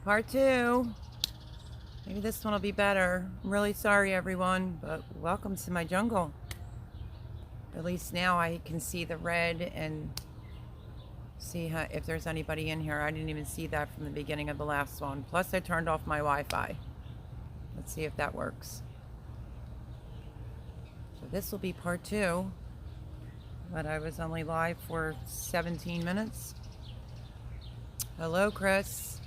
Part two. Maybe this one will be better. I'm really sorry, everyone, but welcome to my jungle. At least now I can see the red and see if there's anybody in here. I didn't even see that from the beginning of the last one. Plus, I turned off my Wi-Fi. Let's see if that works. So this will be part two, but I was only live for 17 minutes. Hello, Chris.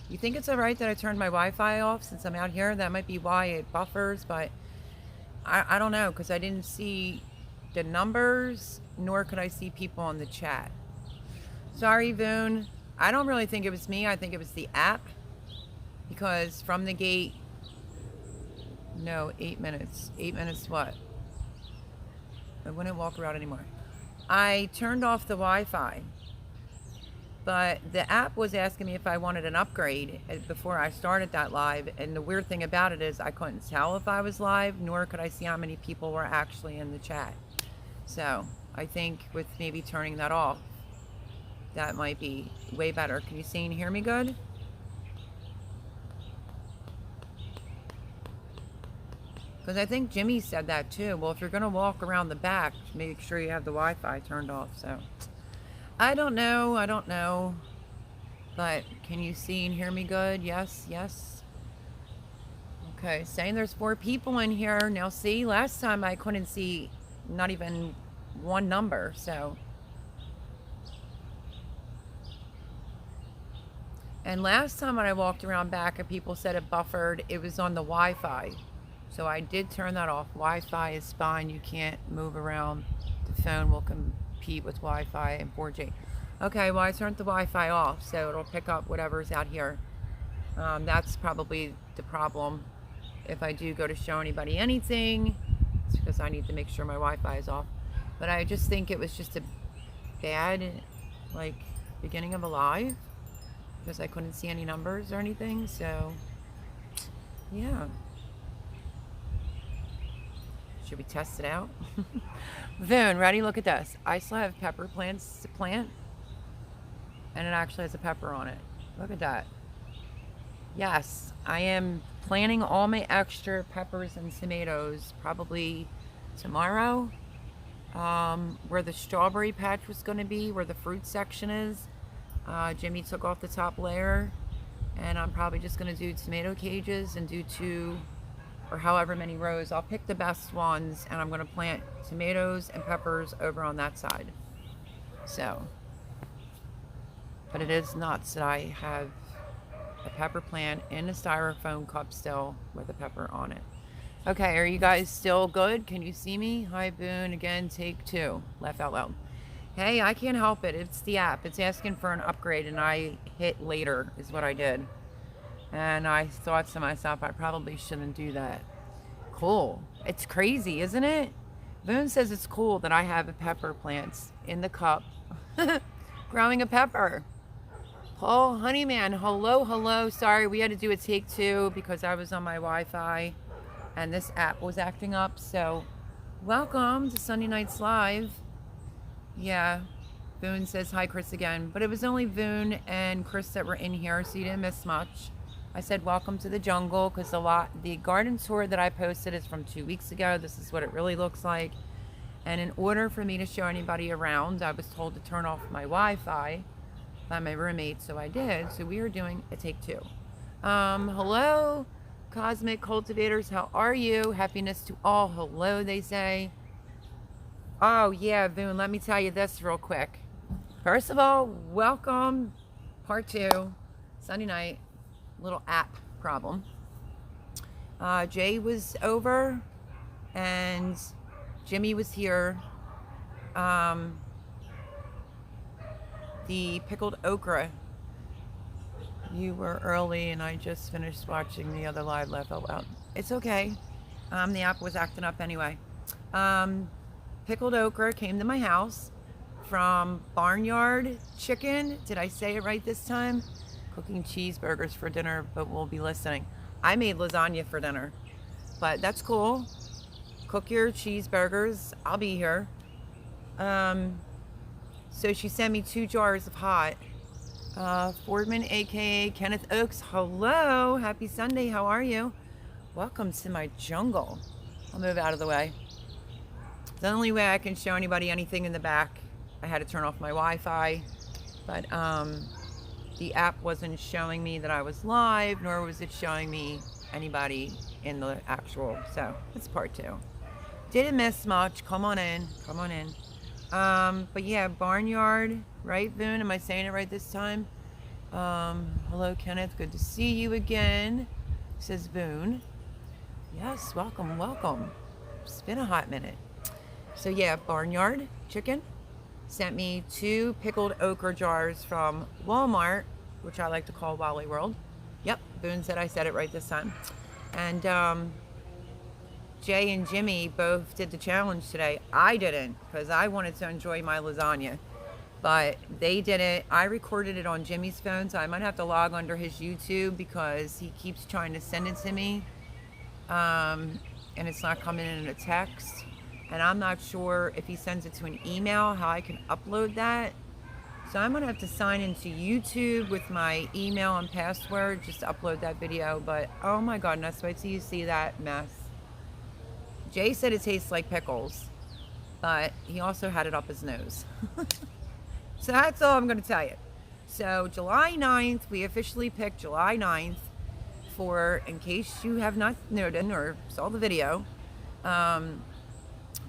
You think it's all right that I turned my Wi-Fi off since I'm out here? That might be why it buffers, but I don't know, because I didn't see the numbers, nor could I see people on the chat. Sorry, Voon. I don't really think it was me. I think it was the app, because from the gate, no, 8 minutes. 8 minutes what? I wouldn't walk around anymore. I turned off the Wi-Fi, but the app was asking me if I wanted an upgrade before I started that live. And the weird thing about it is I couldn't tell if I was live, nor could I see how many people were actually in the chat. So I think with maybe turning that off, that might be way better. Can you see and hear me good? Because I think Jimmy said that too. Well, if you're going to walk around the back, make sure you have the Wi-Fi turned off. So I don't know. But can you see and hear me good? Yes. Okay, saying there's 4 people in here. Now see, last time I couldn't see not even one number, so. And last time when I walked around back and people said it buffered, it was on the Wi-Fi. So I did turn that off. Wi-Fi is fine. You can't move around. The phone will compete with Wi-Fi and 4G. Okay, well, I turned the Wi-Fi off, so it'll pick up whatever's out here. That's probably the problem. If I do go to show anybody anything, it's because I need to make sure my Wi-Fi is off. But I just think it was just a bad, beginning of a live, because I couldn't see any numbers or anything, so, yeah. Should we test it out? Voon, ready? Look at this. I still have pepper plants to plant, and it actually has a pepper on it. Look at that. Yes, I am planting all my extra peppers and tomatoes probably tomorrow. Where the strawberry patch was going to be, where the fruit section is, Jimmy took off the top layer, and I'm probably just going to do tomato cages and do 2 or however many rows. I'll pick the best ones, and I'm going to plant tomatoes and peppers over on that side. So, but it is nuts that I have a pepper plant in a styrofoam cup still with a pepper on it. Okay, are you guys still good? Can you see me? Hi, Boone. Again, take 2. Laugh out loud. Hey, I can't help it. It's the app. It's asking for an upgrade, and I hit later is what I did. And I thought to myself, I probably shouldn't do that. Cool. It's crazy, isn't it? Boone says it's cool that I have a pepper plants in the cup growing a pepper. Oh, Honeyman, hello. Sorry, we had to do a take 2 because I was on my Wi-Fi and this app was acting up. So welcome to Sunday Nights Live. Yeah, Boone says hi, Chris, again. But it was only Boone and Chris that were in here, so you didn't miss much. I said welcome to the jungle because the garden tour that I posted is from 2 weeks ago. This is what it really looks like. And in order for me to show anybody around, I was told to turn off my Wi-Fi by my roommate, so I did. So we are doing a take 2. Hello, Cosmic Cultivators. How are you? Happiness to all. Hello, they say. Oh, yeah, Boone, let me tell you this real quick. First of all, welcome. Part 2, Sunday night. Little app problem. Jay was over and Jimmy was here. The pickled okra. You were early and I just finished watching the other live. Laugh out loud. It's okay. The app was acting up anyway. Pickled okra came to my house from Barnyard Chicken. Did I say it right this time? Cooking cheeseburgers for dinner, but we'll be listening. I made lasagna for dinner, but that's cool. Cook your cheeseburgers. I'll be here. So she sent me 2 jars of hot. Fordman, aka Kenneth Oaks. Hello, happy Sunday. How are you? Welcome to my jungle. I'll move out of the way. The only way I can show anybody anything in the back, I had to turn off my Wi-Fi, but the app wasn't showing me that I was live, nor was it showing me anybody in the actual. So it's part 2. Didn't miss much. Come on in. Come on in. But yeah, Barnyard, right, Boone? Am I saying it right this time? Hello, Kenneth. Good to see you again, says Boone. Yes, welcome, welcome. It's been a hot minute. So yeah, Barnyard Chicken sent me 2 pickled okra jars from Walmart, which I like to call Wally World. Yep, Boone said I said it right this time. And Jay and Jimmy both did the challenge today. I didn't, because I wanted to enjoy my lasagna. But they did it. I recorded it on Jimmy's phone, so I might have to log under his YouTube because he keeps trying to send it to me. And it's not coming in a text. And I'm not sure if he sends it to an email, how I can upload that. So I'm gonna have to sign into YouTube with my email and password just to upload that video. But oh my goodness, wait till you see that mess. Jay said it tastes like pickles, but he also had it up his nose. So that's all I'm gonna tell you. So July 9th, we officially picked July 9th for, in case you have not noted or saw the video,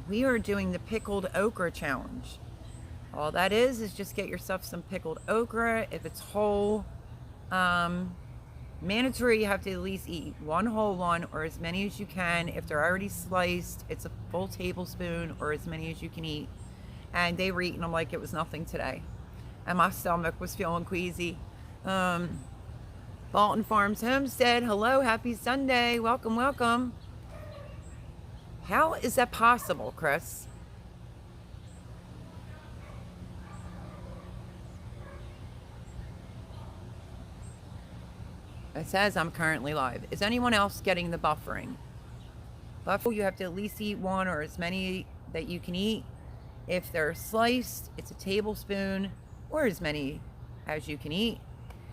we are doing the pickled okra challenge. All that is just get yourself some pickled okra. If it's whole, mandatory, you have to at least eat 1 whole one or as many as you can. If they're already sliced, it's a full tablespoon or as many as you can eat. And they were eating them like it was nothing today. And my stomach was feeling queasy. Bolton Farms Homestead, hello, happy Sunday. Welcome, welcome. How is that possible, Chris? It says I'm currently live. Is anyone else getting the buffering? Buffalo, you have to at least eat 1 or as many that you can eat. If they're sliced, it's a tablespoon or as many as you can eat.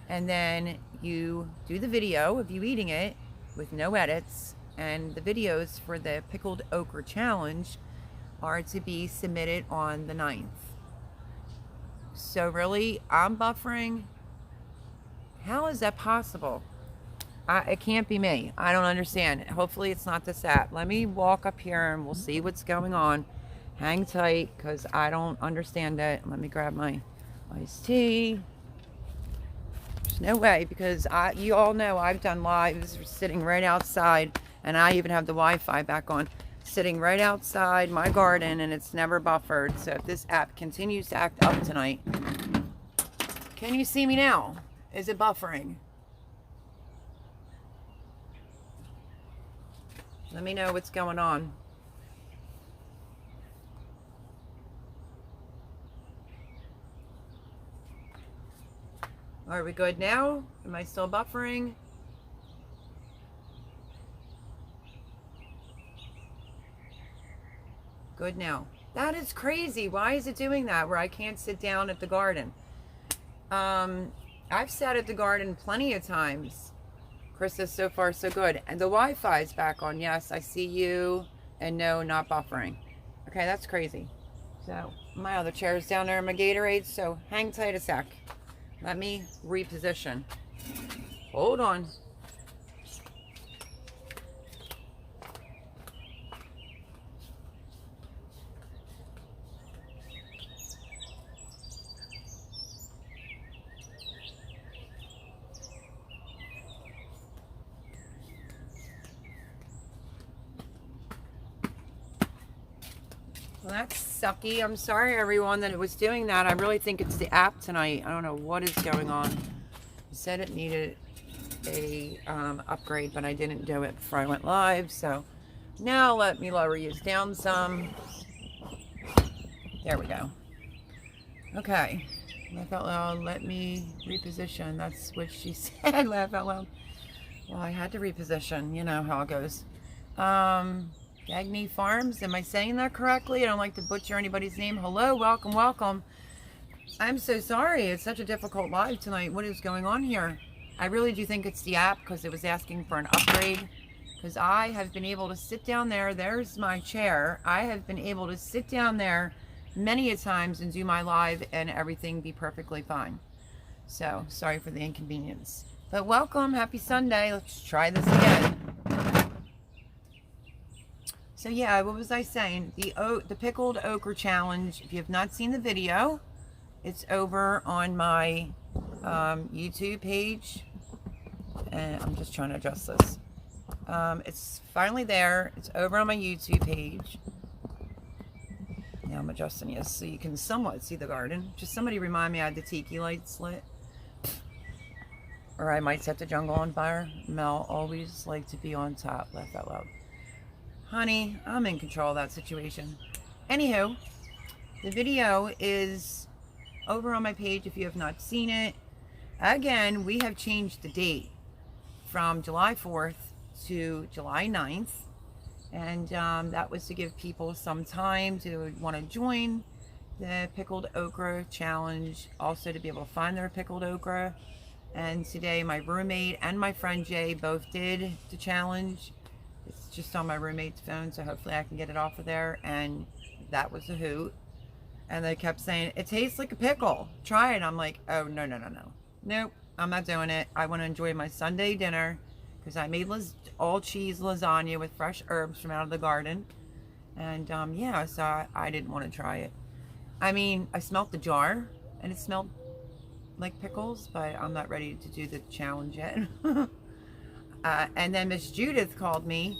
And then you do the video of you eating it with no edits. And the videos for the Pickled Okra Challenge are to be submitted on the 9th. So really, I'm buffering. How is that possible? It can't be me. I don't understand. Hopefully it's not this app. Let me walk up here and we'll see what's going on. Hang tight, because I don't understand it. Let me grab my iced tea. There's no way, because you all know I've done lives sitting right outside. And I even have the Wi-Fi back on, sitting right outside my garden, and it's never buffered. So if this app continues to act up tonight, can you see me now? Is it buffering? Let me know what's going on. Are we good now? Am I still buffering? Good now. That is crazy. Why is it doing that where I can't sit down at the garden? I've sat at the garden plenty of times. Chris says so far so good. And the Wi-Fi is back on. Yes, I see you. And no, not buffering. Okay, that's crazy. So my other chair is down there in my Gatorade. So hang tight a sec. Let me reposition. Hold on. Well, that's sucky. I'm sorry, everyone, that it was doing that. I really think it's the app tonight. I don't know what is going on. It said it needed a upgrade, but I didn't do it before I went live. So now let me lower you down some. There we go. Okay. Laugh out loud. Let me reposition. That's what she said. Laugh out loud. Well, I had to reposition. You know how it goes. Gagney Farms, am I saying that correctly? I don't like to butcher anybody's name. Hello, welcome, welcome. I'm so sorry. It's such a difficult live tonight. What is going on here? I really do think it's the app because it was asking for an upgrade. Because I have been able to sit down there. There's my chair. I have been able to sit down there many a times and do my live and everything be perfectly fine. So sorry for the inconvenience. But welcome. Happy Sunday. Let's try this again. So yeah, what was I saying? The pickled okra challenge. If you have not seen the video, it's over on my YouTube page. And I'm just trying to adjust this. It's finally there. It's over on my YouTube page. Now I'm adjusting this so you can somewhat see the garden. Just somebody remind me I had the tiki lights lit. Or I might set the jungle on fire. Mel always like to be on top. Laugh out loud. Honey, I'm in control of that situation. Anywho, the video is over on my page if you have not seen it. Again, we have changed the date from July 4th to July 9th. And that was to give people some time to want to join the Pickled Okra Challenge. Also to be able to find their pickled okra. And today my roommate and my friend Jay both did the challenge. It's just on my roommate's phone, so hopefully I can get it off of there. And that was a hoot. And they kept saying, it tastes like a pickle. Try it. I'm like, oh, no. Nope, I'm not doing it. I want to enjoy my Sunday dinner because I made all cheese lasagna with fresh herbs from out of the garden. And yeah, so I didn't want to try it. I mean, I smelled the jar and it smelled like pickles, but I'm not ready to do the challenge yet. And then Miss Judith called me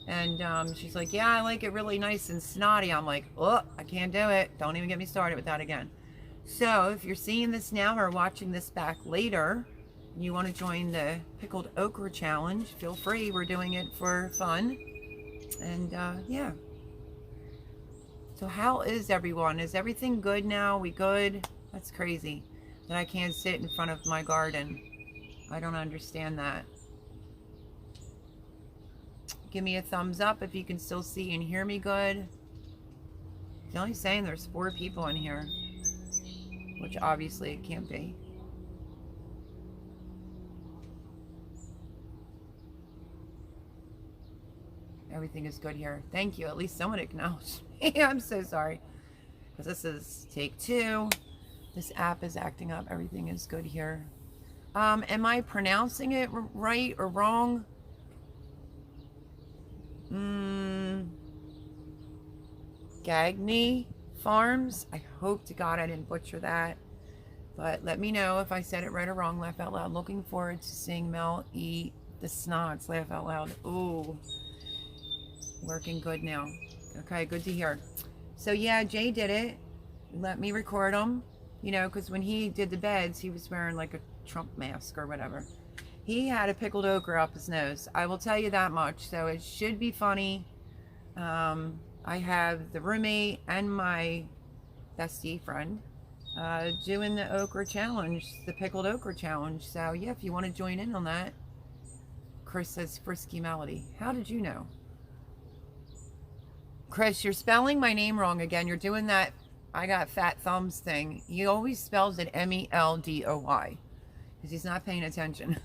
and she's like, yeah, I like it really nice and snotty. I'm like, oh, I can't do it. Don't even get me started with that again. So if you're seeing this now or watching this back later, and you want to join the Pickled Okra Challenge, feel free. We're doing it for fun. And yeah. So how is everyone? Is everything good now? We good? That's crazy that I can't sit in front of my garden. I don't understand that. Give me a thumbs up if you can still see and hear me good. It's only saying there's 4 people in here, which obviously it can't be. Everything is good here. Thank you. At least someone acknowledged me. I'm so sorry. Because this is take 2. This app is acting up. Everything is good here. Am I pronouncing it right or wrong? Gagny Farms. I hope to God I didn't butcher that. But let me know if I said it right or wrong. Laugh out loud. Looking forward to seeing Mel eat the snots. Laugh out loud. Ooh. Working good now. Okay, good to hear. So yeah, Jay did it. Let me record him. You know, because when he did the beds, he was wearing like a Trump mask or whatever. He had a pickled okra up his nose. I will tell you that much. So it should be funny. I have the roommate and my bestie friend doing the okra challenge, the pickled okra challenge. So yeah, if you want to join in on that. Chris says Frisky Melody. How did you know? Chris, you're spelling my name wrong again. You're doing that I got fat thumbs thing. He always spells it M-E-L-D-O-Y because he's not paying attention.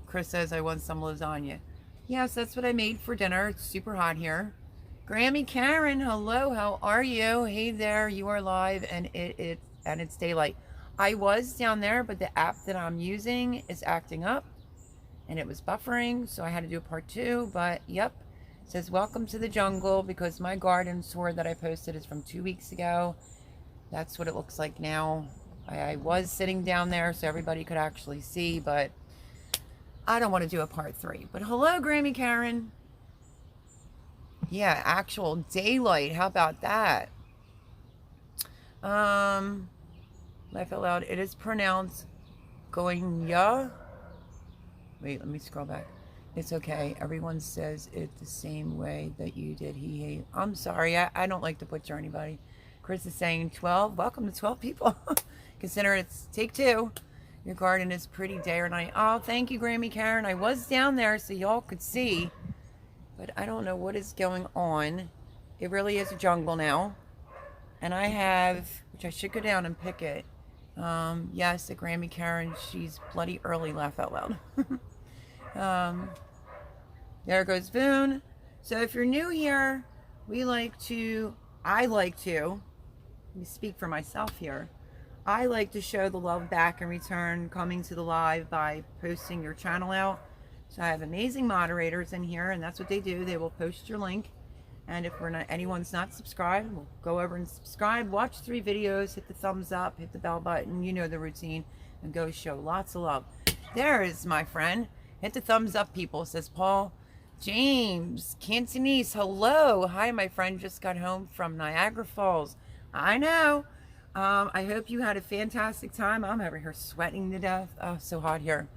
Chris says I want some lasagna. Yes, that's what I made for dinner. It's super hot here. Grammy Karen, hello, how are you? Hey there, you are live and it's daylight. I was down there, but the app that I'm using is acting up and it was buffering, so I had to do a part 2, but yep. It says welcome to the jungle because my garden tour that I posted is from 2 weeks ago. That's what it looks like now. I was sitting down there so everybody could actually see, but I don't want to do a part 3. But hello, Grammy Karen. Yeah, actual daylight. How about that? Laugh out loud. It is pronounced Goinya. Wait, let me scroll back. It's okay. Everyone says it the same way that you did. I'm sorry. I don't like to butcher anybody. Chris is saying 12. Welcome to 12 people. Consider it's take 2. Your garden is pretty day or night. Oh, thank you, Grammy Karen. I was down there so y'all could see. But I don't know what is going on. It really is a jungle now. And I have, which which I should go down and pick it. Yes, the Grammy Karen, she's bloody early, laugh out loud. There goes Boone. So if you're new here, I like to, let me speak for myself here. I like to show the love back in return, coming to the live by posting your channel out. So I have amazing moderators in here, and that's what they do. They will post your link. And if anyone's not subscribed, we'll go over and subscribe, watch 3 videos, hit the thumbs up, hit the bell button, you know the routine, and go show lots of love. There is my friend. Hit the thumbs up, people, says Paul. James, Cantonese, hello. Hi, my friend just got home from Niagara Falls. I know. I hope you had a fantastic time. I'm over here sweating to death. Oh, so hot here.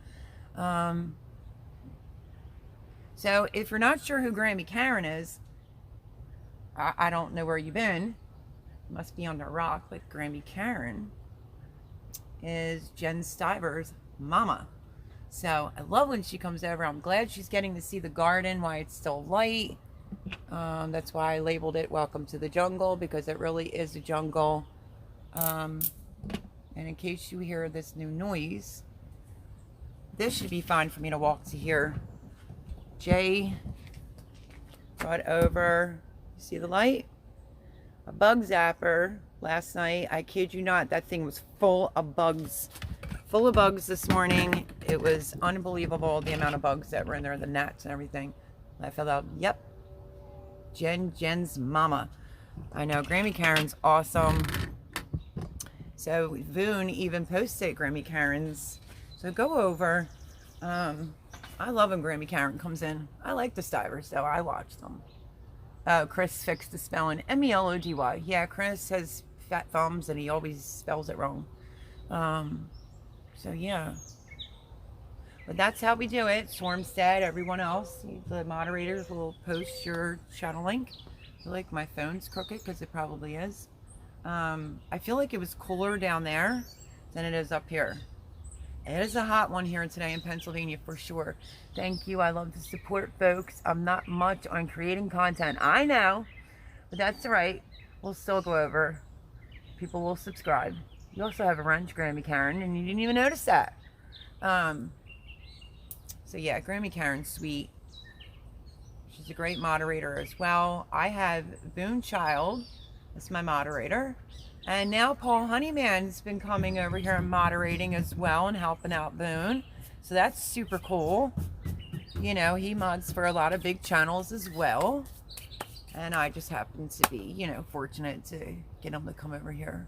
So if you're not sure who Grammy Karen is, I don't know where you've been. Must be on the rock, but Grammy Karen is Jen Stiver's mama. So I love when she comes over. I'm glad she's getting to see the garden while it's still light. That's why I labeled it Welcome to the Jungle, because it really is a jungle. And in case you hear this new noise, this should be fine for me to walk to here. Jay got over, you see the light? A bug zapper last night. I kid you not, that thing was full of bugs. Full of bugs this morning. It was unbelievable the amount of bugs that were in there, the gnats and everything. I felt out, yep. Jen's mama. I know, Grammy Karen's awesome. So Voon even posted Grammy Karen's. So go over. I love when Grammy Karen comes in. I like the Stivers, though. I watch them. Oh, Chris fixed the spelling. M-E-L-O-G-Y. Yeah, Chris has fat thumbs and he always spells it wrong. So yeah. But that's how we do it. Swarmstead, everyone else, the moderators will post your channel link. I feel like my phone's crooked because it probably is. I feel like it was cooler down there than it is up here. It is a hot one here today in Pennsylvania for sure. Thank you. I love the support, folks. I'm not much on creating content. I know, but that's all right. We'll still go over. People will subscribe. You also have a wrench, Grammy Karen, and you didn't even notice that. So yeah, Grammy Karen's sweet. She's a great moderator as well. I have Boone Child. That's my moderator. And now Paul Honeyman's been coming over here and moderating as well and helping out Boone. So that's super cool. You know, he mods for a lot of big channels as well. And I just happen to be, you know, fortunate to get him to come over here.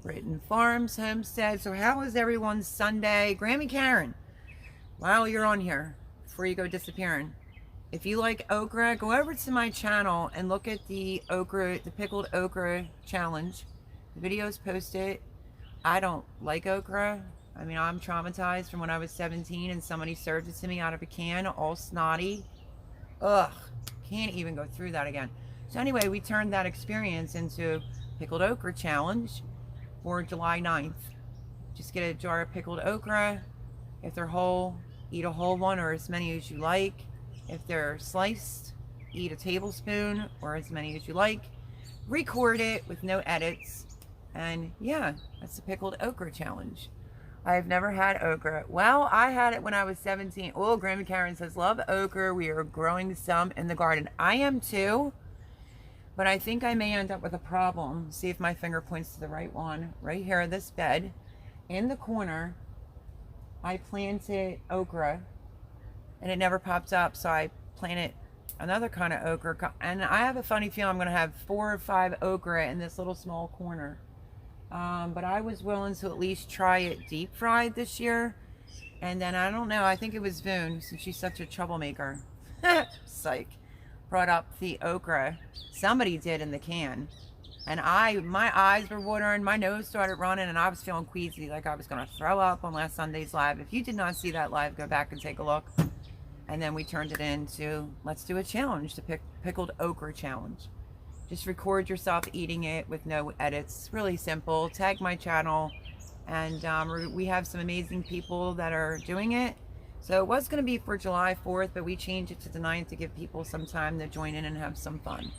Britain Farms Homestead. So how was everyone's Sunday? Grammy Karen, while you're on here, before you go disappearing, if you like okra, go over to my channel and look at the okra, the pickled okra challenge. The video's posted. I don't like okra. I mean, I'm traumatized from when I was 17 and somebody served it to me out of a can, all snotty. Ugh, can't even go through that again. So anyway, we turned that experience into pickled okra challenge for July 9th. Just get a jar of pickled okra. If they're whole, eat a whole one or as many as you like. If they're sliced, eat a tablespoon or as many as you like. Record it with no edits. And yeah, that's the pickled okra challenge. I've never had okra. Well, I had it when I was 17. Oh, Grammy Karen says, love okra. We are growing some in the garden. I am too. But I think I may end up with a problem. See if my finger points to the right one. Right here, this bed. In the corner, I planted okra. And it never popped up, so I planted another kind of okra. And I have a funny feeling I'm going to have 4 or 5 okra in this little small corner. But I was willing to at least try it deep fried this year. And then, I don't know, I think it was Voon, since she's such a troublemaker. Psych. Brought up the okra. Somebody did in the can. And my eyes were watering, my nose started running, and I was feeling queasy, like I was going to throw up on last Sunday's live. If you did not see that live, go back and take a look. And then we turned it into, let's do a challenge, the pickled okra challenge. Just record yourself eating it with no edits. Really simple. Tag my channel. And we have some amazing people that are doing it. So it was going to be for July 4th, but we changed it to the 9th to give people some time to join in and have some fun.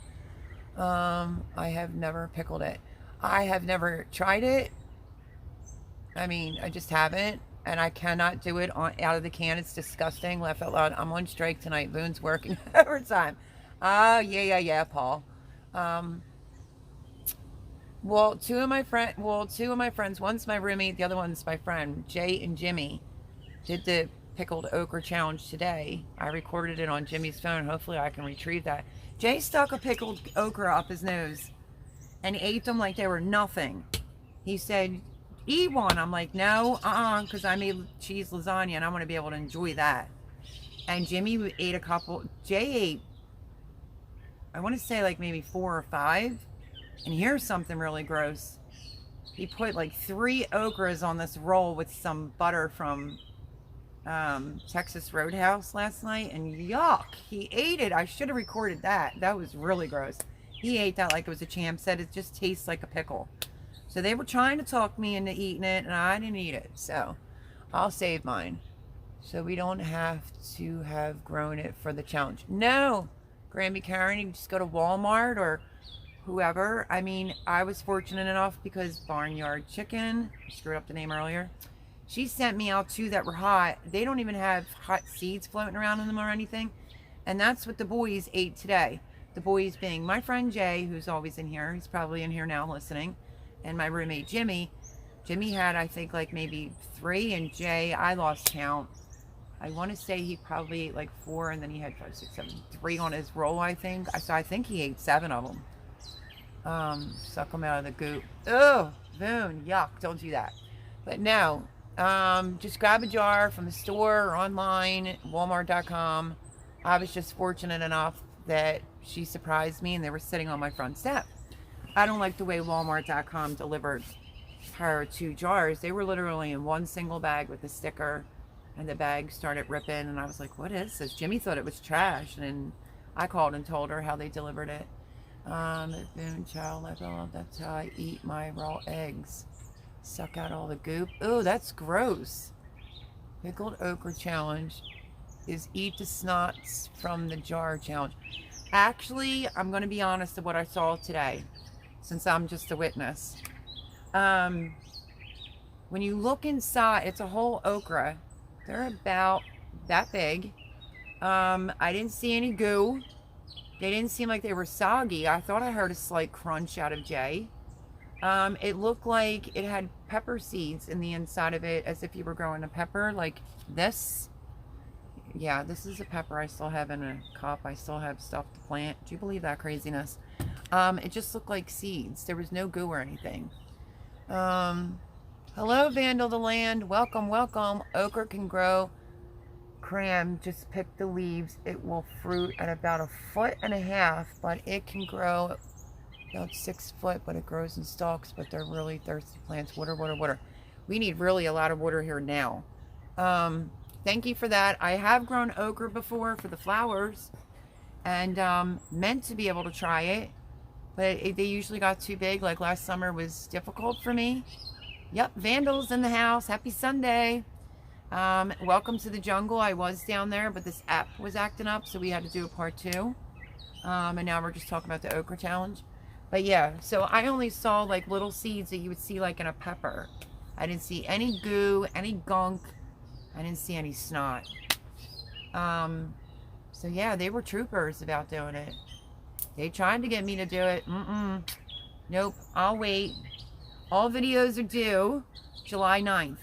I have never pickled it. I have never tried it. I mean, I just haven't. And I cannot do it out of the can. It's disgusting. Laugh out loud. I'm on strike tonight. Boone's working overtime. Oh, yeah, Paul. Um, two of my friends, one's my roommate, the other one's my friend, Jay and Jimmy, did the pickled okra challenge today. I recorded it on Jimmy's phone. Hopefully I can retrieve that. Jay stuck a pickled okra up his nose and ate them like they were nothing. He said, eat one. I'm like, no, because I made cheese lasagna and I want to be able to enjoy that. And Jimmy ate a couple. Jay ate, I want to say like maybe 4 or 5. And here's something really gross. He put like 3 okras on this roll with some butter from Texas Roadhouse last night, and yuck, he ate it. I should have recorded that. That was really gross. He ate that like it was a champ. Said it just tastes like a pickle. So they were trying to talk me into eating it, and I didn't eat it. So I'll save mine, so we don't have to have grown it for the challenge. No, Granby Karen, you can just go to Walmart or whoever. I mean, I was fortunate enough because Barnyard Chicken, I screwed up the name earlier, she sent me out 2 that were hot. They don't even have hot seeds floating around in them or anything. And that's what the boys ate today. The boys being my friend Jay, who's always in here. He's probably in here now listening. And my roommate Jimmy. Jimmy had, I think, like maybe 3. And Jay, I lost count. I want to say he probably ate like 4. And then he had 5, 6, 7, 3 on his roll, I think. So I think he ate 7 of them. Suck them out of the goop. Oh, Boone, yuck, don't do that. But no. Just grab a jar from the store or online, walmart.com. I was just fortunate enough that she surprised me and they were sitting on my front step. I don't like the way walmart.com delivered her 2 jars. They were literally in one single bag with a sticker, and the bag started ripping, and I was like, what is this? Jimmy thought it was trash, and I called and told her how they delivered it. Boone child, that's how I eat my raw eggs. Suck out all the goop. Oh, that's gross. Pickled okra challenge is eat the snots from the jar challenge. Actually, I'm going to be honest of what I saw today, since I'm just a witness. When you look inside, it's a whole okra. They're about that big. I didn't see any goo. They didn't seem like they were soggy. I thought I heard a slight crunch out of Jay. It looked like it had pepper seeds in the inside of it, as if you were growing a pepper like this. Yeah, this is a pepper I still have in a cup. I still have stuff to plant. Do you believe that craziness? It just looked like seeds. There was no goo or anything. Hello, Vandal the Land. Welcome, welcome. Okra can grow. Cram, just pick the leaves. It will fruit at about 1.5 feet, but it can grow about 6 foot, but it grows in stalks, but they're really thirsty plants. Water, water, water. We need really a lot of water here now. Thank you for that. I have grown okra before for the flowers, and meant to be able to try it, but they usually got too big. Like last summer was difficult for me. Yep, Vandals in the house. Happy Sunday. Welcome to the jungle. I was down there, but this app was acting up, so we had to do a part 2. And now we're just talking about the okra challenge. But yeah, so I only saw like little seeds that you would see like in a pepper. I didn't see any goo, any gunk. I didn't see any snot. So yeah, they were troopers about doing it. They tried to get me to do it. Nope, I'll wait. All videos are due July 9th.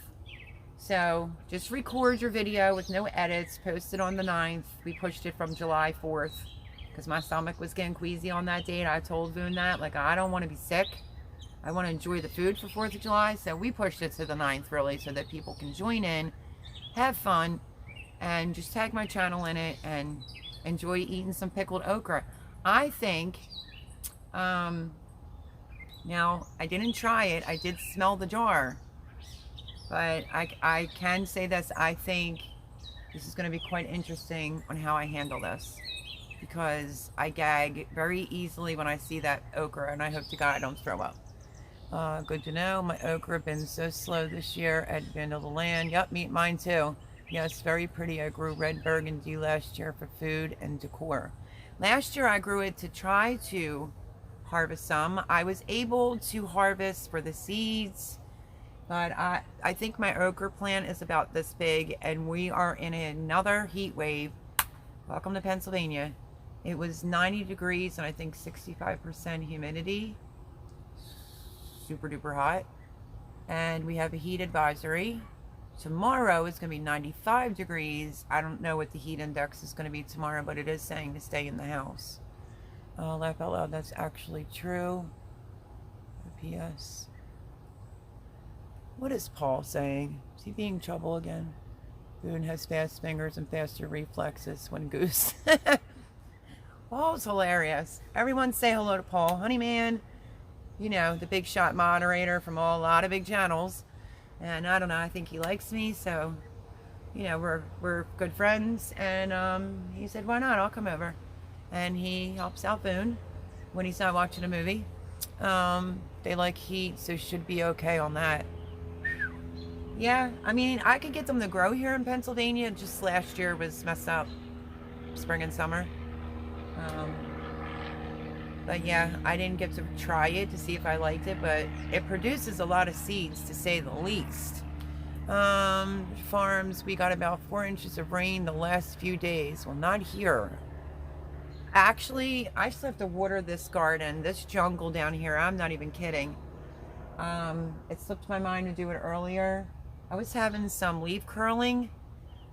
So just record your video with no edits, post it on the 9th. We pushed it from July 4th because my stomach was getting queasy on that date. I told Boone that, like, I don't want to be sick. I want to enjoy the food for 4th of July. So we pushed it to the 9th really so that people can join in, have fun, and just tag my channel in it and enjoy eating some pickled okra. I think, now I didn't try it. I did smell the jar. But I can say this, I think this is going to be quite interesting on how I handle this. Because I gag very easily when I see that okra, and I hope to God I don't throw up. Good to know. My okra have been so slow this year at Vandal the Land. Yep, mine too. Yes, very pretty. I grew red burgundy last year for food and decor. Last year I grew it to try to harvest some. I was able to harvest for the seeds, but I think my okra plant is about this big, and we are in another heat wave. Welcome to Pennsylvania. It was 90 degrees and I think 65% humidity. Super duper hot. And we have a heat advisory. Tomorrow is going to be 95 degrees. I don't know what the heat index is going to be tomorrow, but it is saying to stay in the house. Laugh out loud, that's actually true. P.S. What is Paul saying? Is he being trouble again? Boone has fast fingers and faster reflexes when goose. Paul's hilarious. Everyone say hello to Paul. Honey man, you know, the big shot moderator from a lot of big channels. And I don't know, I think he likes me, so, you know, we're good friends. And he said, why not? I'll come over. And he helps out Boone when he's not watching a movie. They like heat, so should be okay on that. Yeah, I mean, I could get them to grow here in Pennsylvania. Just last year was messed up, spring and summer. But yeah, I didn't get to try it to see if I liked it, but it produces a lot of seeds, to say the least. Farms, we got about 4 inches of rain the last few days. Well, not here. Actually, I still have to water this garden, this jungle down here. I'm not even kidding. It slipped my mind to do it earlier. I was having some leaf curling,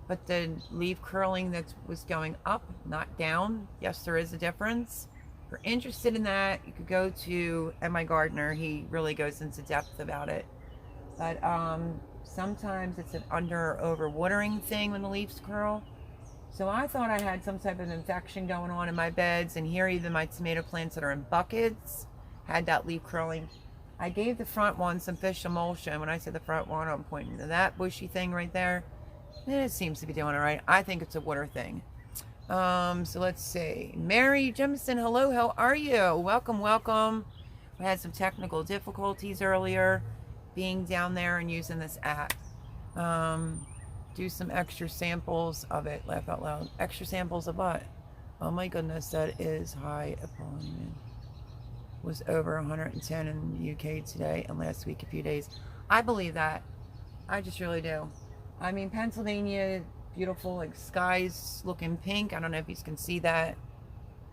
but the leaf curling that was going up, not down. Yes, there is a difference. If you're interested in that, you could go to My Gardener. He really goes into depth about it. But sometimes it's an under or over watering thing when the leaves curl. So I thought I had some type of infection going on in my beds, and here even my tomato plants that are in buckets had that leaf curling. I gave the front one some fish emulsion. When I say the front one, I'm pointing to that bushy thing right there. It seems to be doing all right. I think it's a water thing. So let's see. Mary Jemison, hello, how are you? Welcome, welcome. We had some technical difficulties earlier being down there and using this app. Do some extra samples of it. Laugh out loud. Extra samples of what? Oh my goodness, that is high upon was over 110 in the UK today, and last week a few days. I believe that. I just really do. I mean, Pennsylvania, beautiful, like skies looking pink. I don't know if you can see that.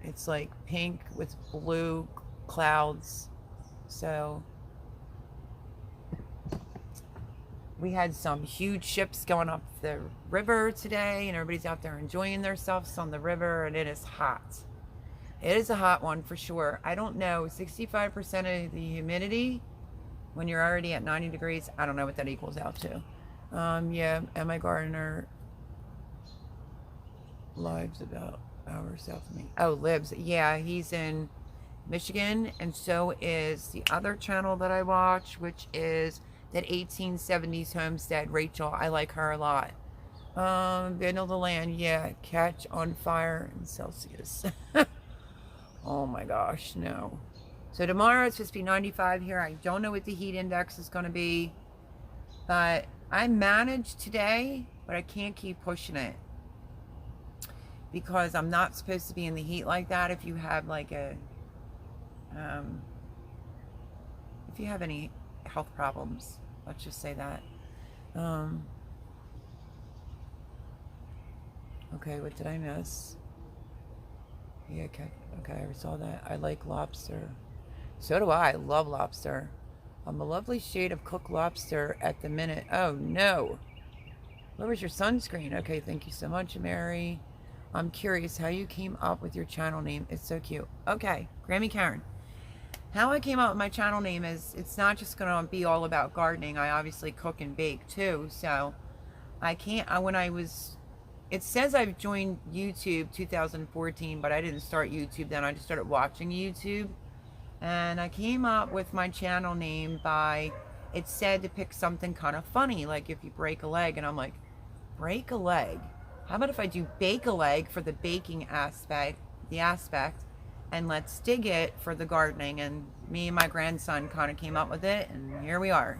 It's like pink with blue clouds. So we had some huge ships going up the river today, and everybody's out there enjoying themselves on the river, and it is hot. It is a hot one for sure. I don't know, 65% of the humidity when you're already at 90 degrees. I don't know what that equals out to. Yeah, and My Gardener lives about hours south of me. Oh, lives. Yeah, he's in Michigan, and so is the other channel that I watch, which is that 1870s homestead. Rachel, I like her a lot. Vandal the Land, yeah, catch on fire in Celsius. Oh my gosh, no. So tomorrow it's supposed to be 95 here. I don't know what the heat index is going to be, but I managed today, but I can't keep pushing it because I'm not supposed to be in the heat like that. If you have like a, if you have any health problems, let's just say that. Okay, what did I miss? Yeah, okay, I saw that. I like lobster. So do I. I love lobster. I'm a lovely shade of cooked lobster at the minute. Oh, no. Where was your sunscreen? Okay, thank you so much, Mary. I'm curious how you came up with your channel name. It's so cute. Okay, Grammy Karen. How I came up with my channel name is, it's not just going to be all about gardening. I obviously cook and bake, too. So, I can't, it says I've joined YouTube 2014, but I didn't start YouTube then. I just started watching YouTube. And I came up with my channel name by, it said to pick something kind of funny, like if you break a leg. And I'm like, break a leg? How about if I do bake a leg for the baking aspect, and let's dig it for the gardening? And me and my grandson kind of came up with it, and here we are.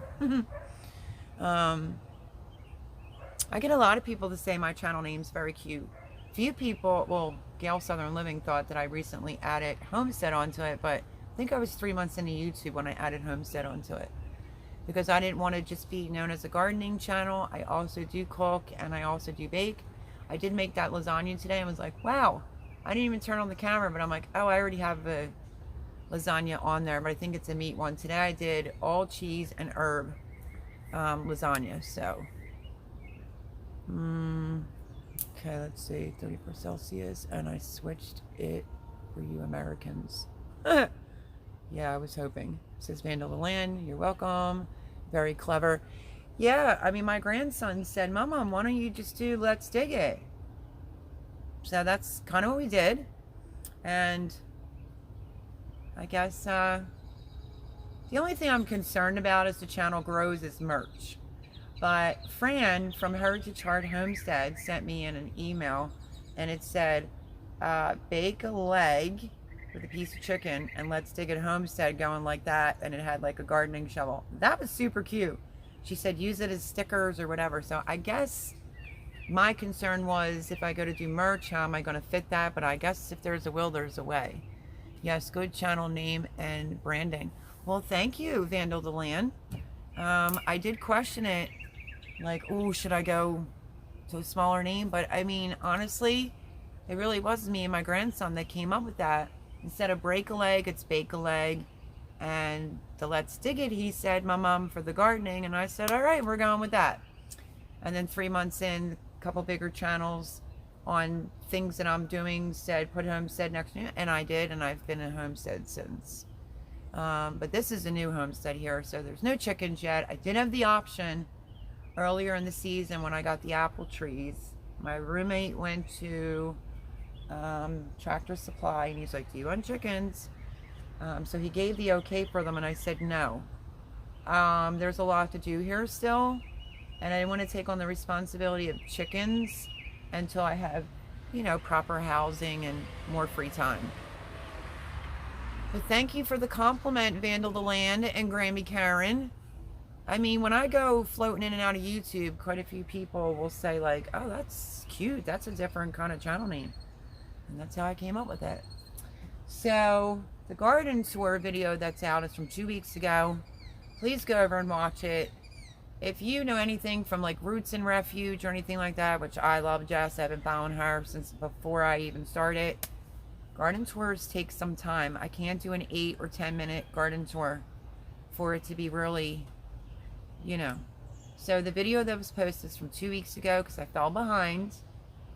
I get a lot of people to say my channel name's very cute. Few people, well, Gail Southern Living thought that I recently added Homestead onto it, but I think I was 3 months into YouTube when I added Homestead onto it, because I didn't want to just be known as a gardening channel. I also do cook and I also do bake. I did make that lasagna today and was like, wow, I didn't even turn on the camera, but I'm like, oh, I already have a lasagna on there, but I think it's a meat one. Today I did all cheese and herb lasagna. So okay, let's see, 34 Celsius, and I switched it for you Americans. Yeah, I was hoping. It says Vandal the Land, you're welcome. Very clever. Yeah, I mean, my grandson said, Mama, why don't you just do Let's Dig It? So that's kind of what we did. And I guess the only thing I'm concerned about as the channel grows is merch. But Fran from Heritage Heart Homestead sent me in an email, and it said, bake a leg with a piece of chicken and Let's Dig It Homestead going like that, and it had like a gardening shovel. That was super cute. She said use it as stickers or whatever. So I guess my concern was, if I go to do merch, how am I going to fit that? But I guess if there's a will, there's a way. Yes, good channel name and branding. Well, thank you, Vandal the Land. I did question it, like, oh, should I go to a smaller name? But I mean, honestly, it really was me and my grandson that came up with that. Instead of break a leg, it's bake a leg. And the Let's Dig It, he said, my mom for the gardening. And I said, all right, we're going with that. And then 3 months in, a couple bigger channels on things that I'm doing said, put Homestead next to it. And I did, and I've been in Homestead since. But this is a new homestead here, so there's no chickens yet. I did have the option earlier in the season when I got the apple trees. My roommate went to Tractor Supply, and he's like, do you want chickens? So he gave the okay for them, and I said no. There's a lot to do here still, and I didn't want to take on the responsibility of chickens until I have, you know, proper housing and more free time. But thank you for the compliment, Vandal the Land and Grammy Karen. I mean, when I go floating in and out of YouTube, quite a few people will say like, oh, that's cute, that's a different kind of channel name. And that's how I came up with it. So the garden tour video that's out is from 2 weeks ago. Please go over and watch it. If you know anything from like Roots and Refuge or anything like that, which I love Jess, I've been following her since before I even started. Garden tours take some time. I can't do an 8 or 10 minute garden tour for it to be really, you know. So the video that was posted is from 2 weeks ago because I fell behind.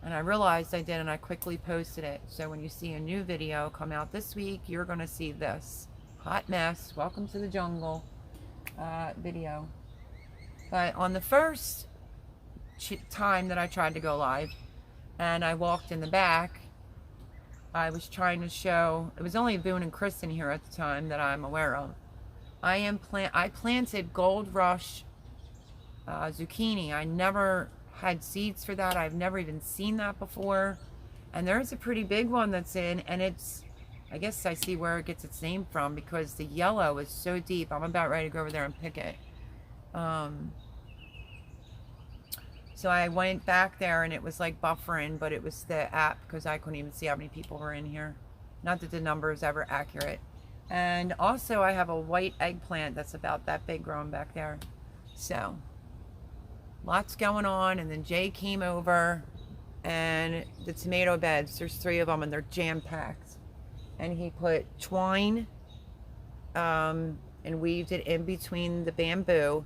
And I realized I did, and I quickly posted it. So when you see a new video come out this week, you're going to see this. Hot mess, welcome to the jungle video. But on the first time that I tried to go live, and I walked in the back, I was trying to show, it was only Boone and Kristen here at the time that I'm aware of. I planted Gold Rush zucchini. I never had seeds for that. I've never even seen that before. And there's a pretty big one that's in, and it's, I guess I see where it gets its name from because the yellow is so deep. I'm about ready to go over there and pick it. So I went back there and it was like buffering, but it was the app because I couldn't even see how many people were in here. Not that the number is ever accurate. And also I have a white eggplant that's about that big growing back there. So lots going on. And then Jay came over, and the tomato beds, there's 3 of them and they're jam-packed. And he put twine and weaved it in between the bamboo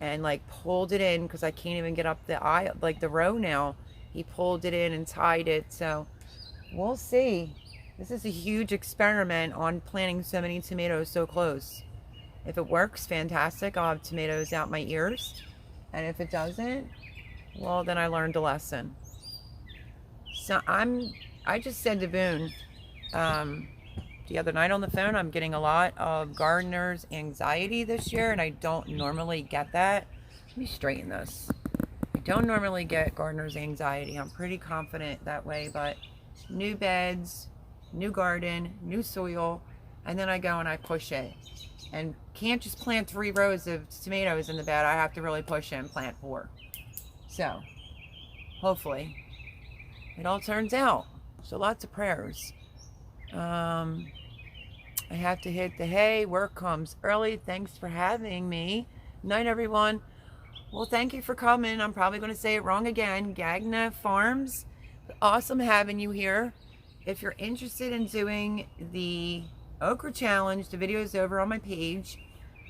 and like pulled it in because I can't even get up the aisle, like the row now. He pulled it in and tied it. So we'll see. This is a huge experiment on planting so many tomatoes so close. If it works, fantastic. I'll have tomatoes out my ears. And if it doesn't, well, then I learned a lesson. So I just said to Boone the other night on the phone, I'm getting a lot of gardener's anxiety this year, and I don't normally get that. Let me straighten this. I don't normally get gardener's anxiety. I'm pretty confident that way, but new beds, new garden, new soil, and then I go and I push it. And can't just plant 3 rows of tomatoes in the bed. I have to really push it and plant 4. So, hopefully, it all turns out. So lots of prayers. I have to hit the hay. Work comes early. Thanks for having me. Night, everyone. Well, thank you for coming. I'm probably going to say it wrong again. Gagna Farms. Awesome having you here. If you're interested in doing the okra challenge, the video is over on my page.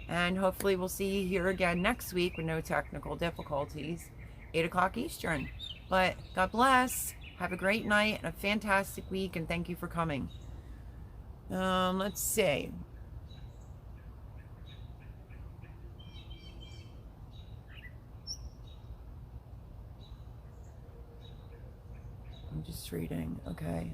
And hopefully we'll see you here again next week with no technical difficulties. 8 o'clock Eastern. But God bless. Have a great night and a fantastic week. And thank you for coming. Let's see. I'm just reading. Okay.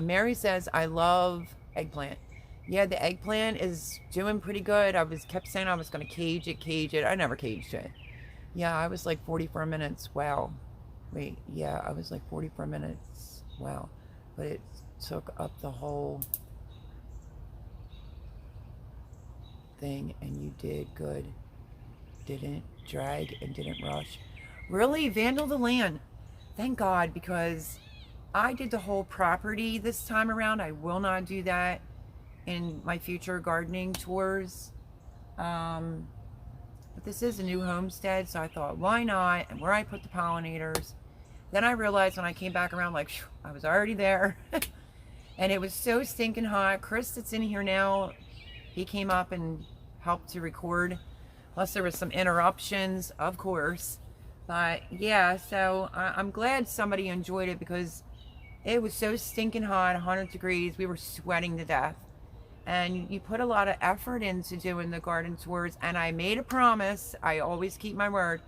Mary says, I love eggplant. Yeah, the eggplant is doing pretty good. Kept saying I was going to cage it. I never caged it. Yeah, I was like 44 minutes. Wow. Wait, yeah, I was like 44 minutes. Wow. But it took up the whole thing, and you did good. Didn't drag and didn't rush. Really? Vandal the land. Thank God, because I did the whole property this time around. I will not do that in my future gardening tours. But this is a new homestead, so I thought, why not? And where I put the pollinators. Then I realized when I came back around, like, I was already there. And it was so stinking hot. Chris that's in here now, he came up and helped to record. Plus there was some interruptions, of course. But yeah, so I'm glad somebody enjoyed it because it was so stinking hot, 100 degrees. We were sweating to death. And you put a lot of effort into doing the garden tours. And I made a promise. I always keep my word.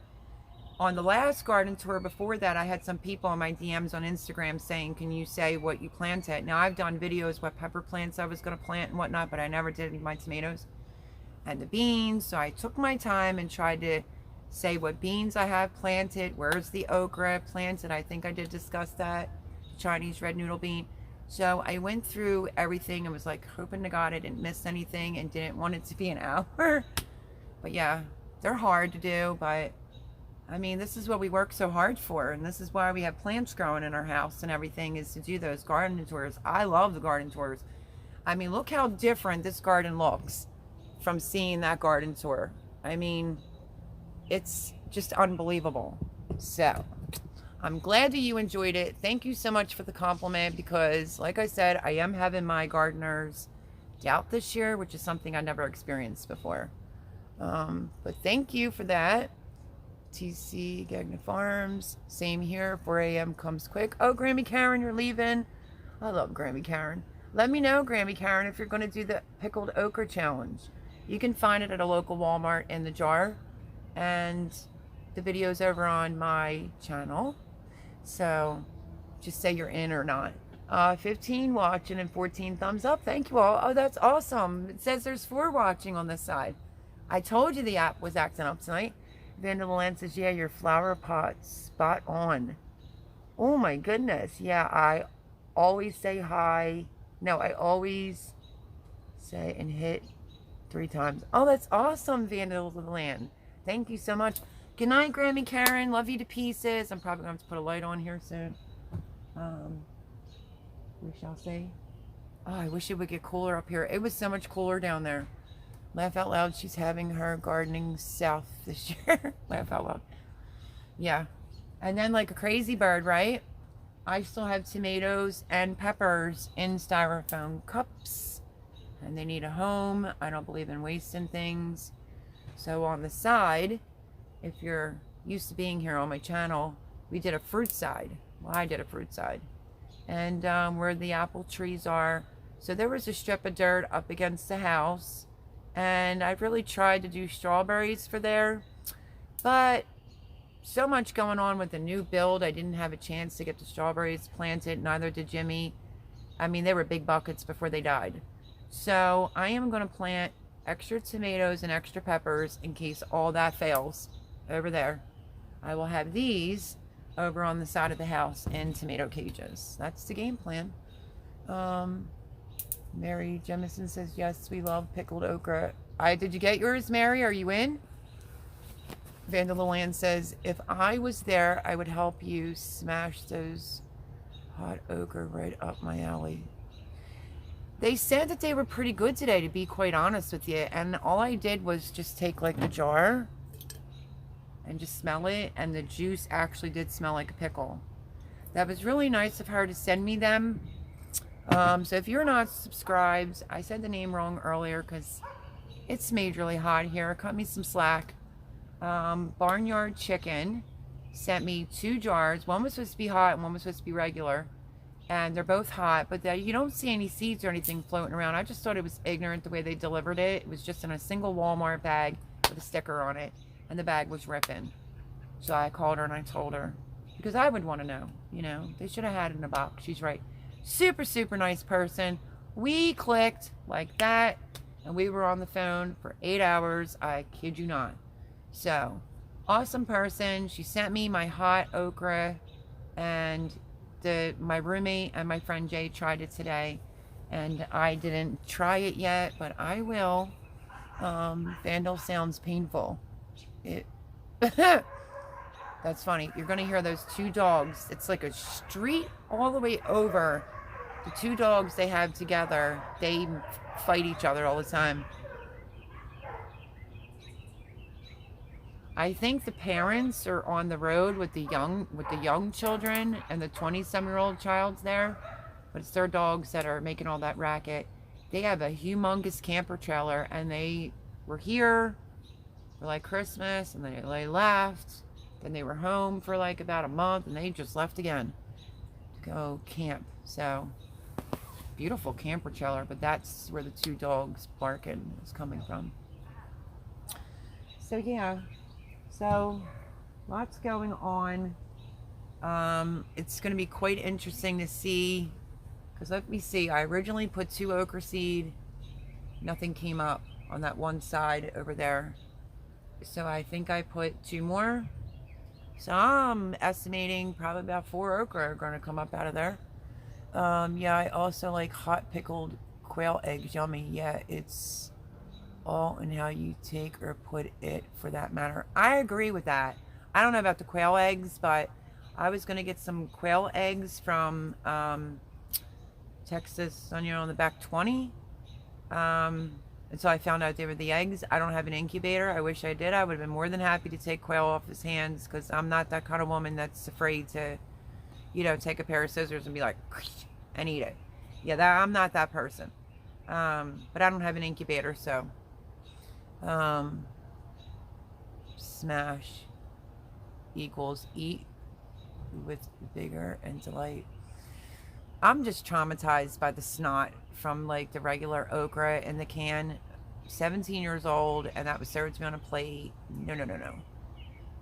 On the last garden tour before that, I had some people on my DMs on Instagram saying, can you say what you planted? Now, I've done videos what pepper plants I was going to plant and whatnot, but I never did my tomatoes and the beans. So I took my time and tried to say what beans I have planted. Where's the okra planted? I think I did discuss that. Chinese red noodle bean. So I went through everything and was like hoping to God I didn't miss anything and didn't want it to be an hour. But yeah, they're hard to do, but I mean, this is what we work so hard for, and this is why we have plants growing in our house and everything, is to do those garden tours. I love the garden tours. I mean, look how different this garden looks from seeing that garden tour. I mean, it's just unbelievable. So I'm glad that you enjoyed it. Thank you so much for the compliment because, like I said, I am having my gardeners out this year, which is something I never experienced before. But thank you for that. TC Gagna Farms, same here. 4 a.m. comes quick. Oh, Grammy Karen, you're leaving. I love Grammy Karen. Let me know, Grammy Karen, if you're going to do the pickled okra challenge. You can find it at a local Walmart in the jar, and the video's over on my channel. So just say you're in or not. 15 watching and 14 thumbs up. Thank you all. Oh, that's awesome. It says there's 4 watching on this side. I told you the app was acting up tonight. Vandal Land says, yeah, your flower pot's spot on. Oh my goodness. Yeah, I always say hi. No, I always say and hit 3 times. Oh, that's awesome, Vandal Land. Thank you so much. Good night, Grammy Karen. Love you to pieces. I'm probably going to have to put a light on here soon. We shall see. Oh, I wish it would get cooler up here. It was so much cooler down there. Laugh out loud. She's having her gardening south this year. Laugh out loud. Yeah. And then like a crazy bird, right? I still have tomatoes and peppers in styrofoam cups. And they need a home. I don't believe in wasting things. So on the side, if you're used to being here on my channel, we did a fruit side. Well, I did a fruit side. And where the apple trees are. So there was a strip of dirt up against the house. And I really tried to do strawberries for there. But so much going on with the new build, I didn't have a chance to get the strawberries planted. Neither did Jimmy. I mean, they were big buckets before they died. So I am going to plant extra tomatoes and extra peppers in case all that fails over there. I will have these over on the side of the house in tomato cages. That's the game plan. Mary Jemison says, yes, we love pickled okra. Did you get yours, Mary? Are you in? Vandalland says, if I was there, I would help you smash those hot okra right up my alley. They said that they were pretty good today, to be quite honest with you. And all I did was just take like a jar and just smell it. And the juice actually did smell like a pickle. That was really nice of her to send me them. So if you're not subscribed, I said the name wrong earlier because it's majorly hot here. Cut me some slack. Barnyard Chicken sent me 2 jars. One was supposed to be hot and one was supposed to be regular. And they're both hot, but you don't see any seeds or anything floating around. I just thought it was ignorant the way they delivered it. It was just in a single Walmart bag with a sticker on it, and the bag was ripping. So I called her and I told her, because I would want to know, you know, they should have had it in a box. She's right. Super, super nice person. We clicked like that, and we were on the phone for 8 hours. I kid you not. So, awesome person. She sent me my hot okra, and my roommate and my friend Jay tried it today, and I didn't try it yet, but I will. Vandal sounds painful. That's funny. You're gonna hear those 2 dogs. It's like a street all the way over. The 2 dogs they have together, they fight each other all the time. I think the parents are on the road with the young children, and the 20-some-year-old child's there, but it's their dogs that are making all that racket. They have a humongous camper trailer, and they were here for like Christmas, and they left. Then they were home for like about a month, and they just left again to go camp. So beautiful camper trailer, but that's where the 2 dogs barking is coming from. So yeah. So, lots going on. It's going to be quite interesting to see, because let me see, I originally put 2 okra seed, nothing came up on that one side over there. So I think I put 2 more. So I'm estimating probably about 4 okra are going to come up out of there. Yeah, I also like hot pickled quail eggs, yummy. Yeah, it's all in how you take or put it, for that matter. I agree with that. I don't know about the quail eggs, but I was going to get some quail eggs from Texas on the back 20. And so I found out they were the eggs. I don't have an incubator. I wish I did. I would have been more than happy to take quail off his hands, because I'm not that kind of woman that's afraid to, you know, take a pair of scissors and be like, and eat it. Yeah, I'm not that person. But I don't have an incubator, so smash equals eat with vigor and delight. I'm just traumatized by the snot from like the regular okra in the can. 17 years old, and that was served to me on a plate. No.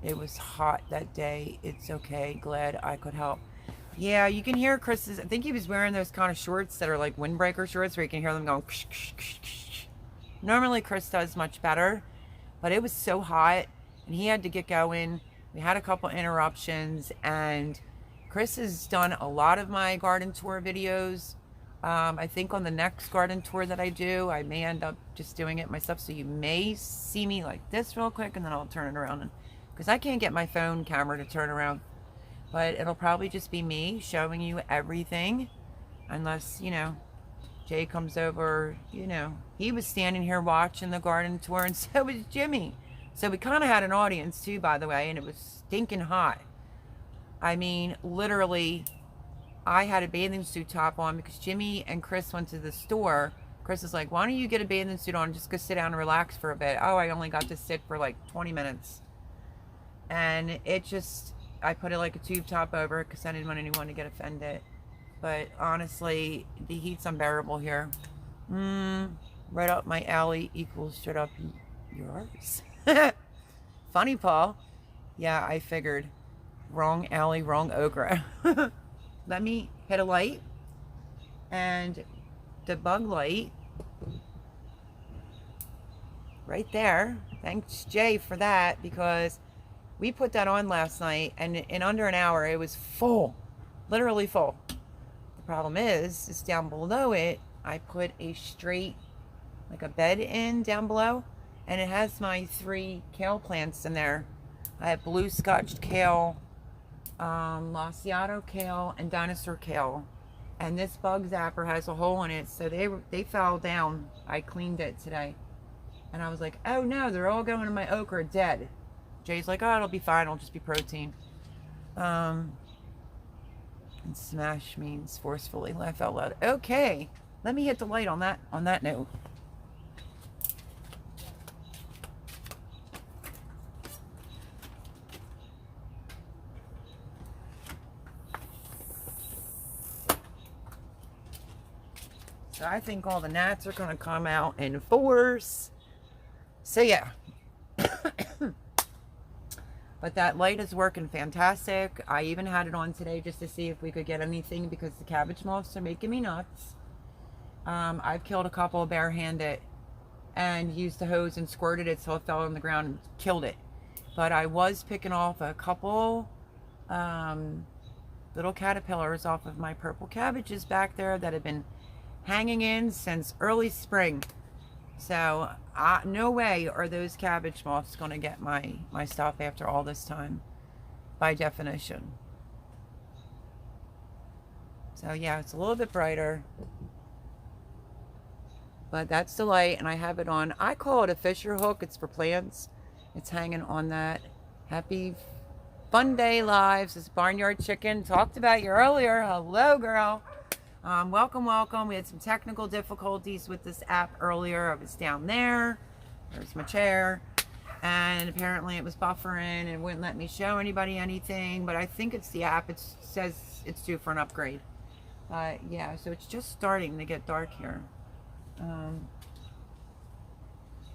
It was hot that day. It's okay. Glad I could help. Yeah, you can hear Chris's, I think he was wearing those kind of shorts that are like windbreaker shorts where you can hear them going ksh, ksh, ksh, ksh. Normally Chris does much better, but it was so hot and he had to get going. We had a couple interruptions, and Chris has done a lot of my garden tour videos. I think on the next garden tour that I do, I may end up just doing it myself. So you may see me like this real quick, and then I'll turn it around, because I can't get my phone camera to turn around. But it'll probably just be me showing you everything, unless, you know, Jay comes over. You know, he was standing here watching the garden tour, and so was Jimmy. So we kind of had an audience too, by the way, and it was stinking hot. I mean, literally, I had a bathing suit top on because Jimmy and Chris went to the store. Chris is like, why don't you get a bathing suit on, just go sit down and relax for a bit. Oh, I only got to sit for like 20 minutes. And it just, I put it like a tube top over because I didn't want anyone to get offended. But honestly, the heat's unbearable here. Right up my alley equals straight up yours. Funny, Paul. Yeah, I figured. Wrong alley, wrong okra. Let me hit a light. And the bug light. Right there. Thanks, Jay, for that, because we put that on last night, and in under an hour, it was full. Literally full. The problem is down below it, I put a straight, like a bed in down below, and it has my 3 kale plants in there. I have blue scotched kale, Lasiato kale, and dinosaur kale. and this bug zapper has a hole in it, so they fell down. I cleaned it today, and I was like, oh no, they're all going in my okra dead. Jay's like, oh, it'll be fine, it'll just be protein. And smash means forcefully, laugh out loud. Okay, let me hit the light on that note. So I think all the gnats are going to come out in force. So yeah. But that light is working fantastic. I even had it on today just to see if we could get anything because the cabbage moths are making me nuts. I've killed a couple barehanded and used the hose and squirted it so it fell on the ground and killed it. But I was picking off a couple little caterpillars off of my purple cabbages back there that have been hanging in since early spring. So no way are those cabbage moths going to get my stuff after all this time, by definition. So yeah, it's a little bit brighter, but that's the light, and I have it on. I call it a Fisher hook. It's for plants. It's hanging on that. Happy Fun Day Lives. This Barnyard Chicken talked about you earlier. Hello, girl. Welcome, welcome. We had some technical difficulties with this app earlier. I was down there. There's my chair. And apparently it was buffering and wouldn't let me show anybody anything. But I think it's the app. It says it's due for an upgrade. Yeah, so it's just starting to get dark here.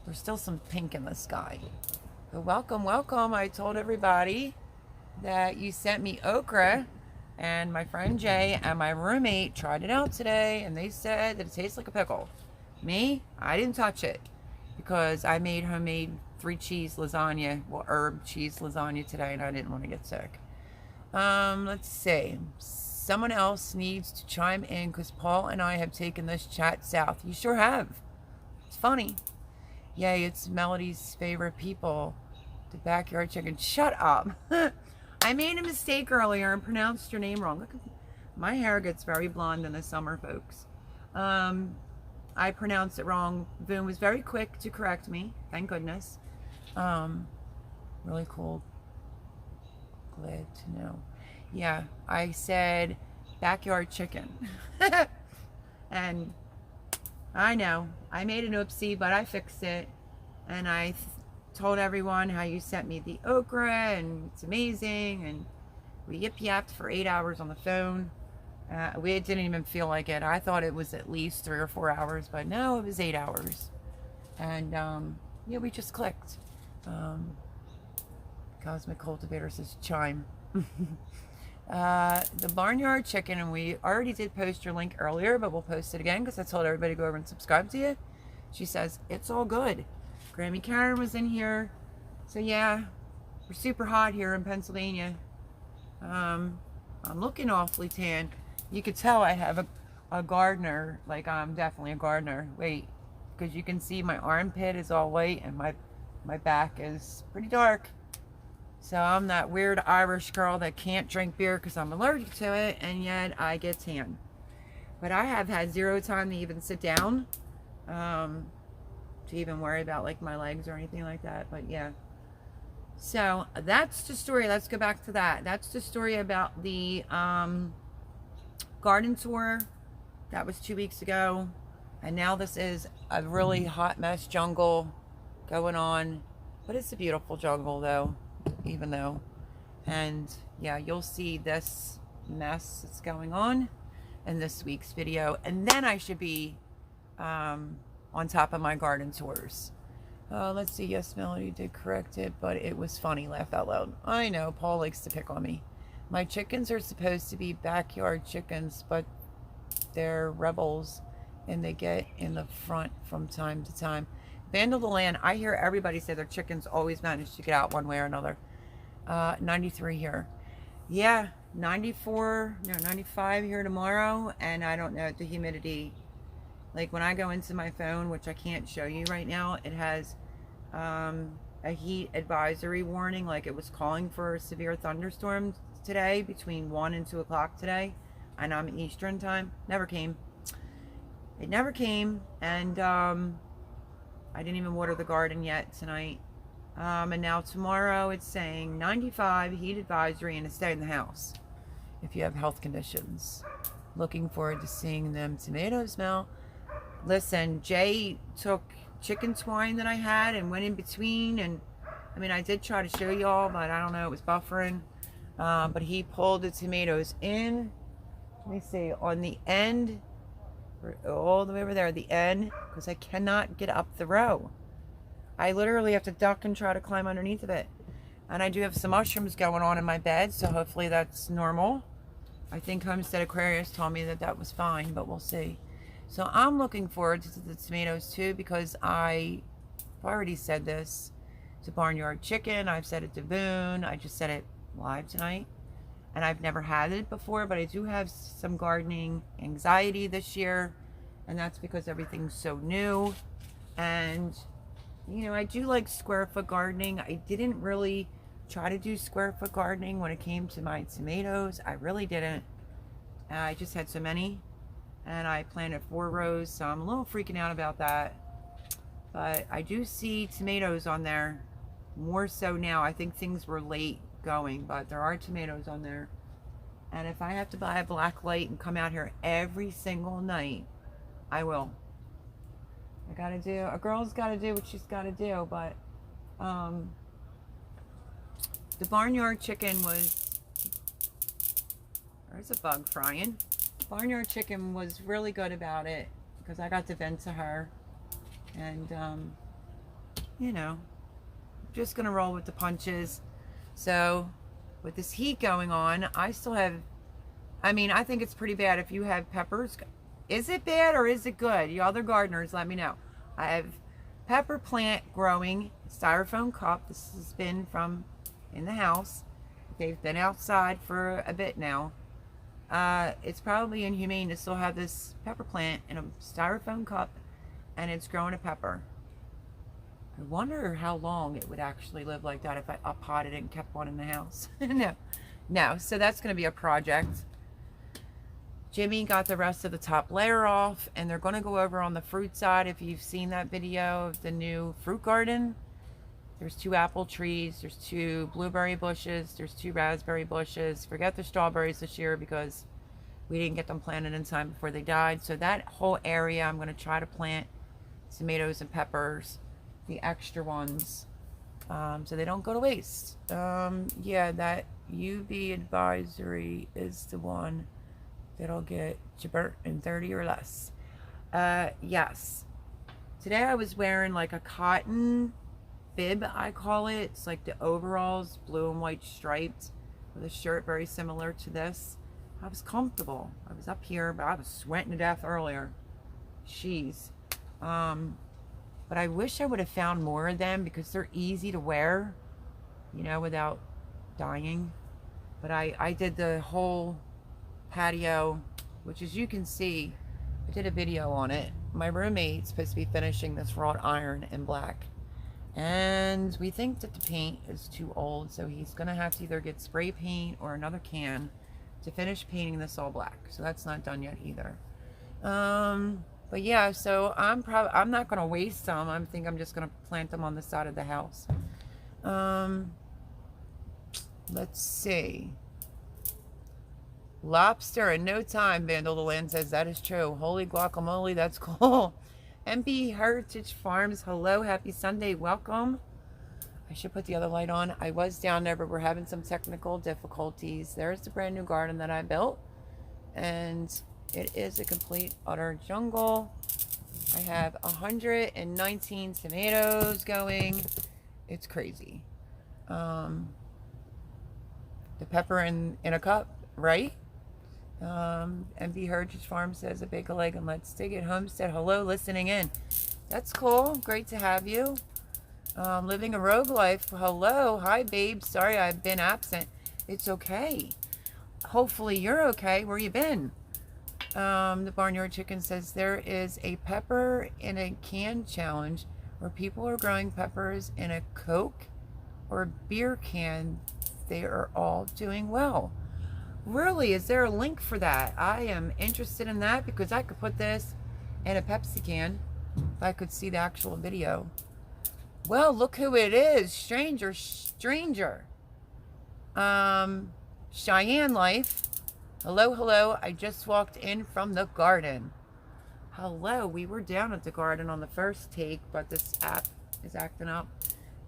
There's still some pink in the sky. But welcome, welcome. I told everybody that you sent me okra. And my friend Jay and my roommate tried it out today, and they said that it tastes like a pickle. Me, I didn't touch it because I made homemade 3-cheese lasagna, well, herb cheese lasagna today, and I didn't want to get sick. Let's see. Someone else needs to chime in because Paul and I have taken this chat south. You sure have. It's funny. Yay, it's Melody's favorite people. The backyard chicken. Shut up. I made a mistake earlier and pronounced your name wrong. Look, my hair gets very blonde in the summer, folks. I pronounced it wrong. Boone was very quick to correct me. Thank goodness. Really cool. Glad to know. Yeah, I said backyard chicken. And I know, I made an oopsie, but I fixed it. And I told everyone how you sent me the okra and it's amazing, and we yip-yapped for 8 hours on the phone. We didn't even feel like it. I thought it was at least 3 or 4 hours, but no, it was 8 hours. And yeah, we just clicked. Cosmic Cultivator says chime. The Barnyard Chicken, and we already did post your link earlier, but we'll post it again because I told everybody to go over and subscribe to you. She says it's all good. Grammy Karen was in here. So yeah, we're super hot here in Pennsylvania. I'm looking awfully tan. You could tell I have a gardener, like I'm definitely a gardener. Wait, because you can see my armpit is all white and my back is pretty dark. So I'm that weird Irish girl that can't drink beer because I'm allergic to it, and yet I get tan. But I have had zero time to even sit down. To even worry about like my legs or anything like that. But yeah, so that's the story. Let's go back to that. That's the story about the garden tour. That was 2 weeks ago, and now this is a really hot mess jungle going on, but it's a beautiful jungle though, even though. And yeah, you'll see this mess that's going on in this week's video, and then I should be on top of my garden tours. Let's see. Yes, Melody did correct it, but it was funny. Laugh out loud. I know, Paul likes to pick on me. My chickens are supposed to be backyard chickens, but they're rebels, and they get in the front from time to time. Vandal the Land, I hear everybody say their chickens always manage to get out one way or another. 93 here. Yeah, 94, no, 95 here tomorrow, and I don't know, the humidity. Like when I go into my phone, which I can't show you right now, it has a heat advisory warning, like it was calling for severe thunderstorms today between 1 and 2 o'clock today. and I'm Eastern time. Never came. It never came, and I didn't even water the garden yet tonight. And now tomorrow it's saying 95, heat advisory, and to stay in the house if you have health conditions. Looking forward to seeing them tomatoes smell. Listen, Jay took chicken twine that I had and went in between, and I mean, I did try to show y'all, but I don't know, it was buffering. But he pulled the tomatoes in, let me see, on the end, all the way over there at the end, because I cannot get up the row. I literally have to duck and try to climb underneath of it. And I do have some mushrooms going on in my bed, so hopefully that's normal. I think Homestead Aquarius told me that that was fine, but we'll see. So I'm looking forward to the tomatoes too, because I've already said this to Barnyard Chicken. I've said it to Boone. I just said it live tonight. And I've never had it before, but I do have some gardening anxiety this year. And that's because everything's so new. And you know, I do like square foot gardening. I didn't really try to do square foot gardening when it came to my tomatoes. I really didn't. I just had so many, and I planted 4 rows, so I'm a little freaking out about that. But I do see tomatoes on there more so now. I think things were late going, but there are tomatoes on there. And if I have to buy a black light and come out here every single night, I will. A girl's gotta do what she's gotta do, but the Barnyard Chicken was, there's a bug frying. Barnyard Chicken was really good about it, because I got to vent to her, and you know, just gonna roll with the punches. So with this heat going on, I still have, I mean, I think it's pretty bad if you have peppers. Is it bad or is it good? You other gardeners, let me know. I have pepper plant growing, styrofoam cup. This has been from in the house. They've been outside for a bit now. It's probably inhumane to still have this pepper plant in a styrofoam cup, and it's growing a pepper. I wonder how long it would actually live like that if I up-potted it and kept one in the house. No. So that's going to be a project. Jimmy got the rest of the top layer off, and they're going to go over on the fruit side. If you've seen that video of the new fruit garden, there's 2 apple trees, there's 2 blueberry bushes, there's 2 raspberry bushes. Forget the strawberries this year because we didn't get them planted in time before they died. So that whole area, I'm going to try to plant tomatoes and peppers, the extra ones, so they don't go to waste. Yeah, that UV advisory is the one that'll get you burnt in 30 or less. Yes. Today I was wearing like a cotton bib, I call it. It's like the overalls, blue and white striped, with a shirt very similar to this. I was comfortable. I was up here, but I was sweating to death earlier. Jeez. But I wish I would have found more of them because they're easy to wear, you know, without dying. But I did the whole patio, which as you can see, I did a video on it. My roommate's supposed to be finishing this wrought iron in black, and we think that the paint is too old, so he's gonna have to either get spray paint or another can to finish painting this all black. So that's not done yet either. But yeah, so I'm not gonna waste some. I think I'm just gonna plant them on the side of the house. Let's see. Lobster in no time, Vandal Land says. That is true. Holy guacamole, that's cool. MP Heritage Farms, hello, happy Sunday, welcome. I should put the other light on. I was down there, but we're having some technical difficulties. There's the brand new garden that I built, and it is a complete utter jungle. I have 119 tomatoes going. It's crazy. The pepper in a cup, right? MV Heritage Farm says a big leg and let's dig it. Homestead, hello, listening in. That's cool. Great to have you. Living a rogue life. Hello. Hi, babe. Sorry I've been absent. It's okay. Hopefully you're okay. Where you been? The Barnyard Chicken says there is a pepper in a can challenge where people are growing peppers in a Coke or beer can. They are all doing well. Really, is there a link for that? I am interested in that because I could put this in a Pepsi can if I could see the actual video. Well, look who it is. Stranger. Cheyenne Life. Hello, hello. I just walked in from the garden. Hello, we were down at the garden on the first take, but this app is acting up.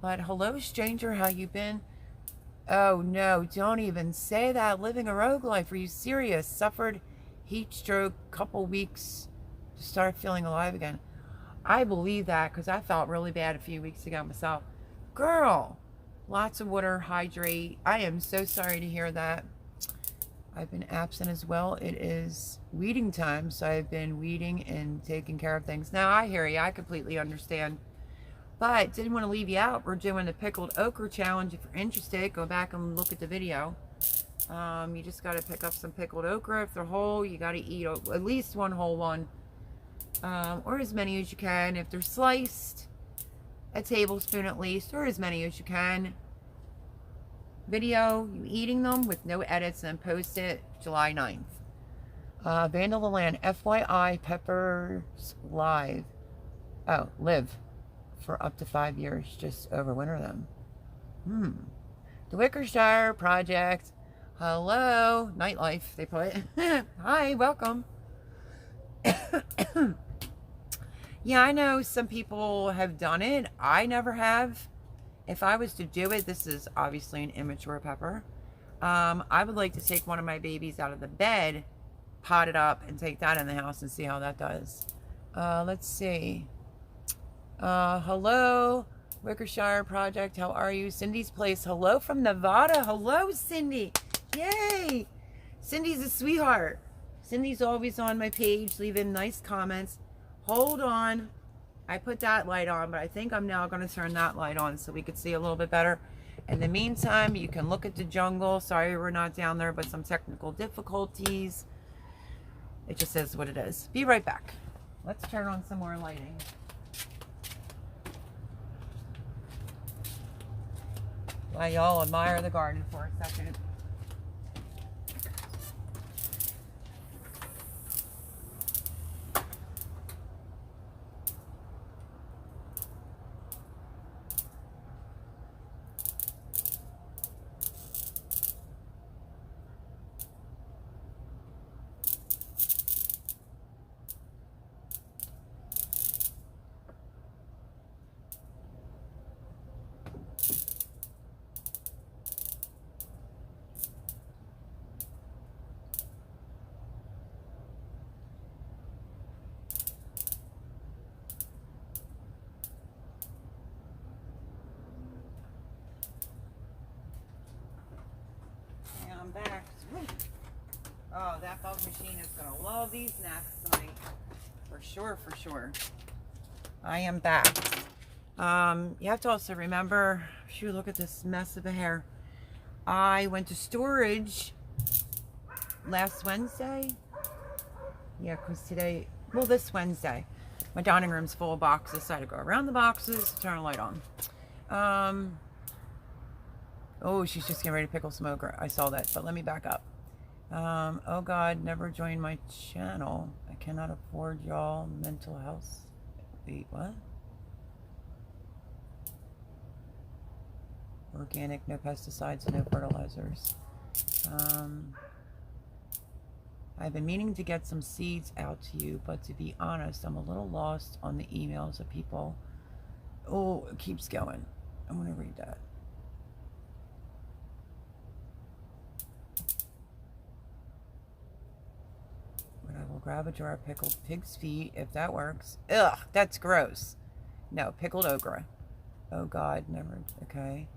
But hello, stranger, how you been? Oh no, don't even say that. Living a rogue life. Are you serious? Suffered heat stroke, couple weeks to start feeling alive again. I believe that because I felt really bad a few weeks ago myself. Girl, lots of water, hydrate. I am so sorry to hear that. I've been absent as well. It is weeding time, so I've been weeding and taking care of things. Now, I hear you. I completely understand. But didn't want to leave you out. We're doing the pickled okra challenge. If you're interested, go back and look at the video. You just got to pick up some pickled okra. If they're whole, you got to eat at least one whole one. Or as many as you can. If they're sliced, a tablespoon at least, or as many as you can. Video, you eating them with no edits, and post it July 9th. Vandal the Land, FYI, peppers live. Oh, live for up to 5 years. Just overwinter them. The Wickershire Project. Hello. Nightlife, they put. Hi, welcome. Yeah, I know some people have done it. I never have. If I was to do it, this is obviously an immature pepper. I would like to take one of my babies out of the bed, pot it up, and take that in the house and see how that does. Let's see. Hello, Wickershire Project. How are you? Cindy's Place. Hello from Nevada. Hello, Cindy. Yay. Cindy's a sweetheart. Cindy's always on my page, leaving nice comments. Hold on. I put that light on, but I think I'm now going to turn that light on so we could see a little bit better. In the meantime, you can look at the jungle. Sorry we're not down there, but some technical difficulties. It just is what it is. Be right back. Let's turn on some more lighting. While y'all admire the garden for a second. I'm back. Oh, that bug machine is going to love these naps tonight. For sure, for sure. I am back. You have to also remember, shoot, look at this mess of a hair. I went to storage last Wednesday. Yeah, because today, well, this Wednesday, my dining room's full of boxes, so I had to go around the boxes to turn a light on. Oh, she's just getting ready to pickle some okra. I saw that, but let me back up. Oh God, never joined my channel. I cannot afford y'all mental health. Wait, what? Organic, no pesticides, no fertilizers. I've been meaning to get some seeds out to you, but to be honest, I'm a little lost on the emails of people. Oh, it keeps going. I'm going to read that. But I will grab a jar of pickled pig's feet if that works. Ugh, that's gross. No, pickled okra. Oh God, never. Okay.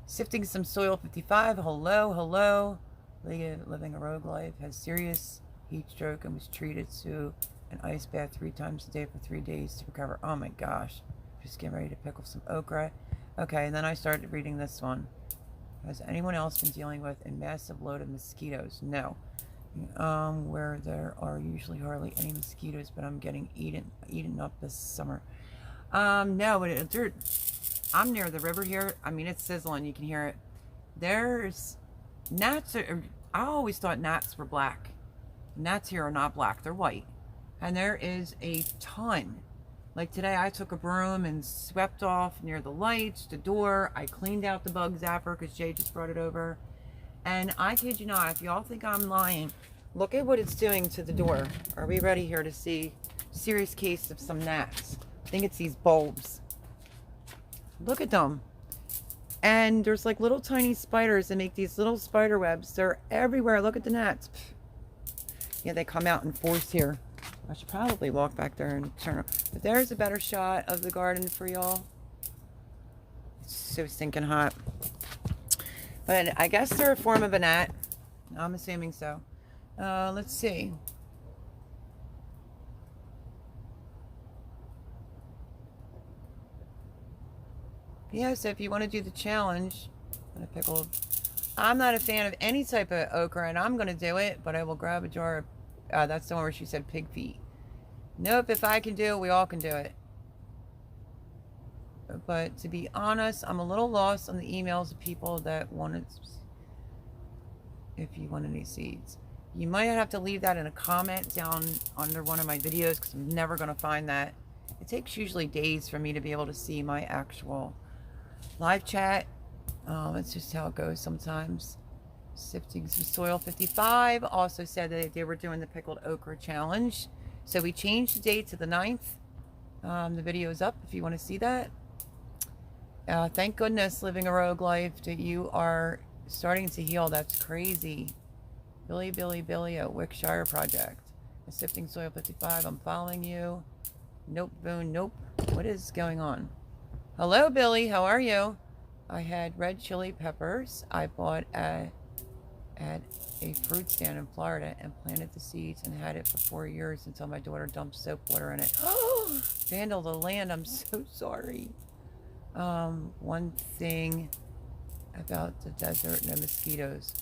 Sifting some soil 55. Hello, hello. Living a rogue life. Has serious heat stroke and was treated to an ice bath 3 times a day for 3 days to recover. Oh my gosh. Just getting ready to pickle some okra. Okay, and then I started reading this one. Has anyone else been dealing with a massive load of mosquitoes? No. Where there are usually hardly any mosquitoes, but I'm getting eaten up this summer. No, I'm near the river here. I mean, it's sizzling. You can hear it. There's gnats are, I always thought gnats were black. Gnats here are not black, they're white. And there is a ton. Like today I took a broom and swept off near the lights, the door. I cleaned out the bug zapper because Jay just brought it over. And I kid you not, if y'all think I'm lying, look at what it's doing to the door. Are we ready here to see serious case of some gnats? I think it's these bulbs. Look at them. And there's like little tiny spiders that make these little spider webs. They're everywhere. Look at the gnats. Yeah, they come out in force here. I should probably walk back there and turn around. But there's a better shot of the garden for y'all. It's so stinking hot. But I guess they're a form of a gnat. I'm assuming so. Let's see. Yeah, so if you want to do the challenge, I'm not a fan of any type of okra, and I'm going to do it, but I will grab a jar of, that's the one where she said pig feet. Nope, if I can do it, we all can do it. But to be honest, I'm a little lost on the emails of people that wanted, if you want any seeds. You might have to leave that in a comment down under one of my videos because I'm never going to find that. It takes usually days for me to be able to see my actual live chat. It's just how it goes sometimes. Sifting some soil 55 also said that they were doing the pickled okra challenge. So we changed the date to the 9th. The video is up if you want to see that. Thank goodness, Living a Rogue Life, that you are starting to heal. That's crazy. Billy at Wickshire Project. Sifting Soil 55, I'm following you. Nope, Boone, nope. What is going on? Hello, Billy, how are you? I had red chili peppers I bought at a fruit stand in Florida and planted the seeds and had it for 4 years until my daughter dumped soap water in it. Oh, vandal the land, I'm so sorry. One thing about the desert and the mosquitoes.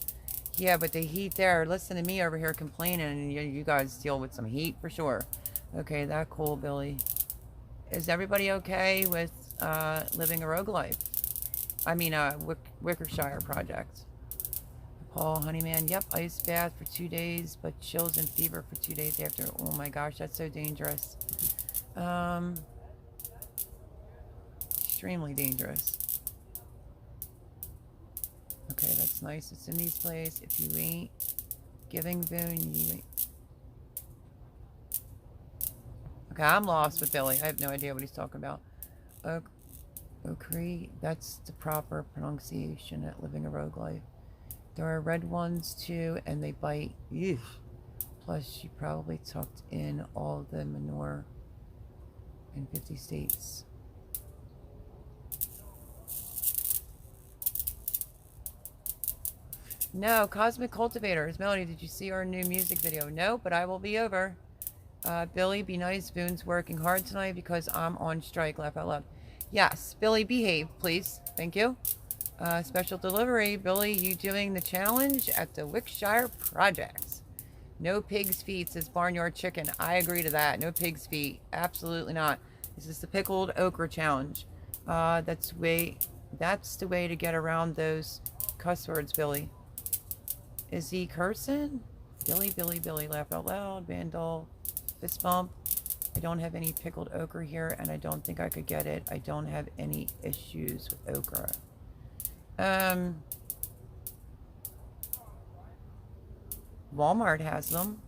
Yeah, but the heat there, listen to me over here complaining, and you guys deal with some heat for sure. Okay, that cool, Billy. Is everybody okay with living a rogue life? I mean, Wickershire Project. Paul Honeyman, yep, ice bath for 2 days, but chills and fever for 2 days after. Oh my gosh, that's so dangerous. Extremely dangerous. Okay, that's nice. It's in these places. If you ain't giving Boone, you ain't. Okay, I'm lost with Billy. I have no idea what he's talking about. Okri, that's the proper pronunciation at Living a Rogue Life. There are red ones too, and they bite. Ew. Plus, she probably tucked in all the manure in 50 states. No, Cosmic Cultivators. Melody, did you see our new music video? No, but I will be over. Billy, be nice. Boone's working hard tonight because I'm on strike. Laugh out loud. Yes, Billy, behave, please. Thank you. Special delivery. Billy, you doing the challenge at the Wickshire Projects. No pig's feet, says Barnyard Chicken. I agree to that. No pig's feet. Absolutely not. This is the pickled okra challenge. That's the way to get around those cuss words, Billy. Is he cursing? Billy, laugh out loud. Vandal, fist bump. I don't have any pickled okra here, and I don't think I could get it. I don't have any issues with okra. Walmart has them.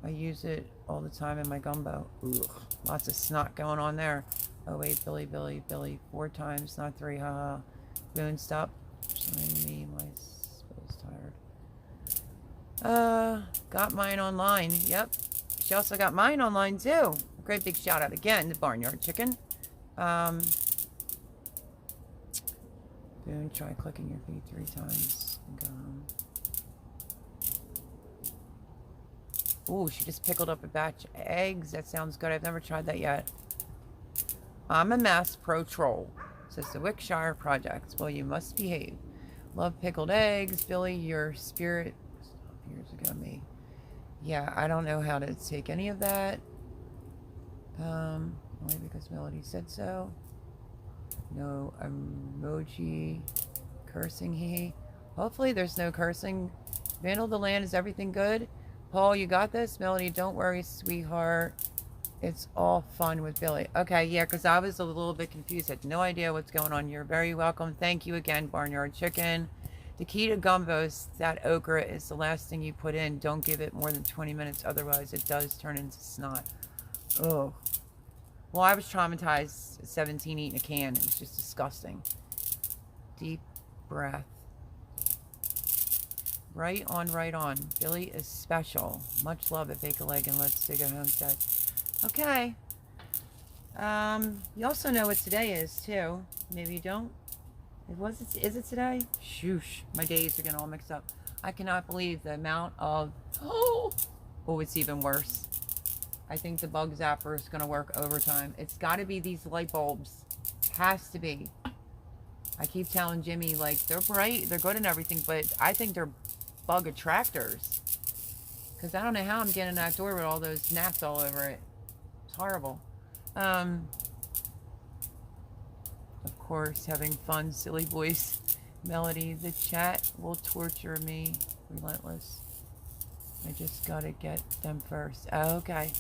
I use it all the time in my gumbo. Ugh, lots of snot going on there. Oh wait, Billy, 4 times, not 3, haha. Boone, stop showing me my spo's tired. Got mine online. Yep. She also got mine online too. Great big shout out again to Barnyard Chicken. Boone, try clicking your feet 3 times. And go home. Ooh, she just pickled up a batch of eggs. That sounds good. I've never tried that yet. I'm a mass pro troll, says the Wickshire Project. Well, you must behave. Love pickled eggs. Billy, your spirit years ago me. Yeah, I don't know how to take any of that. Only because Melody said so. No emoji cursing he. Hopefully there's no cursing. Vandal the land, is everything good? Paul, you got this? Melody, don't worry, sweetheart. It's all fun with Billy. Okay, yeah, because I was a little bit confused. I had no idea what's going on. You're very welcome. Thank you again, Barnyard Chicken. The key to gumbos, that okra is the last thing you put in. Don't give it more than 20 minutes, otherwise it does turn into snot. Oh. Well, I was traumatized at 17 eating a can. It was just disgusting. Deep breath. Right on, right on. Billy is special. Much love at Bake a Leg and Let's Dig a Homestead. Okay. You also know what today is, too. Maybe you don't. Is it today? Shoosh. My days are getting all mixed up. I cannot believe the amount of... Oh, it's even worse. I think the bug zapper is going to work overtime. It's got to be these light bulbs. Has to be. I keep telling Jimmy, like, they're bright, they're good and everything, but I think they're bug attractors. Because I don't know how I'm getting that door with all those gnats all over it. It's horrible. Of course, having fun, silly voice. Melody, the chat will torture me. Relentless. I just gotta get them first. Okay.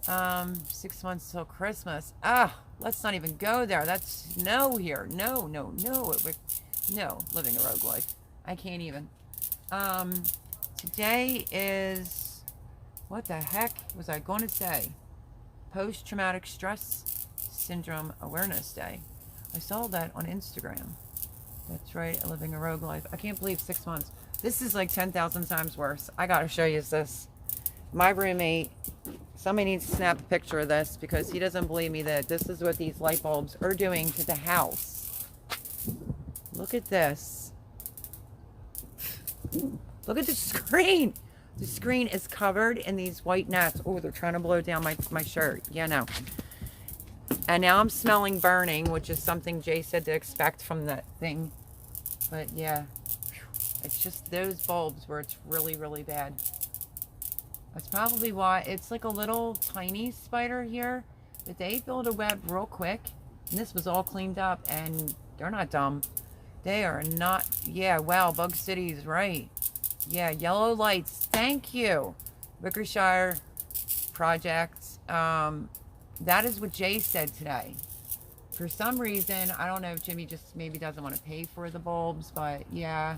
6 months till Christmas. Let's not even go there. That's snow here. No. No, living a rogue life. I can't even. Today is, what the heck was I going to say? Post-traumatic stress syndrome awareness day. I saw that on Instagram. That's right, living a rogue life. I can't believe 6 months. This is like 10,000 times worse. I gotta show you this. My roommate, somebody needs to snap a picture of this because he doesn't believe me that this is what these light bulbs are doing to the house. Look at this. Look at the screen. The screen is covered in these white gnats. Oh, they're trying to blow down my shirt. Yeah, no. And now I'm smelling burning, which is something Jay said to expect from that thing. But yeah, it's just those bulbs where it's really, really bad. That's probably why. It's like a little tiny spider here, but they build a web real quick. And this was all cleaned up, and they're not dumb. They are not. Yeah, wow, Bug City's right. Yeah, yellow lights. Thank you. Wickershire Project. That is what Jay said today. For some reason, I don't know if Jimmy just maybe doesn't want to pay for the bulbs, but yeah.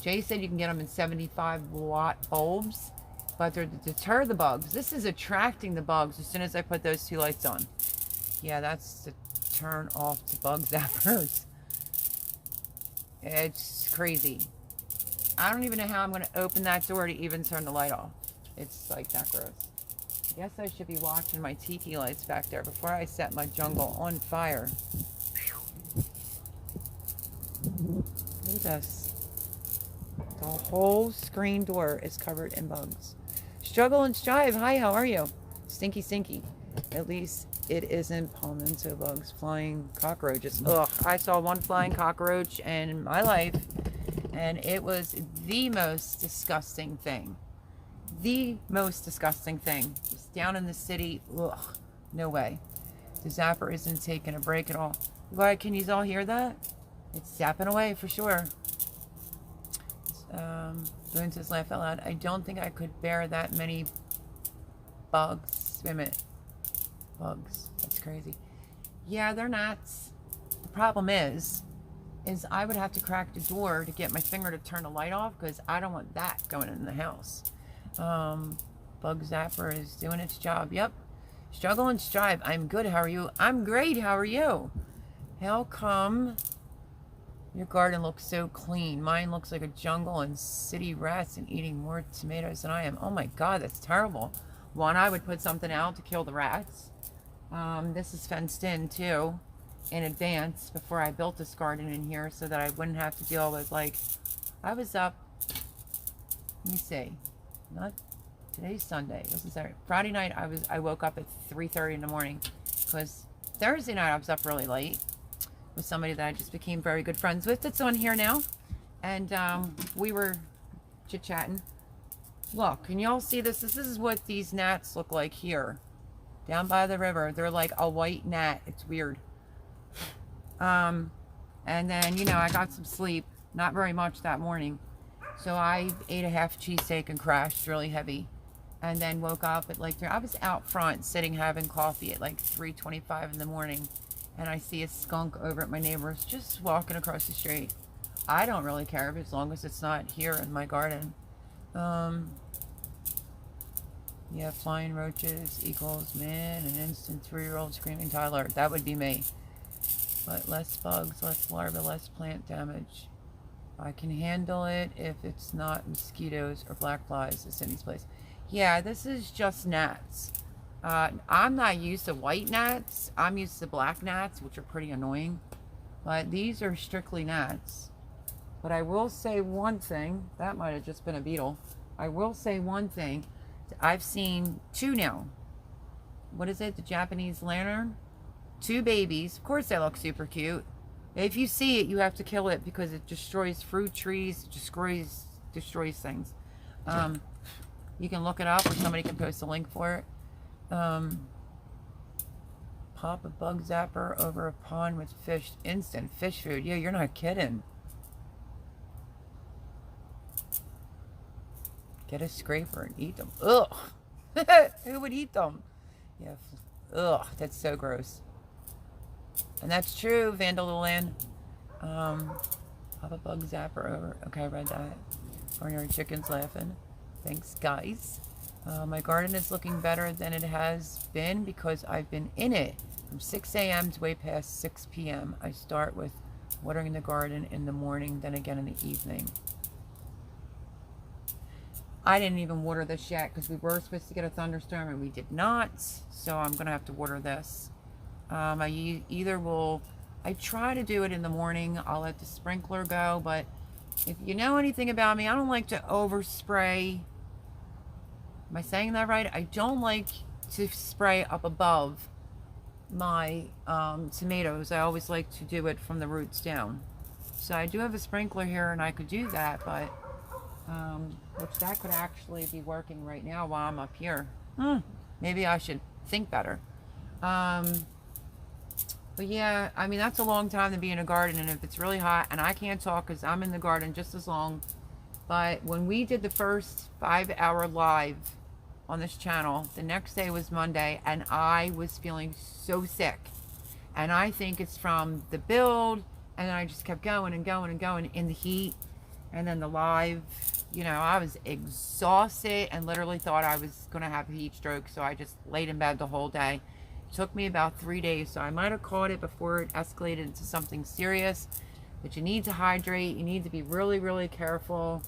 Jay said you can get them in 75-watt bulbs, but they're to deter the bugs. This is attracting the bugs as soon as I put those two lights on. Yeah, that's to turn off the bug zappers. It's crazy. I don't even know how I'm going to open that door to even turn the light off. It's like that gross. I guess I should be watching my tiki lights back there before I set my jungle on fire. Look at this. The whole screen door is covered in bugs. Struggle and strive. Hi, how are you? Stinky, stinky. At least it isn't palmetto bugs, flying cockroaches. Ugh, I saw one flying cockroach in my life, and it was the most disgusting thing. The most disgusting thing. Just down in the city. Ugh, no way. The zapper isn't taking a break at all. Why, can you all hear that? It's zapping away for sure. Boone says, laugh out loud. I don't think I could bear that many bugs. Wait a minute. Bugs. That's crazy. Yeah, they're nuts. The problem is I would have to crack the door to get my finger to turn the light off because I don't want that going in the house. Bug zapper is doing its job. Yep. Struggle and strive. I'm good. How are you? I'm great. How are you? How come your garden looks so clean? Mine looks like a jungle and city rats and eating more tomatoes than I am. Oh my God, that's terrible. One, I would put something out to kill the rats. This is fenced in too in advance before I built this garden in here so that I wouldn't have to deal with, like, I was up, let me see, not today's Sunday, this is Friday night. I woke up at 3:30 in the morning because Thursday night I was up really late with somebody that I just became very good friends with that's on here now, and we were chit-chatting. Look, can y'all see this? This is what these gnats look like here down by the river. They're like a white gnat. It's weird. And then, you know, I got some sleep, not very much that morning, So I ate a half cheesesteak and crashed really heavy. And then woke up at like, I was out front sitting having coffee at like 3:25 in the morning. And I see a skunk over at my neighbor's just walking across the street. I don't really care as long as it's not here in my garden. Yeah, flying roaches equals man, an instant 3-year-old screaming toddler. That would be me. But less bugs, less larvae, less plant damage. I can handle it if it's not mosquitoes or black flies at Cindy's place. Yeah, this is just gnats. I'm not used to white gnats. I'm used to black gnats, which are pretty annoying. But these are strictly gnats. But I will say one thing. That might have just been a beetle. I will say one thing. I've seen 2 now. What is it? The Japanese lantern? 2 babies. Of course they look super cute. If you see it, you have to kill it because it destroys fruit trees, destroys things. You can look it up or somebody can post a link for it. Pop a bug zapper over a pond with fish. Instant fish food. Yeah, you're not kidding. Get a scraper and eat them. Ugh. Who would eat them? Yeah. Ugh, that's so gross. And that's true, Vandalland. Pop a bug zapper over. Okay, I read that. Barnyard chicken's laughing. Thanks, guys. My garden is looking better than it has been because I've been in it from 6 a.m. to way past 6 p.m. I start with watering the garden in the morning, then again in the evening. I didn't even water this yet because we were supposed to get a thunderstorm and we did not. So I'm going to have to water this. I try to do it in the morning. I'll let the sprinkler go, but if you know anything about me, I don't like to overspray. Am I saying that right? I don't like to spray up above my tomatoes. I always like to do it from the roots down. So I do have a sprinkler here and I could do that, but which that could actually be working right now while I'm up here. Maybe I should think better. But yeah, I mean, that's a long time to be in a garden, and if it's really hot, and I can't talk because I'm in the garden just as long, but when we did the first 5-hour live on this channel, the next day was Monday, and I was feeling so sick. And I think it's from the build, and I just kept going and going and going in the heat, and then the live, you know, I was exhausted and literally thought I was going to have a heat stroke, so I just laid in bed the whole day. Took me about 3 days, so I might have caught it before it escalated into something serious. But you need to hydrate. You need to be really, really careful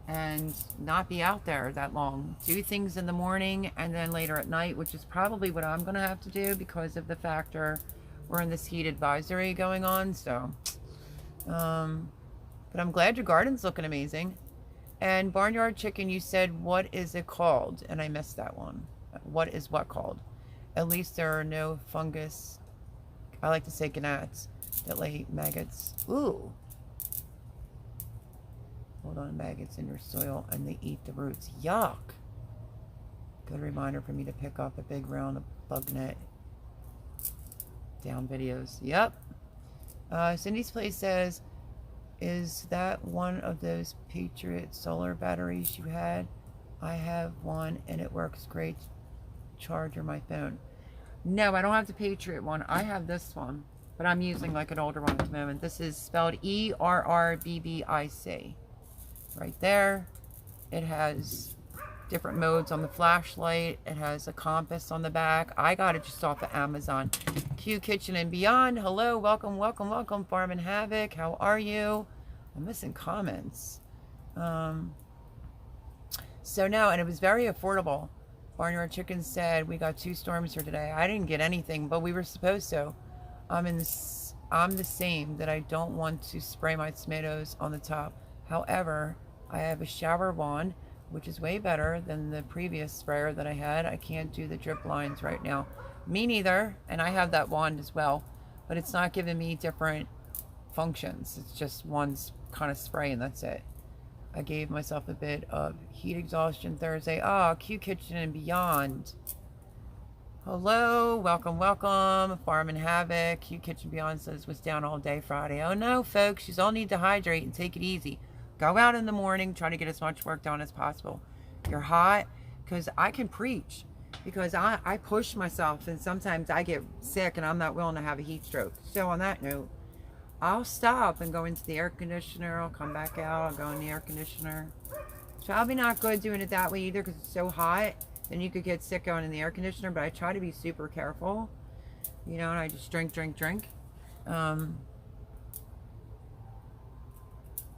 and not be out there that long. Do things in the morning and then later at night, which is probably what I'm going to have to do because of the factor we're in this heat advisory going on. So, but I'm glad your garden's looking amazing. And Barnyard Chicken, you said, what is it called? And I missed that one. What is what called? At least there are no fungus, I like to say gnats, that lay maggots. Ooh. Hold on, maggots in your soil and they eat the roots. Yuck. Good reminder for me to pick up a big round of bug net. Down videos. Yep. Cindy's Place says, is that one of those Patriot solar batteries you had? I have one and it works great. Charger my phone. No, I don't have the Patriot one. I have this one, but I'm using like an older one at the moment. This is spelled ERRBBIC. Right there. It has different modes on the flashlight. It has a compass on the back. I got it just off of Amazon. Q Kitchen and Beyond. Hello, welcome, welcome, welcome. Farm and Havoc. How are you? I'm missing comments. So no, and it was very affordable. Barnyard Chicken said, we got 2 storms here today. I didn't get anything, but we were supposed to. I'm the same, that I don't want to spray my tomatoes on the top. However, I have a shower wand, which is way better than the previous sprayer that I had. I can't do the drip lines right now. Me neither, and I have that wand as well, but it's not giving me different functions. It's just one kind of spray and that's it. I gave myself a bit of heat exhaustion Thursday. Oh, Q Kitchen and Beyond. Hello, welcome, welcome. Farm and Havoc. Q Kitchen Beyond says was down all day Friday. Oh no, folks, you all need to hydrate and take it easy. Go out in the morning, try to get as much work done as possible. You're hot, because I can preach. Because I push myself, and sometimes I get sick and I'm not willing to have a heat stroke. So on that note, I'll stop and go into the air conditioner. I'll come back out. I'll go in the air conditioner. It's probably not good doing it that way either, because it's so hot. Then you could get sick going in the air conditioner. But I try to be super careful. You know, and I just drink.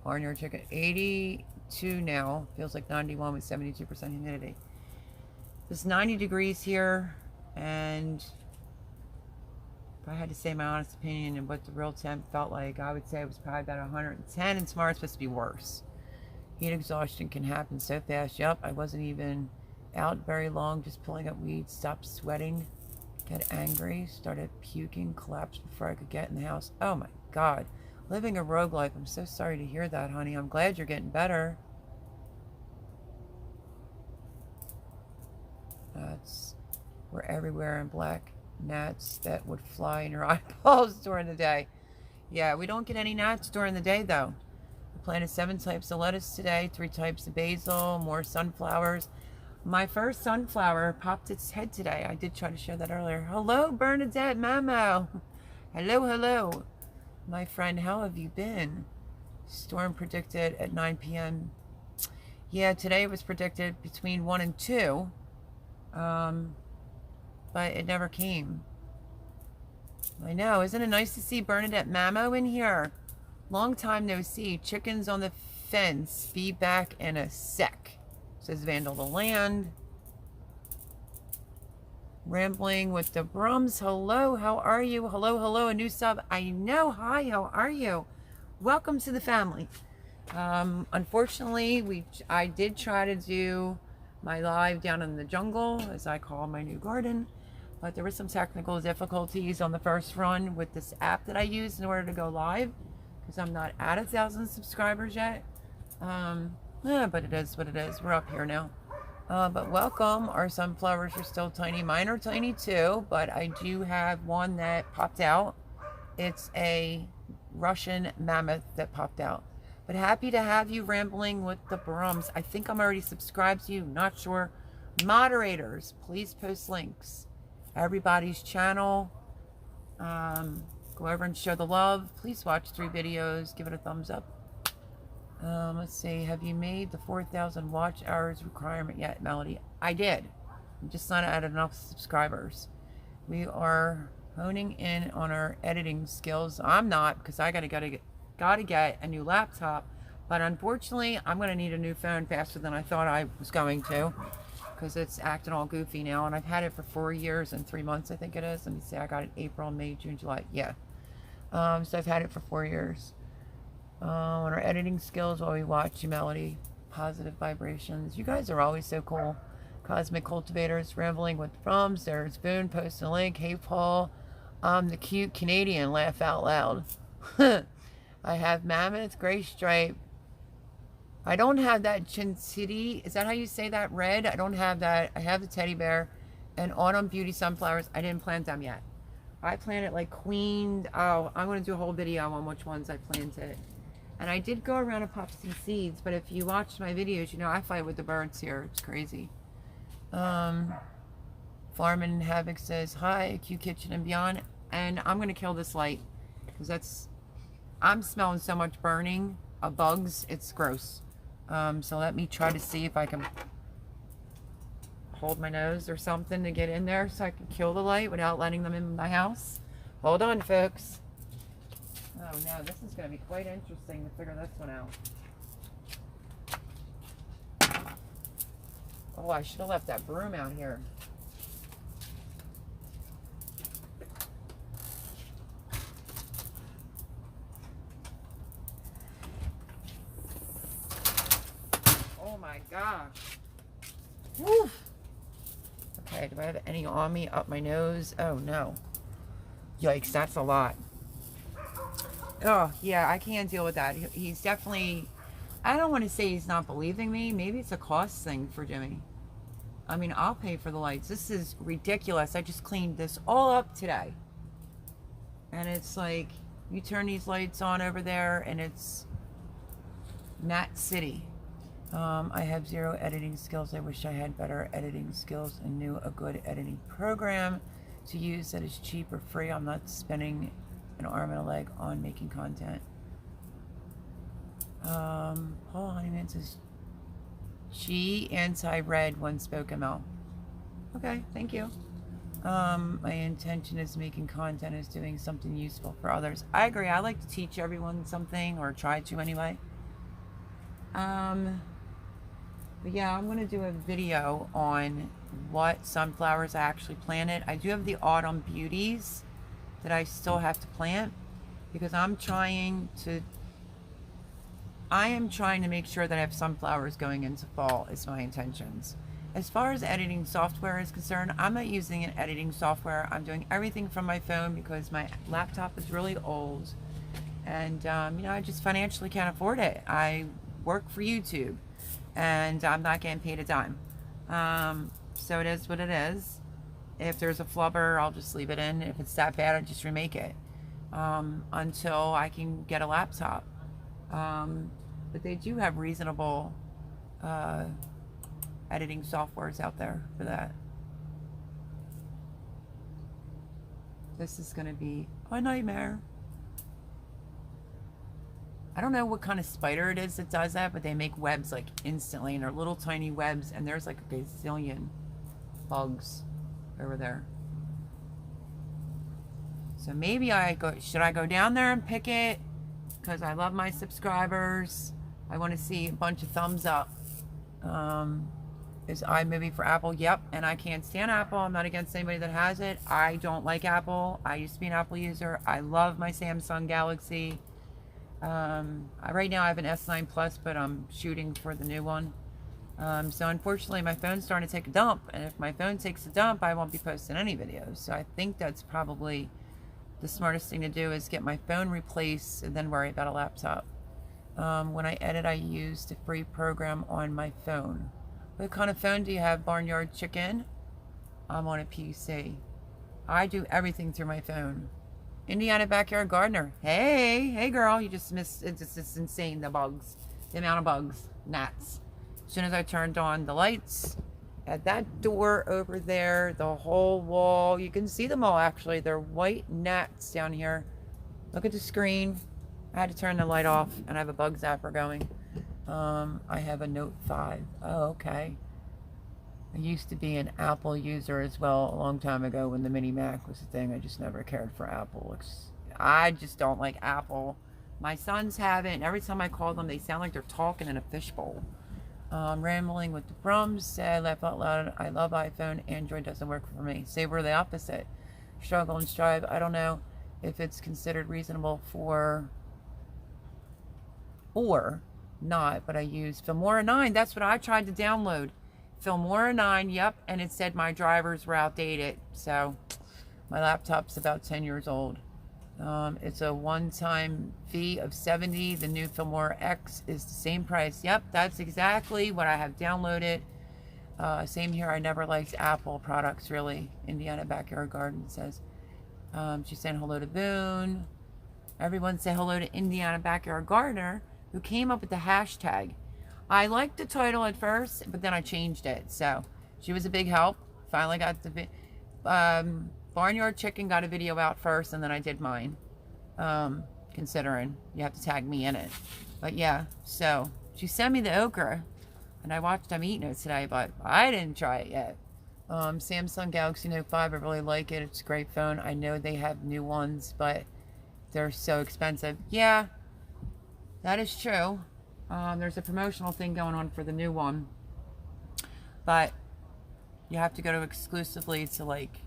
Barnyard chicken, 82 now. Feels like 91 with 72% humidity. It's 90 degrees here, and if I had to say my honest opinion and what the real temp felt like, I would say it was probably about 110, and tomorrow's supposed to be worse. Heat exhaustion can happen so fast. Yep, I wasn't even out very long, just pulling up weeds, stopped sweating, get angry, started puking, collapsed before I could get in the house. Oh my God, living a rogue life. I'm so sorry to hear that, honey. I'm glad you're getting better. We're everywhere in black gnats that would fly in your eyeballs during the day. Yeah, we don't get any gnats during the day though. I planted 7 types of lettuce today, 3 types of basil, more sunflowers. My first sunflower popped its head today. I did try to show that earlier. Hello, Bernadette Mamo. Hello. My friend, how have you been? Storm predicted at 9 p.m. Yeah, today was predicted between 1 and 2. But it never came. I know. Isn't it nice to see Bernadette Mamo in here? Long time no see. Chickens on the fence. Be back in a sec. Says Vandal the Land. Rambling with the Brums. Hello, how are you? Hello, a new sub. I know. Hi, how are you? Welcome to the family. Unfortunately, I did try to do my live down in the jungle, as I call my new garden. But there were some technical difficulties on the first run with this app that I use in order to go live, because I'm not at 1,000 subscribers yet. But it is what it is. We're up here now. But welcome. Our sunflowers are still tiny. Mine are tiny too, but I do have one that popped out. It's a Russian mammoth that popped out. But happy to have you rambling with the Brums. I think I'm already subscribed to you. Not sure. Moderators, please post links. Everybody's channel. Go over and show the love. Please watch 3 videos. Give it a thumbs up. Let's see. Have you made the 4,000 watch hours requirement yet, Melody? I did. I'm just not at enough subscribers. We are honing in on our editing skills. I'm not, because I gotta get a new laptop. But unfortunately, I'm gonna need a new phone faster than I thought I was going to, because it's acting all goofy now, and I've had it for 4 years and 3 months, I think it is. Let me see, I got it April, May, June, July. Yeah. So I've had it for 4 years. On our editing skills while we watch you, Melody. Positive vibrations. You guys are always so cool. Cosmic Cultivators, rambling with Brums. There's Boone, post a link. Hey, Paul. I'm the cute Canadian, laugh out loud. I have Mammoth, Gray Stripe. I don't have that Chinchilla. Is that how you say that? Red? I don't have that. I have the teddy bear and Autumn Beauty sunflowers. I didn't plant them yet. I planted like Queen. Oh, I'm going to do a whole video on which ones I planted. And I did go around and pop some seeds, but if you watch my videos, you know I fight with the birds here. It's crazy. Farmin Havoc says, hi, Q Kitchen and Beyond. And I'm going to kill this light, because I'm smelling so much burning of bugs. It's gross. So let me try to see if I can hold my nose or something to get in there so I can kill the light without letting them in my house. Hold on, folks. Oh no, this is going to be quite interesting to figure this one out. Oh, I should have left that broom out here. Oh my gosh. Woof. Okay, do I have any on me? Up my nose? Oh no. Yikes, that's a lot. Oh, yeah, I can't deal with that. He's definitely, I don't want to say he's not believing me. Maybe it's a cost thing for Jimmy. I mean, I'll pay for the lights. This is ridiculous. I just cleaned this all up today. And it's like, you turn these lights on over there and it's Nat City. I have zero editing skills. I wish I had better editing skills and knew a good editing program to use that is cheap or free. I'm not spending an arm and a leg on making content. Paul Honeyman says, she anti-red when spoken out. Okay, thank you. My intention is making content is doing something useful for others. I agree. I like to teach everyone something, or try to anyway. But yeah, I'm going to do a video on what sunflowers I actually planted. I do have the autumn beauties that I still have to plant, because I am trying to make sure that I have sunflowers going into fall is my intentions. As far as editing software is concerned, I'm not using an editing software. I'm doing everything from my phone because my laptop is really old, and I just financially can't afford it. I work for YouTube, and I'm not getting paid a dime. So it is what it is. If there's a flubber, I'll just leave it in. If it's that bad, I'll just remake it until I can get a laptop. But they do have reasonable editing softwares out there for that. This is going to be a nightmare. I don't know what kind of spider it is that does that, but they make webs like instantly, and they're little tiny webs, and there's like a gazillion bugs over there. So maybe should I go down there and pick it? Because I love my subscribers. I want to see a bunch of thumbs up. Is iMovie for Apple? Yep. And I can't stand Apple. I'm not against anybody that has it. I don't like Apple. I used to be an Apple user. I love my Samsung Galaxy. Right now I have an S9 Plus, but I'm shooting for the new one. So unfortunately my phone's starting to take a dump, and if my phone takes a dump, I won't be posting any videos. So I think that's probably the smartest thing to do, is get my phone replaced and then worry about a laptop. When I edit, I use the free program on my phone. What kind of phone do you have, Barnyard Chicken? I'm on a PC. I do everything through my phone. Indiana Backyard Gardener. Hey girl, you just missed, it's insane, the bugs. The amount of bugs, gnats. As soon as I turned on the lights, at that door over there, the whole wall, you can see them all actually. They're white gnats down here. Look at the screen. I had to turn the light off, and I have a bug zapper going. I have a Note 5. Oh, okay. I used to be an Apple user as well a long time ago when the Mini Mac was a thing. I just never cared for Apple. I just don't like Apple. My sons have it, and every time I call them, they sound like they're talking in a fishbowl. Rambling with the Brums said, laugh out loud, I love iPhone. Android doesn't work for me. Say we're the opposite. Struggle and strive. I don't know if it's considered reasonable or not, but I use Filmora 9. That's what I tried to download. Filmora 9, yep, and it said my drivers were outdated. So my laptop's about 10 years old. It's a one-time fee of $70. The new Filmora X is the same price. Yep, that's exactly what I have downloaded. Same here. I never liked Apple products, really. Indiana Backyard Garden says. She's saying hello to Boone. Everyone say hello to Indiana Backyard Gardener, who came up with the hashtag. I liked the title at first, but then I changed it. So she was a big help. Finally got the Barnyard Chicken got a video out first, and then I did mine. Considering you have to tag me in it. But yeah, so she sent me the okra, and I watched them eating it today, but I didn't try it yet. Samsung Galaxy Note 5, I really like it. It's a great phone. I know they have new ones, but they're so expensive. Yeah, that is true. There's a promotional thing going on for the new one, but you have to go to exclusively to, like,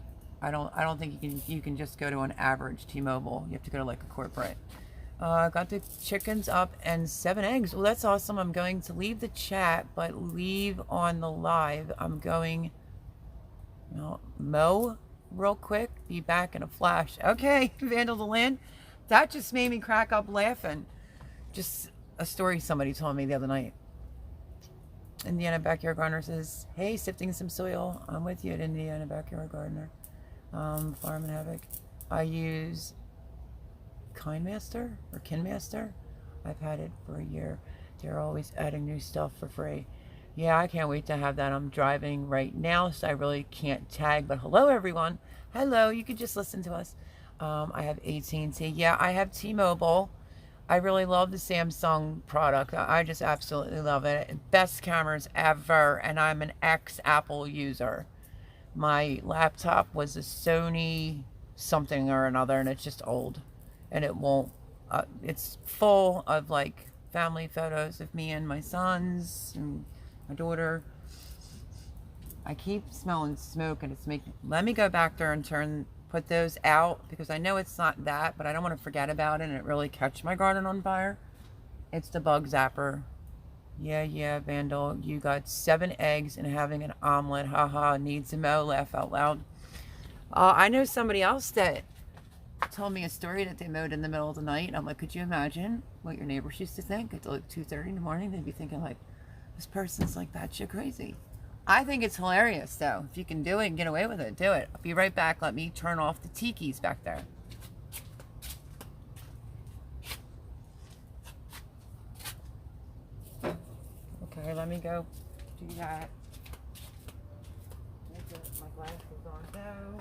I don't think you can just go to an average T-Mobile. You have to go to like a corporate. Got the chickens up and 7 eggs. Well, that's awesome. I'm going to leave the chat, but leave on the live. I'm going, mow real quick. Be back in a flash. Okay, Vandal the Land. That just made me crack up laughing. Just a story somebody told me the other night. Indiana Backyard Gardener says, hey, sifting some soil. I'm with you at Indiana Backyard Gardener. Farm and Havoc. I use KineMaster or KinMaster. I've had it for a year. They're always adding new stuff for free. Yeah, I can't wait to have that. I'm driving right now, so I really can't tag. But hello, everyone. Hello, you could just listen to us. I have AT&T. Yeah, I have T-Mobile. I really love the Samsung product. I just absolutely love it. Best cameras ever, and I'm an ex-Apple user. My laptop was a Sony something or another, and it's just old, and it won't. It's full of like family photos of me and my sons and my daughter. I keep smelling smoke, and it's making. Let me go back there and put those out, because I know it's not that, but I don't want to forget about it and it really catch my garden on fire. It's the bug zapper. Yeah, Vandal, you got 7 eggs and having an omelet. Haha, needs a mo, laugh out loud. I know somebody else that told me a story that they mowed in the middle of the night. I'm like, could you imagine what your neighbors used to think at like 2:30 in the morning? They'd be thinking like, this person's like batshit crazy. I think it's hilarious though. If you can do it and get away with it, do it. I'll be right back. Let me turn off the tikis back there. Okay, let me go do that. My glasses on though.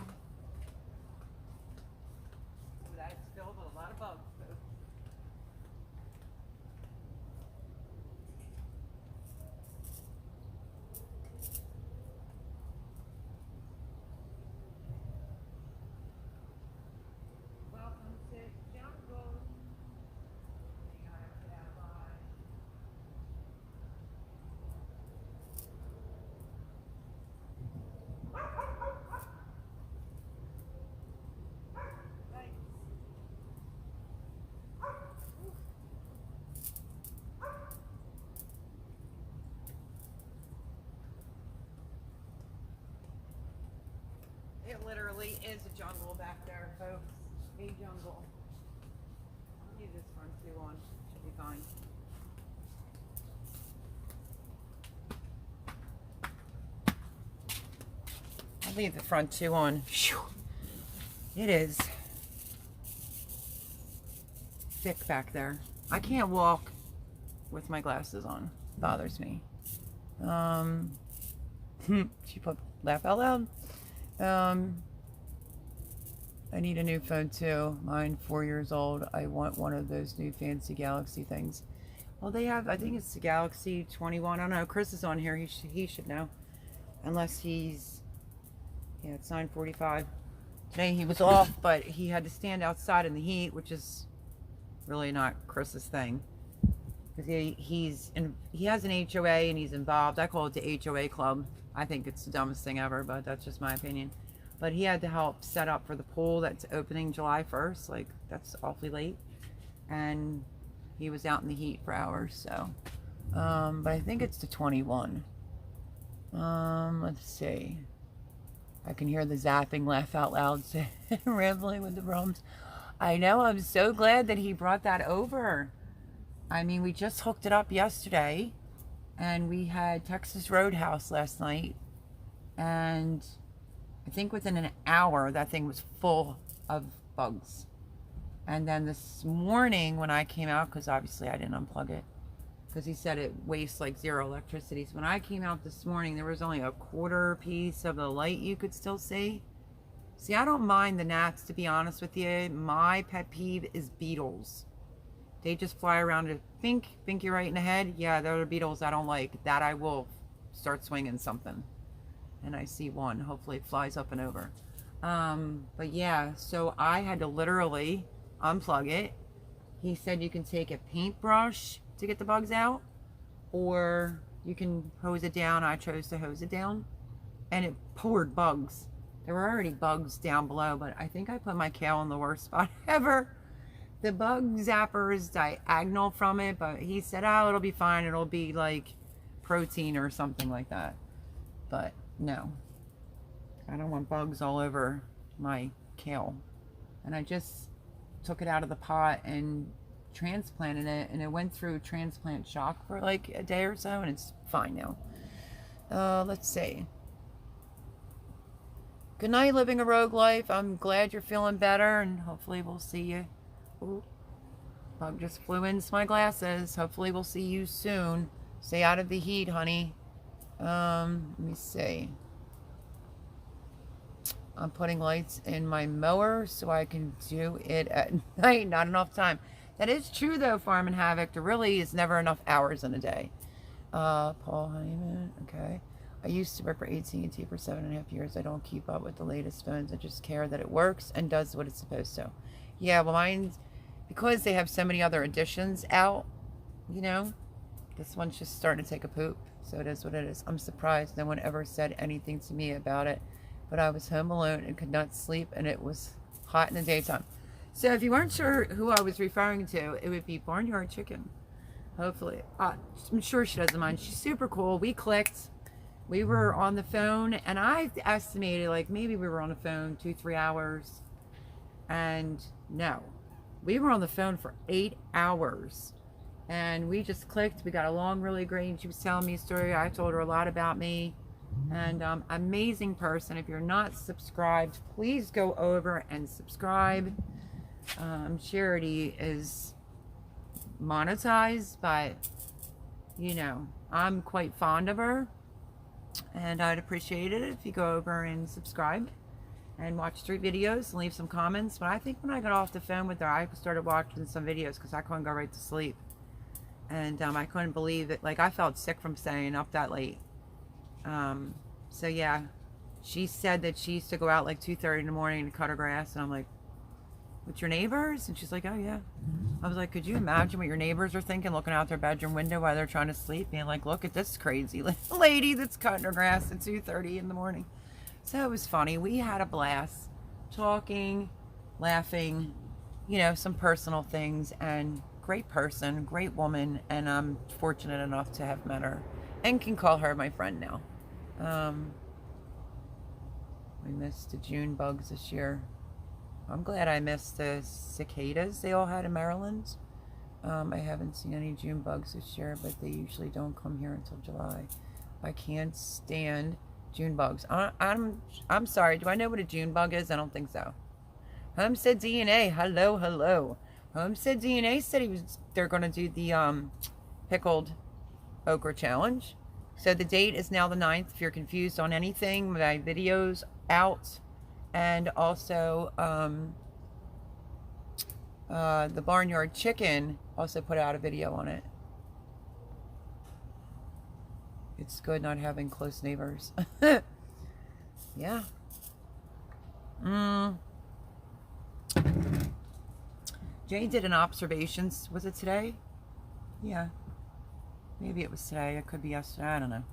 Ooh, that's filled with a lot of bugs. Welcome to jungle. It literally is a jungle back there, folks. A jungle. I'll leave this front two on. Should be fine. I'll leave the front two on. Whew. It is thick back there. I can't walk with my glasses on. It bothers me. She put laugh out loud. I need a new phone too. Mine 4 years old. I want one of those new fancy Galaxy things. Well, they have, I think it's the Galaxy 21. I don't know. Chris is on here. He should know. Unless he's, yeah, it's 9:45. Today he was off, but he had to stand outside in the heat, which is really not Chris's thing. Because he has an HOA and he's involved. I call it the HOA club. I think it's the dumbest thing ever, but that's just my opinion. But he had to help set up for the pool that's opening July 1st. Like, that's awfully late. And he was out in the heat for hours, so. But I think it's the 21. Let's see. I can hear the zapping laugh out loud, rambling with the drums. I know, I'm so glad that he brought that over. I mean, we just hooked it up yesterday, and we had Texas Roadhouse last night, and I think within an hour that thing was full of bugs. And then this morning when I came out, because obviously I didn't unplug it, because he said it wastes like 0 electricity. So when I came out this morning, there was only a quarter piece of the light you could still see. See, I don't mind the gnats, to be honest with you. My pet peeve is beetles. They just fly around and think you're right in the head. Yeah, there are beetles I don't like. That I will start swinging something. And I see one. Hopefully it flies up and over. But yeah, so I had to literally unplug it. He said you can take a paintbrush to get the bugs out, or you can hose it down. I chose to hose it down, and it poured bugs. There were already bugs down below, but I think I put my kale in the worst spot ever. The bug zapper is diagonal from it, but he said, oh, it'll be fine. It'll be like protein or something like that. But no, I don't want bugs all over my kale. And I just took it out of the pot and transplanted it, and it went through transplant shock for like a day or so, and it's fine now. Let's see. Good night, living a rogue life. I'm glad you're feeling better, and hopefully we'll see you. Ooh. Bug just flew into my glasses. Hopefully we'll see you soon. Stay out of the heat, honey. Let me see. I'm putting lights in my mower so I can do it at night. Not enough time. That is true, though, Farm and Havoc. There really is never enough hours in a day. Paul Honeyman, okay. I used to work for AT&T for 7.5 years. I don't keep up with the latest phones. I just care that it works and does what it's supposed to. Yeah, well, mine's, because they have so many other editions out, you know, this one's just starting to take a poop. So it is what it is. I'm surprised no one ever said anything to me about it. But I was home alone and could not sleep, and it was hot in the daytime. So if you weren't sure who I was referring to, it would be Barnyard Chicken. Hopefully. I'm sure she doesn't mind. She's super cool. We clicked. We were on the phone, and I estimated like maybe we were on the phone 2-3 hours. And no. We were on the phone for 8 hours. And we just clicked. We got along really great. She was telling me a story. I told her a lot about me. And amazing person. If you're not subscribed, please go over and subscribe. Charity is monetized, but you know, I'm quite fond of her, and I'd appreciate it if you go over and subscribe and watch 3 videos and leave some comments. But I think when I got off the phone with her, I started watching some videos because I couldn't go right to sleep, and I couldn't believe it. Like, I felt sick from staying up that late. So yeah, she said that she used to go out like 2:30 in the morning to cut her grass, and I'm like, with your neighbors? And she's like, oh yeah. I was like, could you imagine what your neighbors are thinking, looking out their bedroom window while they're trying to sleep, being like, look at this crazy lady that's cutting her grass at 2:30 in the morning. So it was funny. We had a blast talking, laughing, you know, some personal things, and great person, great woman, and I'm fortunate enough to have met her and can call her my friend now. We missed the June bugs this year. I'm glad I missed the cicadas they all had in Maryland. I haven't seen any June bugs this year, but they usually don't come here until July. I can't stand June bugs. I'm sorry. Do I know what a June bug is? I don't think so. Homestead DNA. Hello, hello. Homestead DNA said they're going to do the pickled okra challenge. So the date is now the 9th. If you're confused on anything, my video's out. And also, the Barnyard Chicken also put out a video on it. It's good not having close neighbors. Yeah. Jay did an observation. Was it today? Yeah. Maybe it was today. It could be yesterday. I don't know.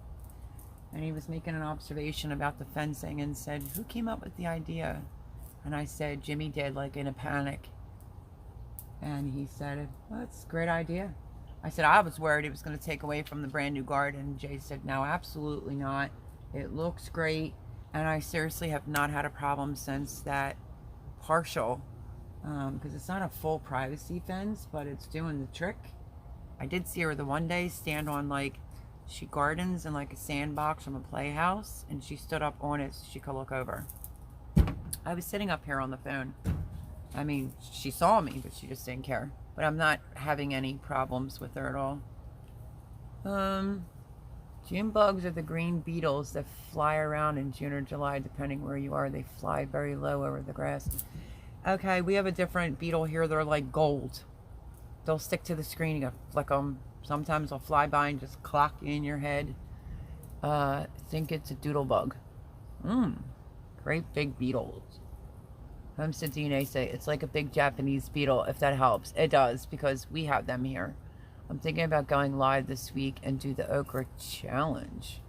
And he was making an observation about the fencing and said, who came up with the idea? And I said, Jimmy did, like in a panic. And he said, well, that's a great idea. I said, I was worried it was going to take away from the brand new garden. Jay said, no, absolutely not. It looks great. And I seriously have not had a problem since that partial, because it's not a full privacy fence, but it's doing the trick. I did see her the one day stand on, like, she gardens in like a sandbox from a playhouse, and she stood up on it so she could look over. I was sitting up here on the phone. I mean, she saw me, but she just didn't care. But I'm not having any problems with her at all. June bugs are the green beetles that fly around in June or July, depending where you are. They fly very low over the grass. Okay, we have a different beetle here. They're like gold. They'll stick to the screen. You gotta flick them. Sometimes they'll fly by and just clock you in your head. I think it's a doodle bug. Great big beetles. Homestead DNA say it's like a big Japanese beetle, if that helps. It does, because we have them here. I'm thinking about going live this week and do the okra challenge.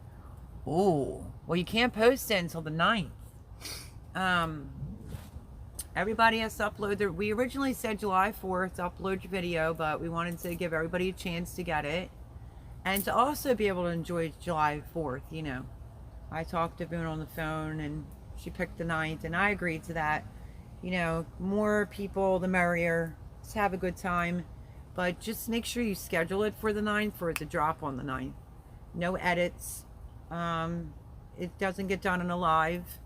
Ooh. Well, you can't post it until the 9th. Everybody has to upload their... We originally said July 4th to upload your video, but we wanted to give everybody a chance to get it. And to also be able to enjoy July 4th, you know. I talked to Boone on the phone, and she picked the 9th, and I agreed to that. You know, more people, the merrier. Let's have a good time. But just make sure you schedule it for the 9th for it to drop on the 9th. No edits. It doesn't get done in a live.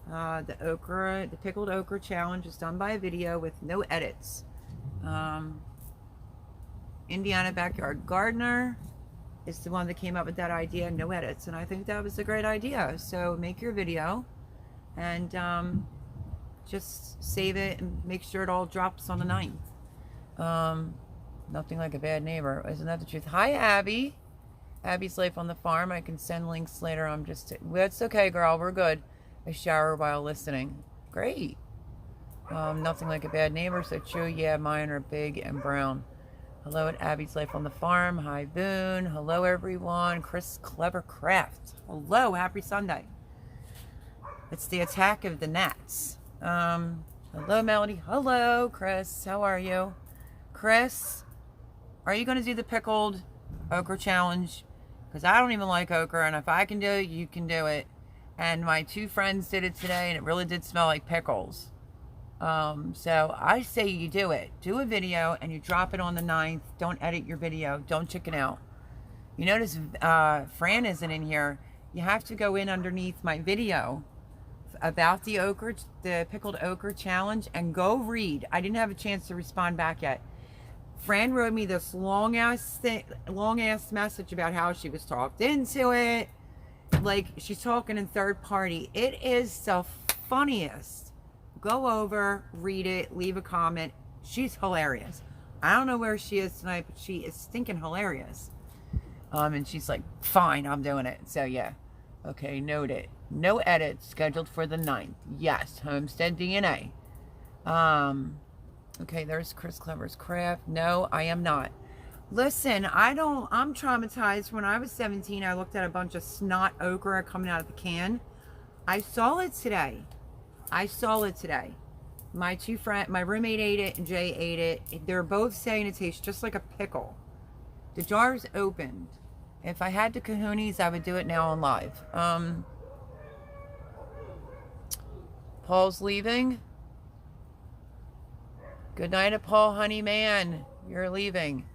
The pickled okra challenge is done by a video with no edits. Indiana Backyard Gardener is the one that came up with that idea, no edits. And I think that was a great idea. So make your video and just save it and make sure it all drops on the 9th. Nothing like a bad neighbor. Isn't that the truth? Hi, Abby. Abby's Life on the Farm. I can send links later. That's okay, girl. We're good. I shower while listening. Great. Nothing like a bad neighbor. So true. Yeah, mine are big and brown. Hello at Abby's Life on the Farm. Hi, Boone. Hello, everyone. Chris Clever Craft. Hello. Happy Sunday. It's the attack of the gnats. Hello, Melody. Hello, Chris. How are you? Chris, are you going to do the pickled okra challenge? Because I don't even like okra, and if I can do it, you can do it. And my 2 friends did it today, and it really did smell like pickles. So I say you do it. Do a video, and you drop it on the 9th. Don't edit your video. Don't chicken out. You notice Fran isn't in here. You have to go in underneath my video about the okra, the pickled okra challenge, and go read. I didn't have a chance to respond back yet. Fran wrote me this long ass message about how she was talked into it. Like, she's talking in third party. It is the funniest. Go over, read it, leave a comment. She's hilarious. I don't know where she is tonight, but she is stinking hilarious. And she's like, fine, I'm doing it. So yeah. Okay, note it. No edits scheduled for the 9th. Yes, Homestead DNA. Okay, there's Chris Clever's Craft. No, I am not. Listen, I'm traumatized. When I was 17, I looked at a bunch of snot okra coming out of the can. I saw it today. My 2 friends, my roommate ate it and Jay ate it. They're both saying it tastes just like a pickle. The jar's opened. If I had the kahunas, I would do it now on live. Paul's leaving. Good night, Paul, honey man. You're leaving.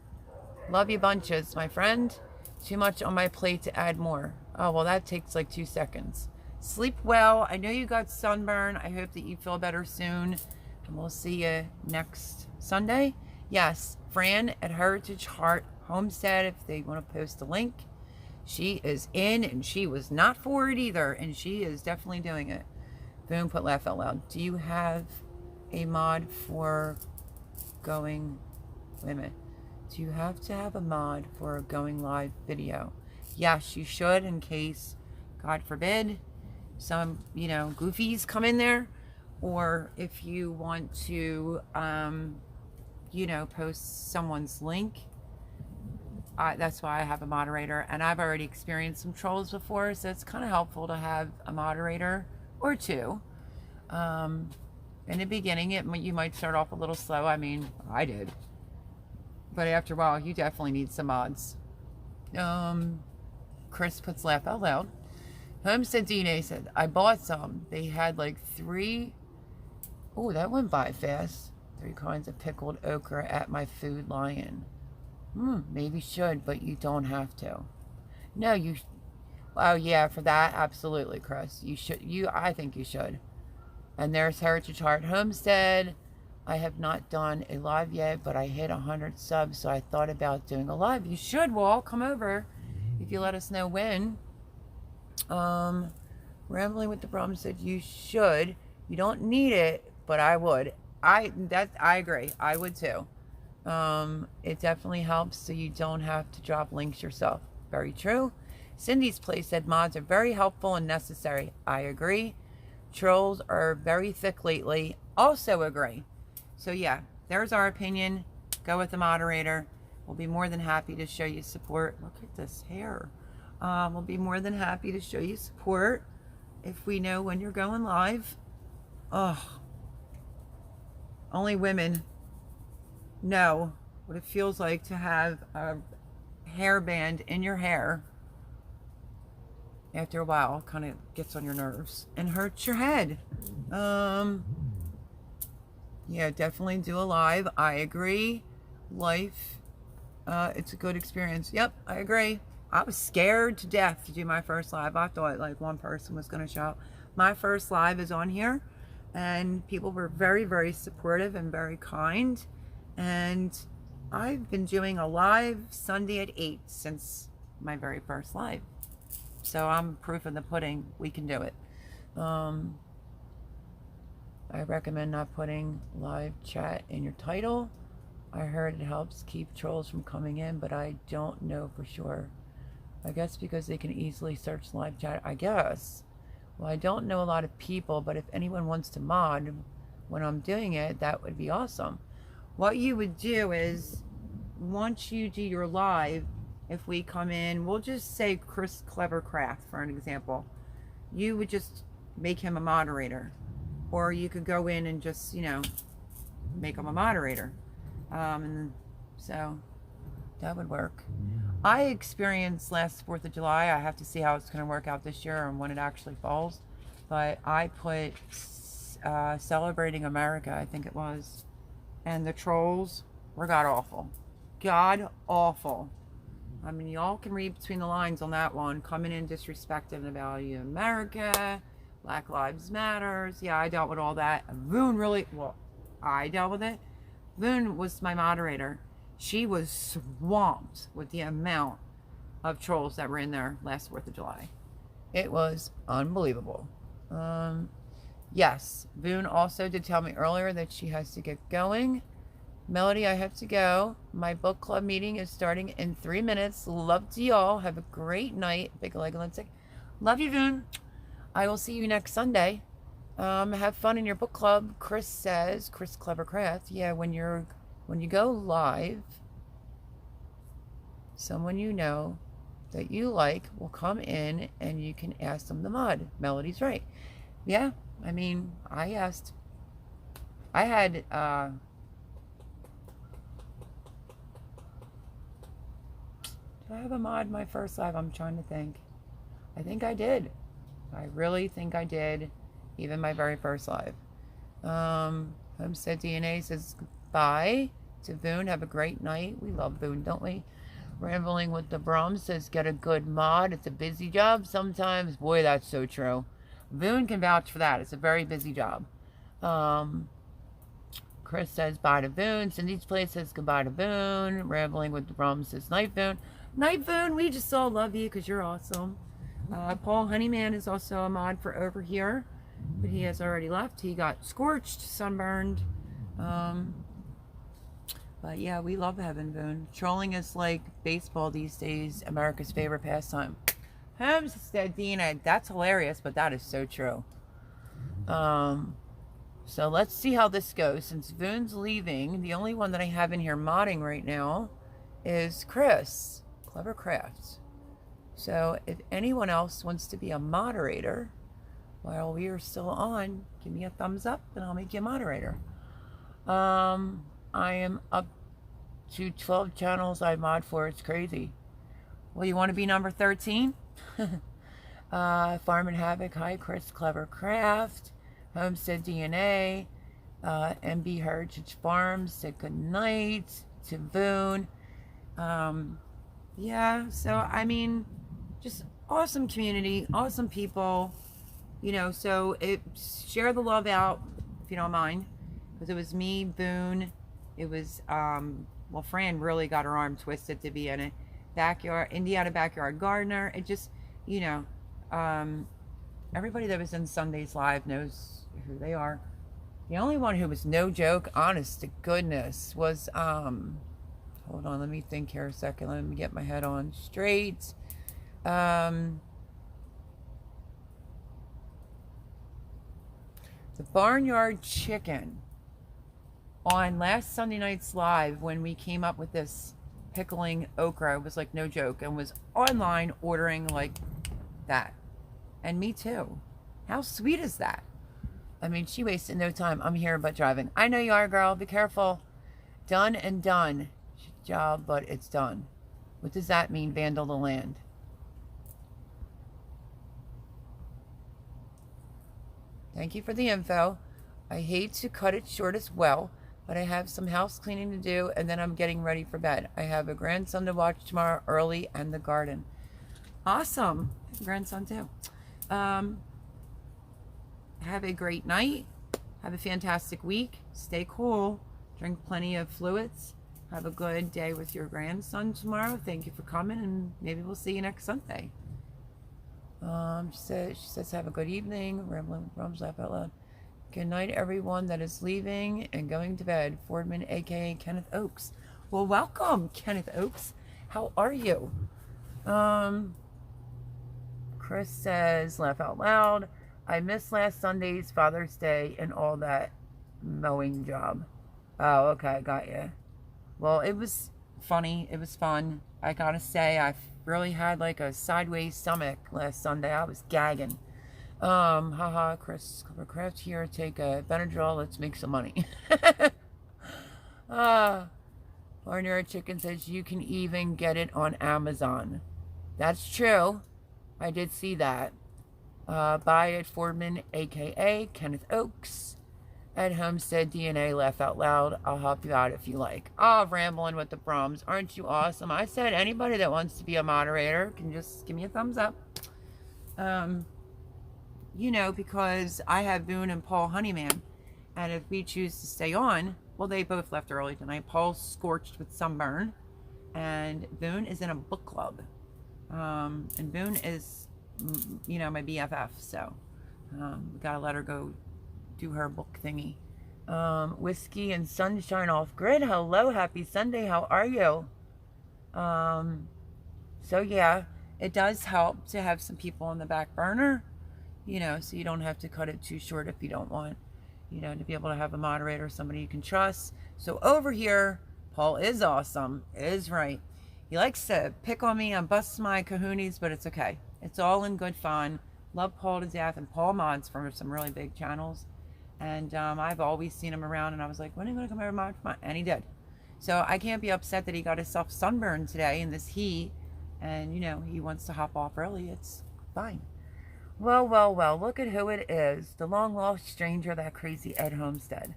Love you bunches, my friend. Too much on my plate to add more. Oh, well, that takes like 2 seconds. Sleep well. I know you got sunburn. I hope that you feel better soon. And we'll see you next Sunday. Yes, Fran at Heritage Heart Homestead, if they want to post a link. She is in, and she was not for it either. And she is definitely doing it. Boom, put laugh out loud. Do you have a mod for going... Wait a minute. Do you have to have a mod for a going live video? Yes, you should, in case, God forbid, some, goofies come in there. Or if you want to, post someone's link. That's why I have a moderator. And I've already experienced some trolls before, so it's kind of helpful to have a moderator or 2. In the beginning, you might start off a little slow. I mean, I did. But after a while, you definitely need some mods. Chris puts laugh out loud. Homestead DNA said, I bought some. They had like 3. Oh, that went by fast. 3 kinds of pickled okra at my Food Lion. Maybe should, but you don't have to. No, you... Oh, yeah, for that, absolutely, Chris. You should. I think you should. And there's Heritage Heart Homestead. I have not done a live yet, but I hit 100 subs, so I thought about doing a live. You should, Wall. Come over if you let us know when. Rambling with the Problem said you should. You don't need it, but I would. I agree. I would too. It definitely helps so you don't have to drop links yourself. Very true. Cindy's Place said mods are very helpful and necessary. I agree. Trolls are very thick lately. Also agree. So yeah, there's our opinion. Go with the moderator. We'll be more than happy to show you support. Look at this hair. We'll be more than happy to show you support if we know when you're going live. Oh, only women know what it feels like to have a hairband in your hair. After a while, kind of gets on your nerves and hurts your head. Yeah, definitely do a live. I agree. Life, it's a good experience. Yep, I agree. I was scared to death to do my first live. I thought like one person was going to show up. My first live is on here, and people were very, very supportive and very kind. And I've been doing a live Sunday at 8 since my very first live. So I'm proof in the pudding. We can do it. I recommend not putting live chat in your title. I heard it helps keep trolls from coming in, but I don't know for sure. I guess because they can easily search live chat, I guess. Well, I don't know a lot of people, but if anyone wants to mod when I'm doing it, that would be awesome. What you would do is, once you do your live, if we come in, we'll just say Chris Clever Craft for an example. You would just make him a moderator. Or you could go in and just, you know, make him a moderator. And so that would work. I experienced last 4th of July. I have to see how it's going to work out this year and when it actually falls. But I put Celebrating America, I think it was. And the trolls were god awful. God awful. I mean, y'all can read between the lines on that one. Coming in disrespecting the value of America. Black Lives Matters. Yeah, I dealt with all that. Voon really, well, I dealt with it. Voon was my moderator. She was swamped with the amount of trolls that were in there last 4th of July. It was unbelievable. Yes, Voon also did tell me earlier that she has to get going. Melody, I have to go. My book club meeting is starting in 3 minutes. Love to y'all. Have a great night. Big leg and Lindsay. Love you, Voon. I will see you next Sunday. Have fun in your book club. Chris says, Chris Clever Craft. Yeah, when you go live, someone you know that you like will come in and you can ask them to mod. Melody's right. Yeah, I mean, I asked. I had, did I have a mod my first live? I'm trying to think. I think I did. I really think I did, even my very first live. Homestead DNA says bye to Voon. Have a great night. We love Voon, don't we? Rambling with the Brahms says get a good mod. It's a busy job sometimes. Boy, that's so true. Voon can vouch for that. It's a very busy job. Chris says bye to Voon. Cindy's Place says goodbye to Voon. Rambling with the Brahms says night Voon. Night Voon, we just all love you because you're awesome. Paul Honeyman is also a mod for over here, but he has already left. He got scorched, sunburned. But yeah, we love having Voon. Trolling is like baseball these days, America's favorite pastime. Homestead Dina, that's hilarious, but that is so true. So let's see how this goes. Since Voon's leaving, the only one that I have in here modding right now is Chris, Clever Crafts. So if anyone else wants to be a moderator while we are still on, give me a thumbs up and I'll make you a moderator. I am up to 12 channels I mod for. It's crazy. Well, you want to be number 13? Farm and Havoc. Hi, Chris Clever Craft. Homestead DNA. MB Heritage Farms said good night to Voon. Yeah, so I mean, just awesome community, awesome people, you know, so share the love out, if you don't mind, because it was me, Voon, it was, well, Fran really got her arm twisted to be in it, Indiana Backyard Gardener, it just, you know, everybody that was in Sunday's Live knows who they are. The only one who was no joke, honest to goodness, was, hold on, let me think here a second, let me get my head on straight. The Barnyard Chicken on last Sunday night's live when we came up with this pickling okra, was like no joke, and was online ordering like that. And me too. How sweet is that? I mean, she wasted no time. I'm here but driving. I know you are, girl. Be careful. Done and done. Job, but it's done. What does that mean, vandal the land? Thank you for the info. I hate to cut it short as well, but I have some house cleaning to do, and then I'm getting ready for bed. I have a grandson to watch tomorrow early and the garden. Awesome. Grandson too. Have a great night. Have a fantastic week. Stay cool. Drink plenty of fluids. Have a good day with your grandson tomorrow. Thank you for coming, and maybe we'll see you next Sunday. She says, have a good evening. Rambling Rums, laugh out loud. Good night, everyone that is leaving and going to bed. Fordman, aka Kenneth Oaks. Well, welcome, Kenneth Oaks. How are you? Chris says, laugh out loud. I missed last Sunday's Father's Day and all that mowing job. Oh, okay, got you. Well, it was funny. It was fun. I gotta say, I really had like a sideways stomach last Sunday. I was gagging. Haha, Chris Craft here. Take a Benadryl. Let's make some money. Ordinary Chicken says you can even get it on Amazon. That's true. I did see that. Buy it, Fordman, aka Kenneth Oaks. At Homestead DNA, laugh out loud. I'll help you out if you like. Oh, rambling with the Brums. Aren't you awesome? I said anybody that wants to be a moderator can just give me a thumbs up. You know, because I have Boone and Paul Honeyman. And if we choose to stay on, well, they both left early tonight. Paul's scorched with sunburn. And Boone is in a book club. And Boone is, you know, my BFF. So, we gotta let her go do her book thingy. Whiskey and Sunshine Off Grid. Hello, happy Sunday. How are you? So yeah, it does help to have some people on the back burner, you know, so you don't have to cut it too short if you don't want, you know, to be able to have a moderator, somebody you can trust. So over here, Paul is awesome, is right. He likes to pick on me and bust my kahoonies, but it's okay. It's all in good fun. Love Paul to death, and Paul mods from some really big channels. And I've always seen him around, and I was like, when are you going to come over, mod? And he did. So I can't be upset that he got himself sunburned today in this heat, and, you know, he wants to hop off early. It's fine. Well, well, well, look at who it is. The long-lost stranger, that crazy Ed Homestead.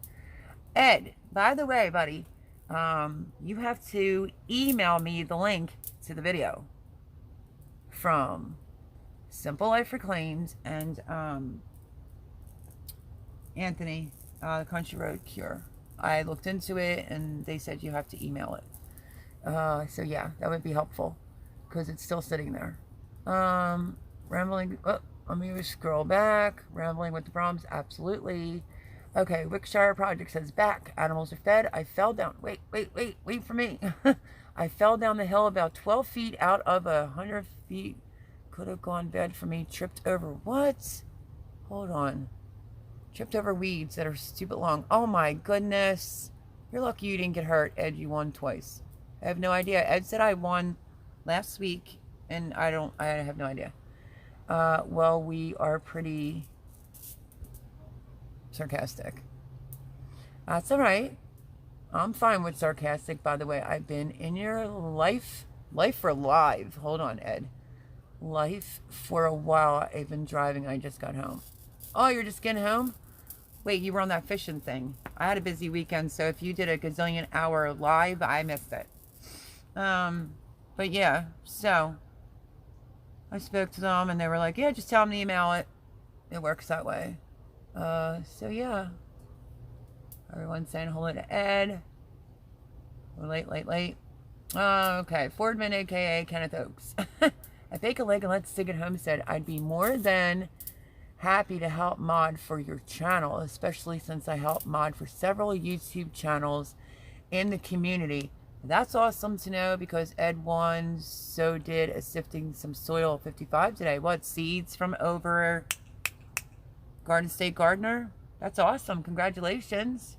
Ed, by the way, buddy, you have to email me the link to the video from Simple Life Reclaimed and Anthony, Country Road Cure. I looked into it and they said you have to email it. So yeah, that would be helpful because it's still sitting there. Rambling, let me scroll back. Rambling with the Brahms, absolutely. Okay, Wickshire Project says back. Animals are fed. I fell down. Wait for me. I fell down the hill about 12 feet out of 100 feet. Could have gone bad for me. Tripped over what? Hold on. Tripped over weeds that are stupid long. Oh my goodness. You're lucky you didn't get hurt, Ed. You won twice. I have no idea. Ed said I won last week, and I have no idea. Well, we are pretty sarcastic. That's all right. I'm fine with sarcastic, by the way. I've been in your life for live. Hold on, Ed. Life for a while. I've been driving. I just got home. Oh, you're just getting home? Wait, you were on that fishing thing. I had a busy weekend, so if you did a gazillion hour live, I missed it. But yeah, so I spoke to them and they were like, yeah, just tell them to email it. It works that way. So yeah. Everyone's saying hello to Ed. We're late. Okay, Fordman, aka Kenneth Oaks. I bake a leg and let's dig it homestead. I'd be more than happy to help mod for your channel, especially since I help mod for several YouTube channels in the community. That's awesome to know because Ed won, so did a Sifting Some Soil 55 today. What, seeds from over Garden State Gardener? That's awesome. Congratulations.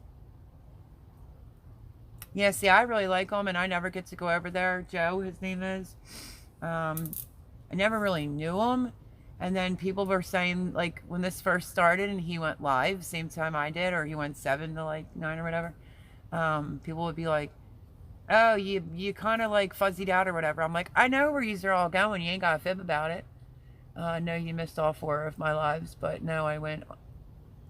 Yeah, see, I really like him, and I never get to go over there. Joe, his name is. I never really knew him. And then people were saying, like, when this first started and he went live, same time I did, or he went 7 to, like, 9 or whatever, people would be like, oh, you kind of, like, fuzzied out or whatever. I'm like, I know where you're all going. You ain't got a fib about it. No, you missed all 4 of my lives, but no, I went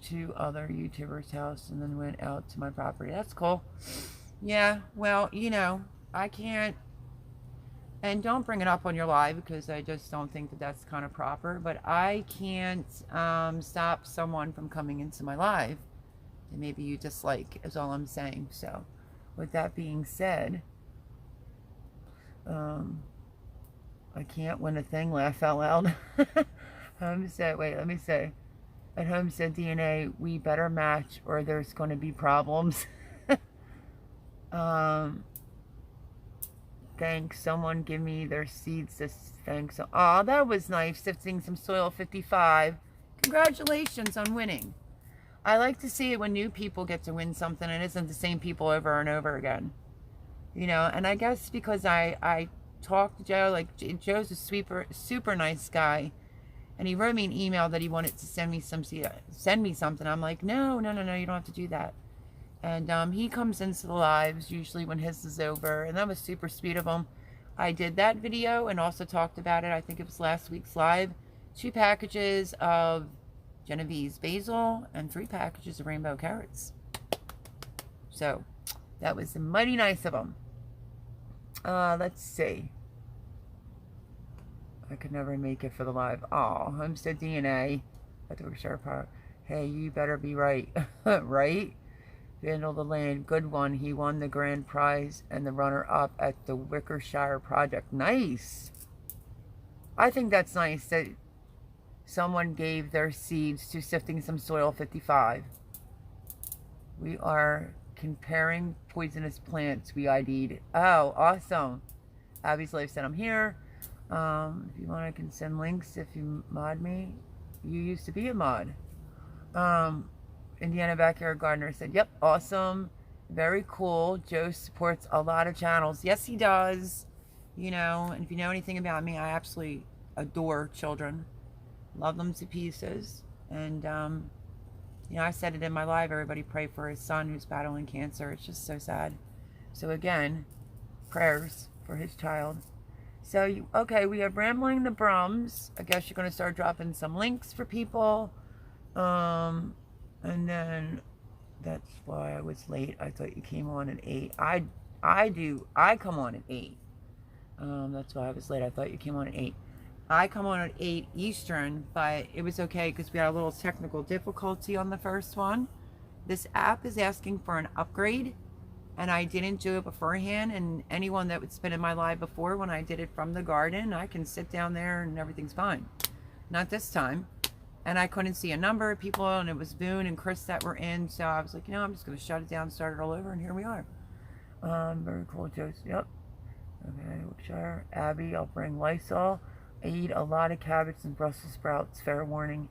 to other YouTubers' house and then went out to my property. That's cool. Yeah, well, you know, I can't, and don't bring it up on your live because I just don't think that that's kind of proper, but I can't stop someone from coming into my live that maybe you dislike is all I'm saying. So with that being said, I can't win a thing, laugh out loud. Homestead, wait, let me say. At Homestead DNA, we better match or there's going to be problems. Thanks. Someone give me their seeds. Thanks. Oh, that was nice. Sifting some soil 55. Congratulations on winning. I like to see it when new people get to win something and it isn't the same people over and over again. You know, and I guess because I talked to Joe, like Joe's a super nice guy, and he wrote me an email that he wanted to send me something. I'm like, no, you don't have to do that. And he comes into the lives usually when his is over, and that was super sweet of him. I did that video and also talked about it. I think it was last week's live. 2 packages of Genovese basil and 3 packages of rainbow carrots. So that was mighty nice of him. Let's see. I could never make it for the live. Oh, Homestead DNA. I took a sharp part. Hey, you better be right. Right? Vandal the Land. Good one. He won the grand prize and the runner-up at the Wickershire project. Nice. I think that's nice that someone gave their seeds to Sifting Some Soil 55. We are comparing poisonous plants we ID'd. Oh, awesome. Abby's Life said I'm here. If you want, I can send links if you mod me. You used to be a mod. Indiana Backyard Gardener said, yep, awesome. Very cool. Joe supports a lot of channels. Yes, he does. You know, and if you know anything about me, I absolutely adore children. Love them to pieces. And, you know, I said it in my live, everybody pray for his son who's battling cancer. It's just so sad. So again, prayers for his child. So, okay, we have Rambling the Brums. I guess you're going to start dropping some links for people. And then that's why I was late. I thought you came on at 8. I come on at 8. That's why I was late. I thought you came on at 8. I come on at 8 Eastern, but it was okay because we had a little technical difficulty on the first one. This app is asking for an upgrade, and I didn't do it beforehand. And anyone that was been in my live before, when I did it from the garden, I can sit down there and everything's fine. Not this time. And I couldn't see a number of people, and it was Boone and Chris that were in, so I was like, you know, I'm just going to shut it down, start it all over, and here we are. Very cool, Joseph. Yep. Okay, Wiltshire. Abby, I'll bring Lysol. I eat a lot of cabbage and Brussels sprouts. Fair warning.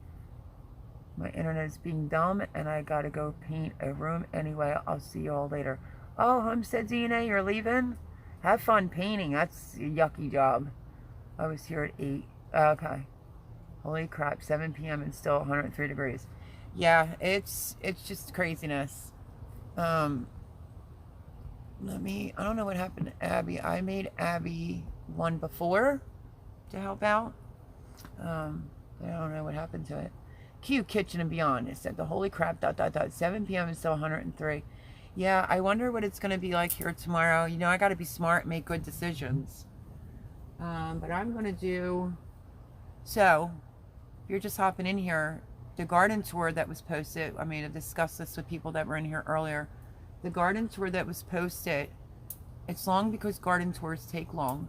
My internet is being dumb, and I got to go paint a room. Anyway, I'll see you all later. Oh, Homestead DNA, you're leaving? Have fun painting. That's a yucky job. I was here at 8. Okay. Holy crap, 7 p.m. and still 103 degrees. Yeah, it's just craziness. I don't know what happened to Abby. I made Abby one before to help out. I don't know what happened to it. Q Kitchen and Beyond. It said the holy crap, ... 7 p.m. and still 103. Yeah, I wonder what it's going to be like here tomorrow. You know, I got to be smart and make good decisions. But I'm going to do... So... If you're just hopping in here, the garden tour that was posted, I mean, I discussed this with people that were in here earlier. The garden tour that was posted, it's long because garden tours take long.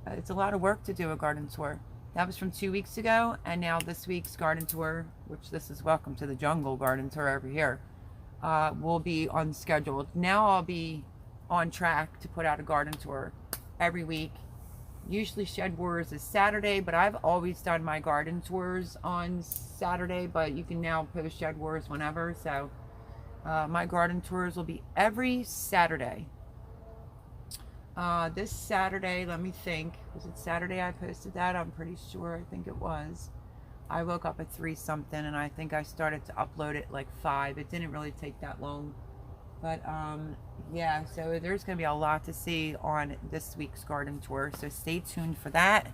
It's a lot of work to do a garden tour. That was from 2 weeks ago, and now this week's garden tour, which this is Welcome to the Jungle garden tour over here, will be on schedule. Now I'll be on track to put out a garden tour every week. Usually Shed Wars is Saturday, but I've always done my garden tours on Saturday, but you can now post Shed Wars whenever. So my garden tours will be every Saturday. This Saturday, let me think. Was it Saturday I posted that? I'm pretty sure. I think it was. I woke up at 3 something, and I think I started to upload it like 5. It didn't really take that long. But, yeah, so there's going to be a lot to see on this week's garden tour. So stay tuned for that.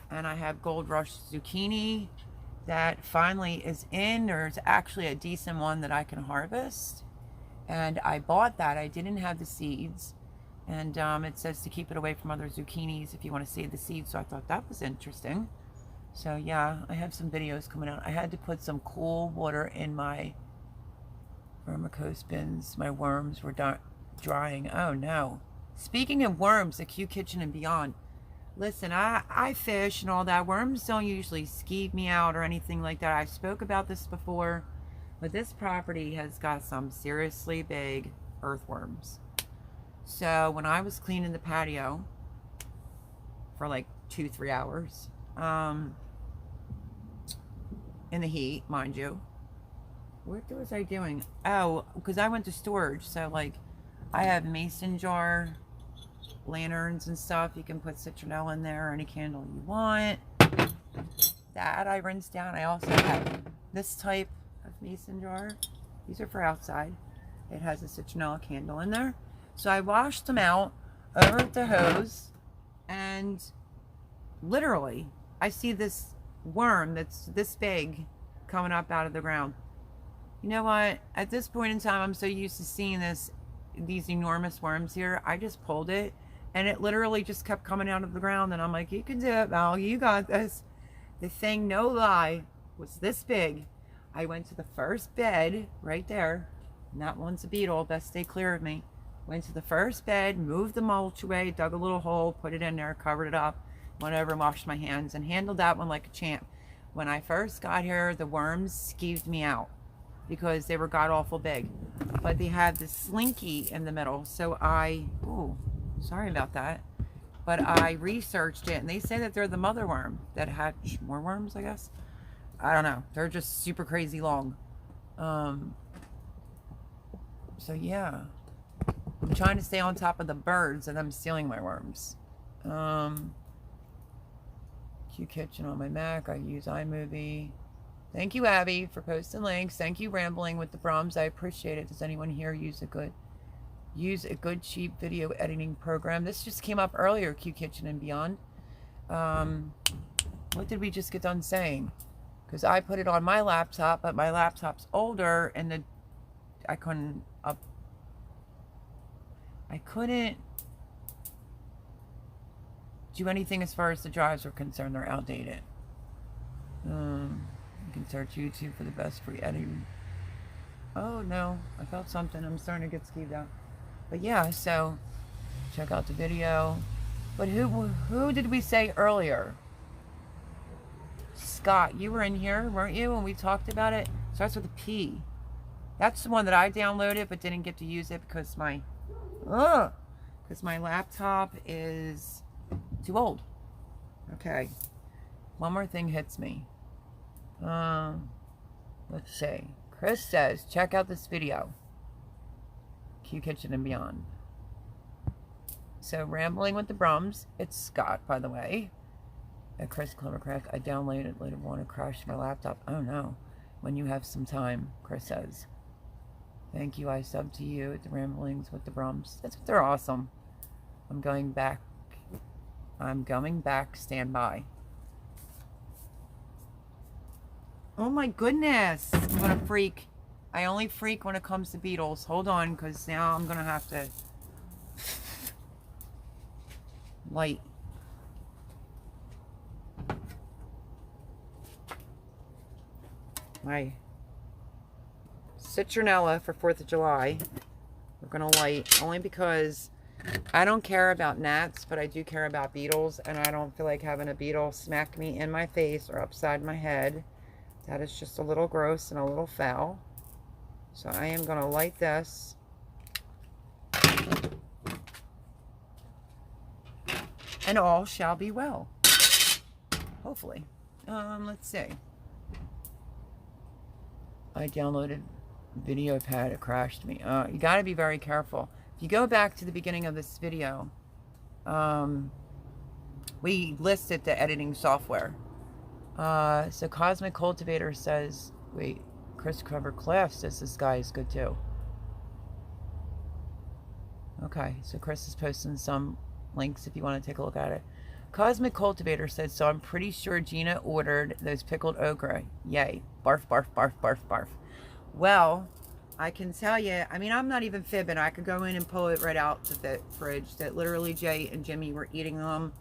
And I have Gold Rush Zucchini that finally is in. There's actually a decent one that I can harvest. And I bought that. I didn't have the seeds. And it says to keep it away from other zucchinis if you want to save the seeds. So I thought that was interesting. So, yeah, I have some videos coming out. I had to put some cool water in my vermicompost bins. My worms were drying. Oh no. Speaking of worms, the Q Kitchen and Beyond. Listen, I fish and all that. Worms don't usually skeeve me out or anything like that. I spoke about this before, but this property has got some seriously big earthworms. So when I was cleaning the patio for like 2-3 hours, in the heat, mind you, what was I doing? Oh, because I went to storage. So like, I have mason jar lanterns and stuff. You can put citronella in there or any candle you want. That I rinsed down. I also have this type of mason jar. These are for outside. It has a citronella candle in there. So I washed them out over the hose, and literally I see this worm that's this big coming up out of the ground. You know what? At this point in time, I'm so used to seeing these enormous worms here. I just pulled it, and it literally just kept coming out of the ground. And I'm like, you can do it, Val. You got this. The thing, no lie, was this big. I went to the first bed right there. And that one's a beetle. Best stay clear of me. Went to the first bed, moved the mulch away, dug a little hole, put it in there, covered it up, went over and washed my hands, and handled that one like a champ. When I first got here, the worms skeeved me out because they were god-awful big. But they had this slinky in the middle, so ooh, sorry about that. But I researched it, and they say that they're the mother worm that hatch more worms, I guess. I don't know. They're just super crazy long. So yeah. I'm trying to stay on top of the birds, and I'm stealing my worms. Q Kitchen on my Mac. I use iMovie. Thank you, Abby, for posting links. Thank you, Rambling with the Brahms. I appreciate it. Does anyone here use a good cheap video editing program? This just came up earlier, Q Kitchen and Beyond. What did we just get done saying? Because I put it on my laptop, but my laptop's older, and I couldn't do anything as far as the drives are concerned. They're outdated. You can search YouTube for the best free editing. Oh no, I felt something. I'm starting to get skeeved out. But yeah, so check out the video. But who did we say earlier? Scott, you were in here, weren't you, when we talked about it? Starts with a P. That's the one that I downloaded but didn't get to use it because my laptop is too old. Okay. One more thing hits me. Let's see. Chris says, check out this video. Q Kitchen and Beyond. So, Rambling with the Brums. It's Scott, by the way. At Chris Clevercraft. I downloaded it later on and crashed my laptop. Oh no. When you have some time, Chris says. Thank you. I sub to you at the Ramblings with the Brums. They're awesome. I'm going back. Stand by. Oh my goodness. I'm gonna freak. I only freak when it comes to beetles. Hold on, because now I'm gonna have to light. My citronella for 4th of July. We're gonna light only because I don't care about gnats, but I do care about beetles, and I don't feel like having a beetle smack me in my face or upside my head. That is just a little gross and a little foul. So I am gonna light this. And all shall be well. Hopefully. Let's see. I downloaded video pad, it crashed me. You got to be very careful. If you go back to the beginning of this video, we listed the editing software. So Cosmic Cultivator says, wait, Chris Clever Class says this guy is good too. Okay, so Chris is posting some links if you want to take a look at it. Cosmic Cultivator says, so I'm pretty sure Gina ordered those pickled okra. Yay. Barf, barf, barf, barf, barf. Well, I can tell you, I mean, I'm not even fibbing. I could go in and pull it right out of the fridge that literally Jay and Jimmy were eating them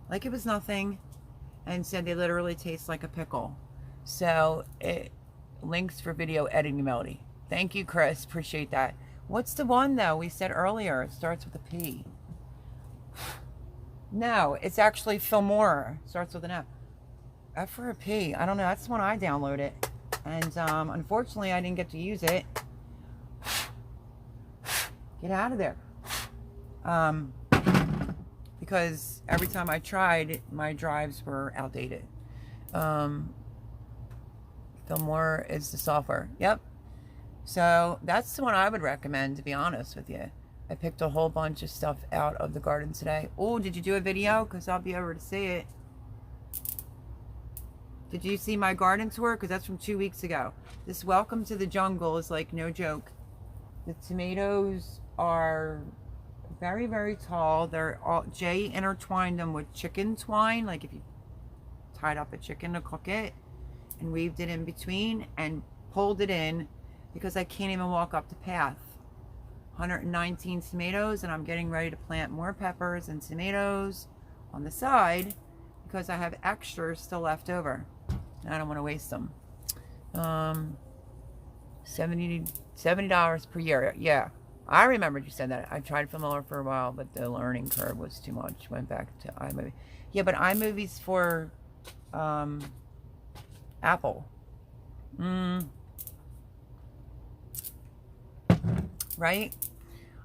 like it was nothing and said they literally taste like a pickle. So, links for video editing Melody. Thank you, Chris. Appreciate that. What's the one, though, we said earlier? It starts with a P. No, it's actually Filmora. Starts with an F. F for a P. I don't know. That's the one I downloaded. And unfortunately, I didn't get to use it. Get out of there. Because every time I tried, my drives were outdated. Filmora is the software. Yep. So that's the one I would recommend, to be honest with you. I picked a whole bunch of stuff out of the garden today. Oh, did you do a video? Because I'll be over to see it. Did you see my garden tour? Because that's from 2 weeks ago. This welcome to the jungle is like no joke. The tomatoes are very, very tall. They're all, Jay intertwined them with chicken twine. Like if you tied up a chicken to cook it and weaved it in between and pulled it in, because I can't even walk up the path. 119 tomatoes, and I'm getting ready to plant more peppers and tomatoes on the side because I have extras still left over. I don't want to waste them. $70 per year. Yeah, I remembered you said that. I tried Filmora for a while, but the learning curve was too much. Went back to iMovie. Yeah, but iMovie's for Apple. Right?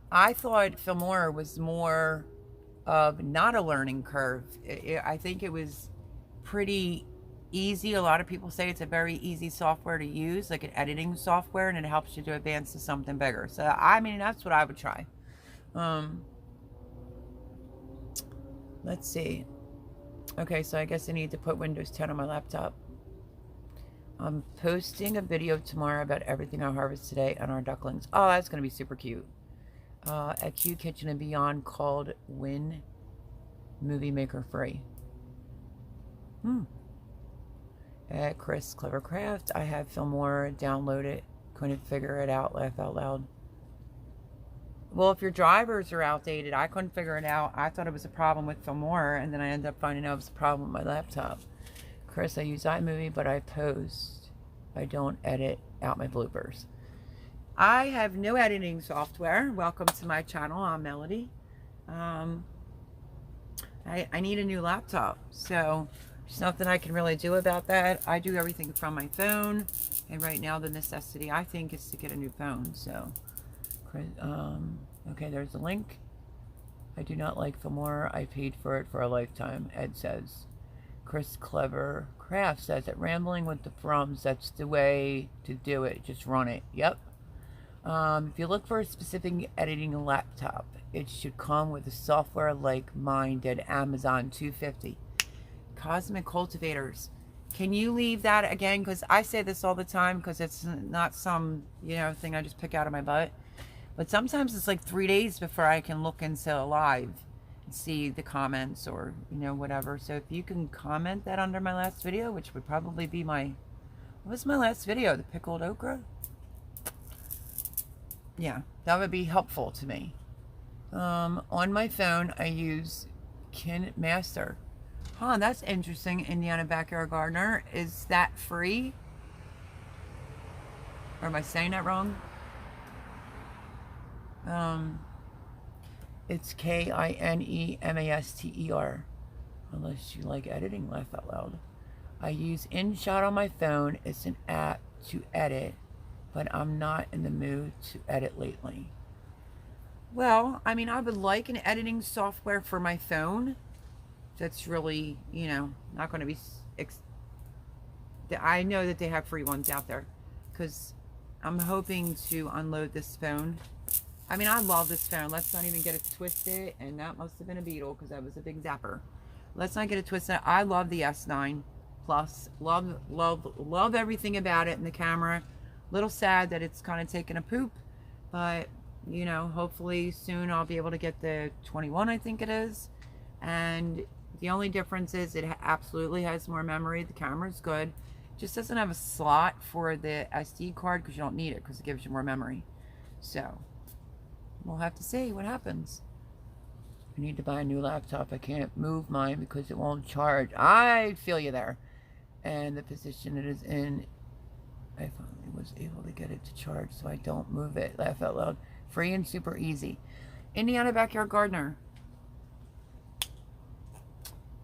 I thought Filmora was more of not a learning curve. I think it was pretty easy. A lot of people say it's a very easy software to use, like an editing software, and it helps you to advance to something bigger. So, I mean, that's what I would try. Let's see. Okay, so I guess I need to put Windows 10 on my laptop. I'm posting a video tomorrow about everything I harvest today on our ducklings. Oh, that's going to be super cute. At Q Kitchen and Beyond, called Win Movie Maker Free. At Chris Clever Craft, I have Filmora, download it. Couldn't figure it out, laugh out loud. Well, if your drivers are outdated, I couldn't figure it out. I thought it was a problem with Filmora, and then I ended up finding out it was a problem with my laptop. Chris, I use iMovie, but I post. I don't edit out my bloopers. I have no editing software. Welcome to my channel. I'm Melody. I need a new laptop, so there's nothing I can really do about that. I do everything from my phone, and right now the necessity, I think, is to get a new phone. So, okay, there's a link. I do not like Filmora. I paid for it for a lifetime, Ed says. Chris Clever Craft says that rambling with the Frums, that's the way to do it. Just run it. Yep. If you look for a specific editing laptop, it should come with a software like mine did, Amazon $250. Cosmic Cultivators. Can you leave that again? Because I say this all the time, because it's not some, thing I just pick out of my butt. But sometimes it's like 3 days before I can look into live and see the comments or, whatever. So if you can comment that under my last video, which would probably be what was my last video? The pickled okra? Yeah, that would be helpful to me. On my phone, I use KineMaster. Huh, that's interesting. Indiana Backyard Gardener. Is that free? Or am I saying that wrong? It's KineMaster. Unless you like editing, laugh out loud. I use InShot on my phone. It's an app to edit, but I'm not in the mood to edit lately. Well, I mean, I would like an editing software for my phone that's really, not going to be... I know that they have free ones out there, because I'm hoping to unload this phone. I mean, I love this phone. Let's not even get it twisted, and that must have been a beetle, because that was a big zapper. Let's not get it twisted. I love the S9 Plus. Love everything about it, and the camera. Little sad that it's kind of taken a poop, but hopefully soon I'll be able to get the 21, I think it is. And the only difference is it absolutely has more memory. The camera's good. It just doesn't have a slot for the SD card, because you don't need it, because it gives you more memory. So we'll have to see what happens. I need to buy a new laptop. I can't move mine because it won't charge. I feel you there. And the position it is in, I finally was able to get it to charge so I don't move it. Laugh out loud. Free and super easy. Indiana Backyard Gardener.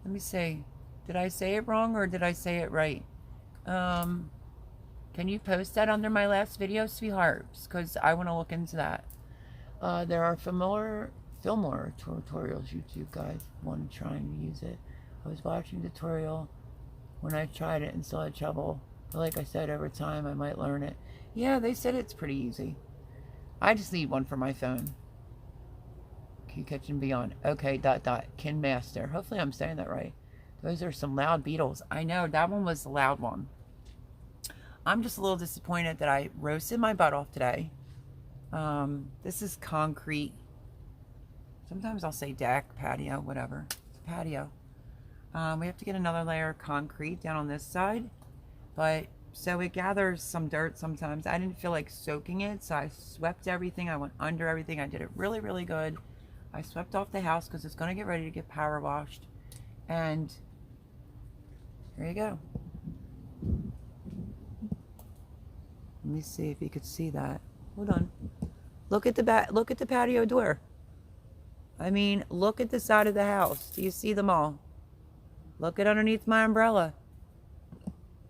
Let me see. Did I say it wrong or did I say it right? Can you post that under my last video, sweethearts? Because I want to look into that. There are Filmora tutorials, YouTube guys. One trying to use it. I was watching a tutorial when I tried it and still had trouble. But like I said, over time I might learn it. Yeah, they said it's pretty easy. I just need one for my phone. Q Kitchen Beyond. Okay, ... Kin Master. Hopefully I'm saying that right. Those are some loud beetles. I know, that one was the loud one. I'm just a little disappointed that I roasted my butt off today. This is concrete. Sometimes I'll say deck, patio, whatever. It's a patio. We have to get another layer of concrete down on this side. But, so it gathers some dirt sometimes. I didn't feel like soaking it, so I swept everything. I went under everything. I did it really, really good. I swept off the house because it's going to get ready to get power washed. And here you go. Let me see if you could see that. Hold on. Look at the patio door. I mean, look at the side of the house. Do you see them all? Look at underneath my umbrella.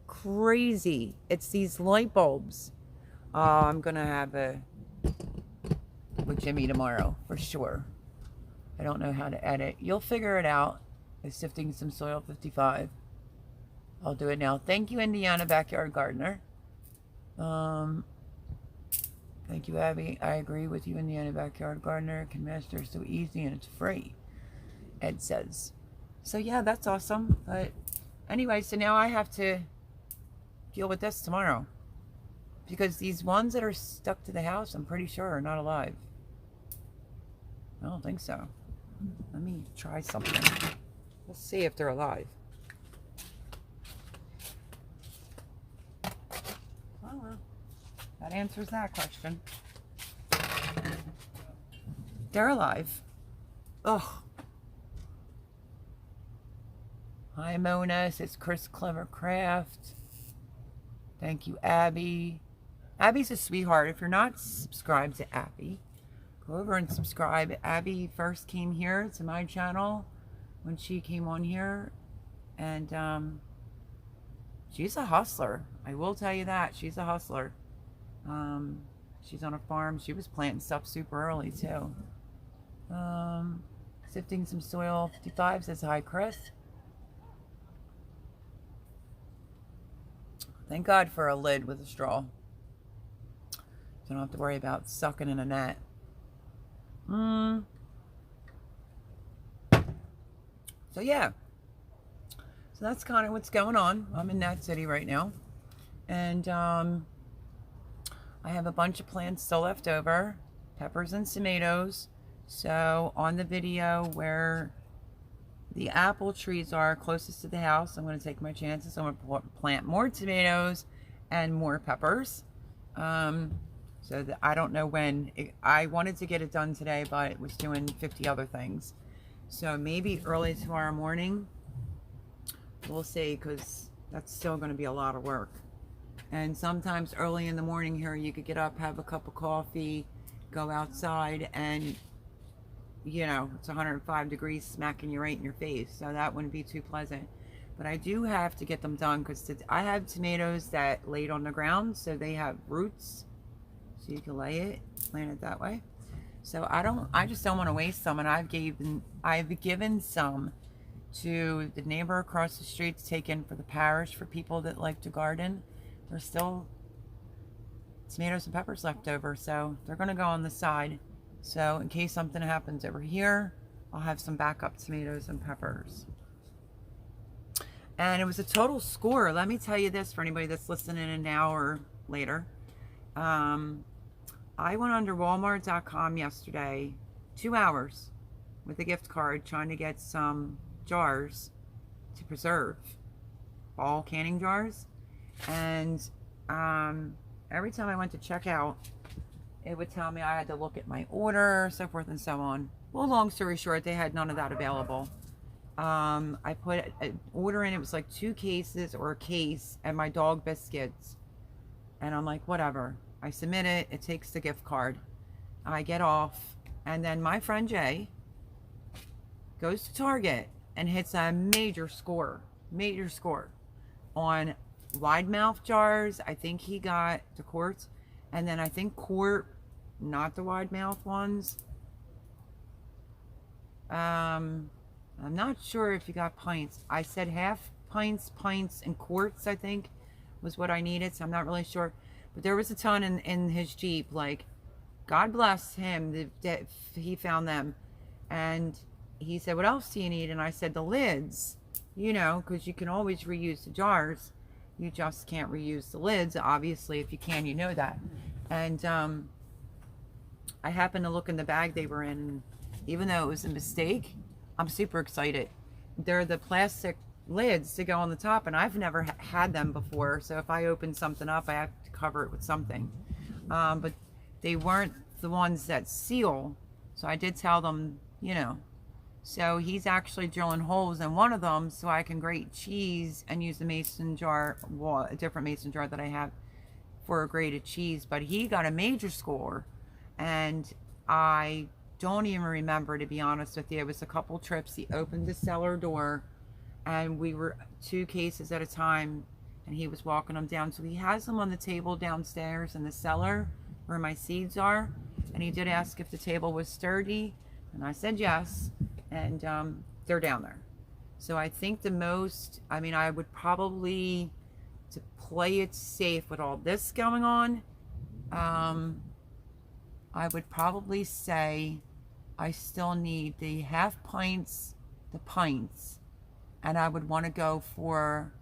Crazy. It's these light bulbs. I'm gonna have a with Jimmy tomorrow for sure. I don't know how to edit. You'll figure it out. By sifting some soil 55. I'll do it now. Thank you, Indiana Backyard Gardener. Thank you, Abby. I agree with you, Indiana Backyard Gardener. Kin Master is so easy and it's free, Ed says. So yeah, that's awesome. But anyway, so now I have to deal with this tomorrow. Because these ones that are stuck to the house, I'm pretty sure are not alive. I don't think so. Let me try something. Let's see if they're alive. Oh well. That answers that question. They're alive. Ugh. Hi, Mona. It's Chris Clever Craft. Thank you, Abby. Abby's a sweetheart. If you're not subscribed to Abby, go over and subscribe. Abby first came here to my channel when she came on here. And she's a hustler. I will tell you that. She's a hustler. She's on a farm. She was planting stuff super early too. Sifting some soil 55 says hi, Chris. Thank God for a lid with a straw. Don't have to worry about sucking in a net. So yeah. So that's kind of what's going on. I'm in Nat City right now. And I have a bunch of plants still left over. Peppers and tomatoes. So on the video where the apple trees are closest to the house, I'm going to take my chances. I'm going to plant more tomatoes and more peppers. So that I don't know when. I wanted to get it done today, but it was doing 50 other things. So maybe early tomorrow morning. We'll see, because that's still going to be a lot of work. And sometimes early in the morning here, you could get up, have a cup of coffee, go outside, and you know, it's 105 degrees smacking you right in your face. So that wouldn't be too pleasant. But I do have to get them done because I have tomatoes that laid on the ground, so they have roots. So you can lay it, plant it that way. So I just don't want to waste some, and I've given some to the neighbor across the street to take in for the parish for people that like to garden. There's still tomatoes and peppers left over, so they're going to go on the side. So in case something happens over here, I'll have some backup tomatoes and peppers. And it was a total score. Let me tell you this for anybody that's listening in now or later. I went under Walmart.com yesterday, 2 hours with a gift card trying to get some jars to preserve, fall canning jars. And every time I went to check out, it would tell me I had to look at my order, so forth and so on. Well, long story short, they had none of that available. I put an order in, it was like 2 cases or a case, and my dog biscuits. And I'm like, whatever. I submit it, it takes the gift card. I get off, and then my friend Jay goes to Target and hits a major score on wide mouth jars. I think he got the quarts, and then I think quart, not the wide mouth ones. I'm not sure if you got pints. I said half pints, and quarts, I think was what I needed, so I'm not really sure. But there was a ton in his Jeep. Like, God bless him that he found them. And he said, what else do you need? And I said, the lids, you know, because you can always reuse the jars. You just can't reuse the lids. Obviously, if you can, you know that. And I happened to look in the bag they were in, and even though it was a mistake, I'm super excited. They're the plastic lids to go on the top, and I've never had them before, so if I open something up, I have to cover it with something. But they weren't the ones that seal, so I did tell them, you know. So he's actually drilling holes in one of them so I can grate cheese and use the mason jar, well, a different mason jar that I have for a grated cheese. But he got a major score, and I don't even remember, to be honest with you. It was a couple trips. He opened the cellar door, and we were 2 cases at a time, and he was walking them down. So he has them on the table downstairs in the cellar where my seeds are, and he did ask if the table was sturdy, and I said yes, and they're down there. So I think the most, I mean, I would probably, to play it safe with all this going on, I would probably say I still need the half pints, the pints, and I would want to go for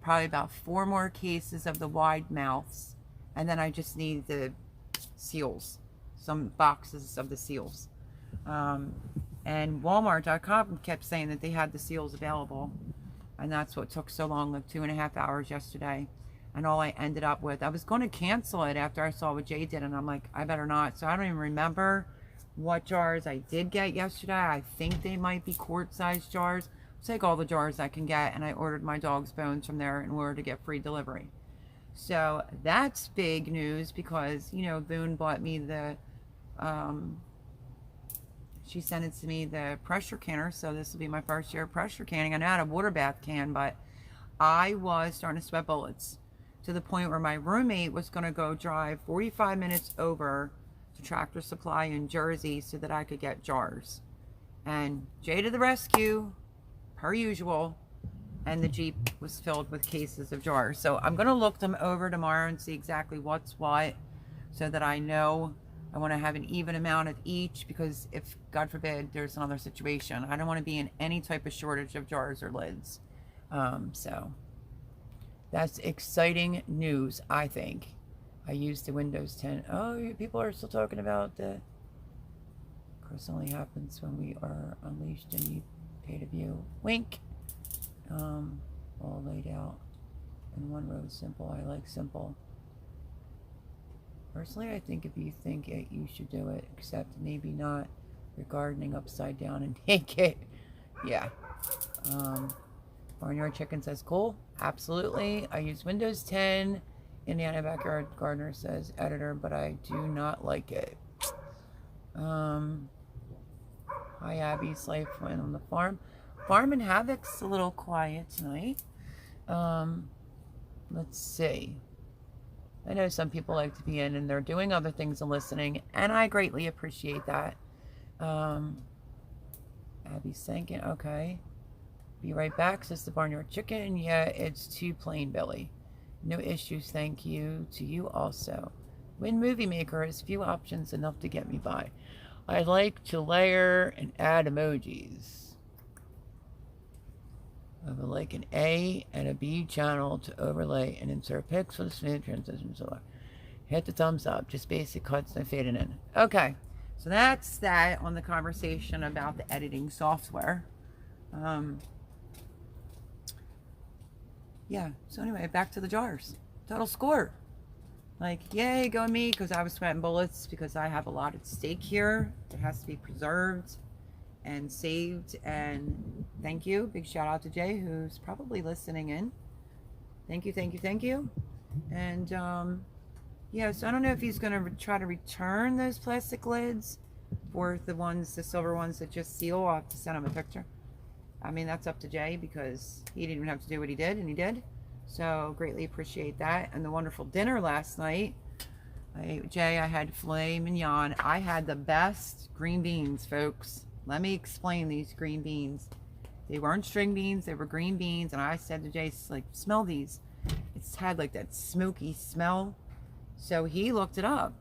probably about 4 more cases of the wide mouths, and then I just need the seals, some boxes of the seals. And Walmart.com kept saying that they had the seals available, and that's what took so long, like 2.5 hours yesterday. And all I ended up with, I was going to cancel it after I saw what Jay did, and I'm like, I better not. So I don't even remember what jars I did get yesterday. I think they might be quart-sized jars. I'll take all the jars I can get, and I ordered my dog's bones from there in order to get free delivery. So that's big news because, you know, Boone bought me the, she sent it to me, the pressure canner. So this will be my first year of pressure canning. I know I had a water bath can, but I was starting to sweat bullets to the point where my roommate was going to go drive 45 minutes over to Tractor Supply in Jersey so that I could get jars. And Jay to the rescue, per usual, and the Jeep was filled with cases of jars. So I'm going to look them over tomorrow and see exactly what's what so that I know I want to have an even amount of each, because if, God forbid, there's another situation, I don't want to be in any type of shortage of jars or lids. So that's exciting news, I think. I used the Windows 10. Oh, people are still talking about the... Of course, only happens when we are unleashed and you pay to view. Wink. All laid out in one row. Simple. I like simple. Personally, I think if you think it, you should do it. Except maybe not your gardening upside down and naked. Yeah. Barnyard Chicken says, cool. Absolutely. I use Windows 10. Indiana Backyard Gardener says, editor, but I do not like it. Hi, Abby's life went on the farm. Farm and Havoc's a little quiet tonight. Let's see. I know some people like to be in and they're doing other things and listening, and I greatly appreciate that. Abby's thinking, okay. Be right back, says the Barnyard Chicken. Yeah, it's too plain, Billy. No issues, thank you. To you also. Win Movie Maker has few options, enough to get me by. I like to layer and add emojis. I would like an A and a B channel to overlay and insert pics for the smooth transition. So hit the thumbs up. Just basic cuts and fading in. Okay, so that's that on the conversation about the editing software. Yeah, so anyway, back to the jars. Total score. Like, yay, go me, because I was sweating bullets because I have a lot at stake here. It has to be preserved and saved, and thank you. Big shout out to Jay, who's probably listening in. Thank you, thank you, thank you. And Yeah, so I don't know if he's going to try to return those plastic lids or the ones, the silver ones that just seal. I'll have to send him a picture. I mean, that's up to Jay because he didn't even have to do what he did, and he did. So greatly appreciate that. And the wonderful dinner last night. Jay, I had filet mignon. I had the best green beans, folks. Let me explain these green beans. They weren't string beans, they were green beans. And I said to Jay, like, smell these. It's had like that smoky smell. So he looked it up.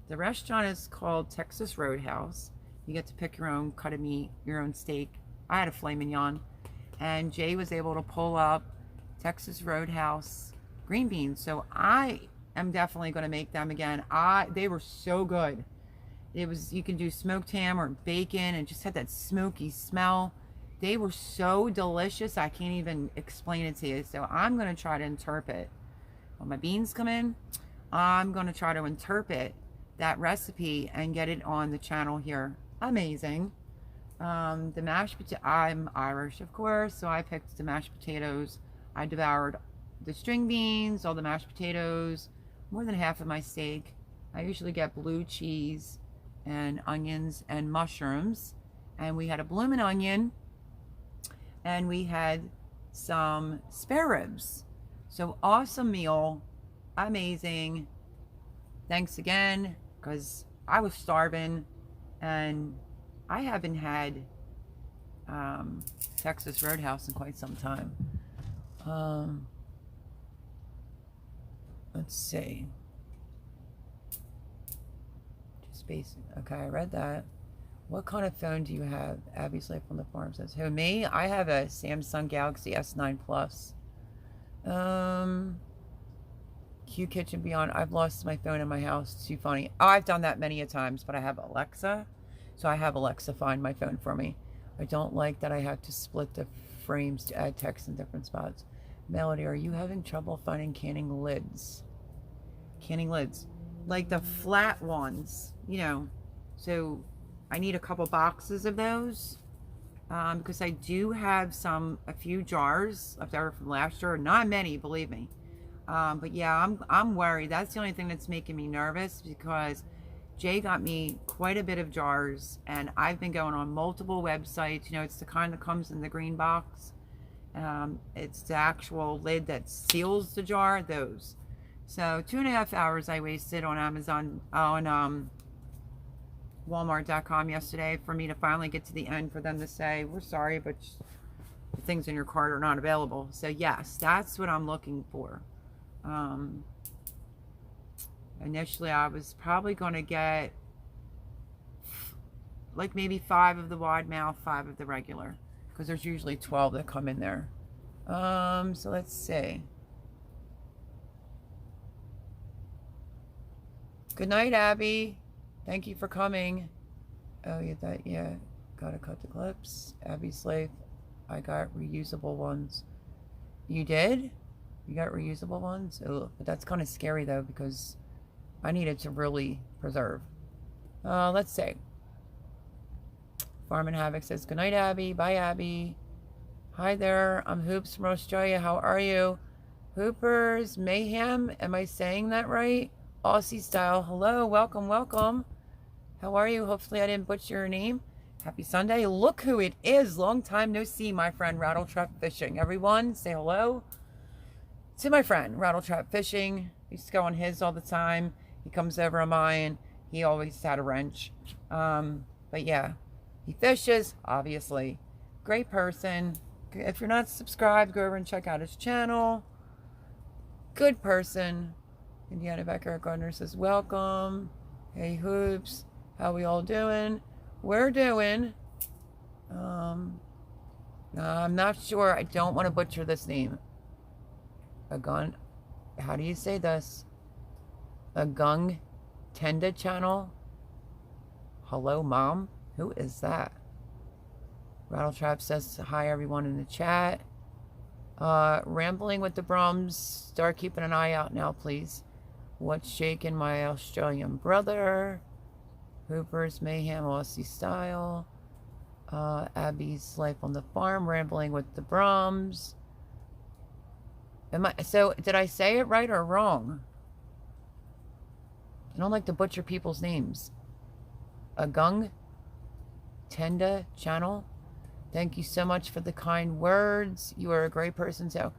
The restaurant is called Texas Roadhouse. You get to pick your own cut of meat, your own steak. I had a filet mignon. And Jay was able to pull up Texas Roadhouse green beans. So I am definitely going to make them again. They were so good. It was, you can do smoked ham or bacon and just had that smoky smell. They were so delicious. I can't even explain it to you. So I'm going to try to interpret. When my beans come in, I'm going to try to interpret that recipe and get it on the channel here. Amazing. The mashed potato, I'm Irish, of course, so I picked the mashed potatoes. I devoured the string beans, all the mashed potatoes, more than half of my steak. I usually get blue cheese and onions and mushrooms. And we had a bloomin' onion, and we had some spare ribs. So awesome meal. Amazing. Thanks again, because I was starving and I haven't had Texas Roadhouse in quite some time. Let's see. Just basic. Okay, I read that. What kind of phone do you have? Abby's Life on the Farm says. Who, me? I have a Samsung Galaxy S9 Plus. Q Kitchen Beyond. I've lost my phone in my house. It's too funny. Oh, I've done that many a times, but I have Alexa. So I have Alexa find my phone for me. I don't like that I have to split the frames to add text in different spots. Melody, are you having trouble finding canning lids? Canning lids. Like the flat ones, you know. So I need a couple boxes of those. Because I do have a few jars left over from last year. Not many, believe me. But yeah, I'm worried. That's the only thing that's making me nervous, because Jay got me quite a bit of jars, and I've been going on multiple websites. You know, it's the kind that comes in the green box. It's the actual lid that seals the jar, those. So 2.5 hours I wasted on Amazon, on Walmart.com yesterday for me to finally get to the end for them to say, we're sorry, but the things in your cart are not available. So yes, that's what I'm looking for. Initially I was probably going to get like maybe 5 of the wide mouth, 5 of the regular, because there's usually 12 that come in there. So let's see. Good night, Abby. Thank you for coming. Oh, yeah, gotta cut the clips. Abby's Life. I got reusable ones. You did? You got reusable ones? Ugh, but that's kind of scary though, because I needed to really preserve. Let's see. Farm and Havoc says, good night, Abby. Bye, Abby. Hi there. I'm Hoops from Australia. How are you? Hoopers Mayhem. Am I saying that right? Aussie style. Hello. Welcome, welcome. How are you? Hopefully I didn't butcher your name. Happy Sunday. Look who it is. Long time no see, my friend Rattletrap Fishing. Everyone, say hello to my friend Rattletrap Fishing. I used to go on his all the time. He comes over on mine. He always had a wrench. But yeah, he fishes, obviously. Great person. If you're not subscribed, go over and check out his channel. Good person. Indiana Becker Gardner says, welcome. Hey, Hoops. How we all doing? We're doing. I'm not sure. I don't want to butcher this name. Agung. How do you say this? Agung Tenda channel. Hello, Mom. Who is that? Rattletrap says hi, everyone in the chat. Rambling with the Brums. Start keeping an eye out now, please. What's shaking, my Australian brother? Hoopers Mayhem Aussie style. Abby's Life on the Farm. Rambling with the Brums. So did I say it right or wrong? I don't like to butcher people's names. Agung Tenda channel. Thank you so much for the kind words. You are a great person. So,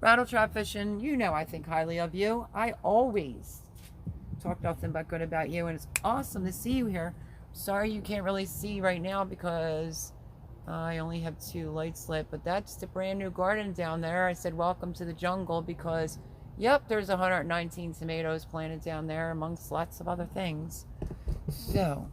Rattle Trap Fishing, you know I think highly of you. I always talk nothing but good about you, and it's awesome to see you here. Sorry you can't really see right now because I only have 2 lights lit, but that's the brand new garden down there. I said welcome to the jungle because, yep, there's 119 tomatoes planted down there amongst lots of other things. So,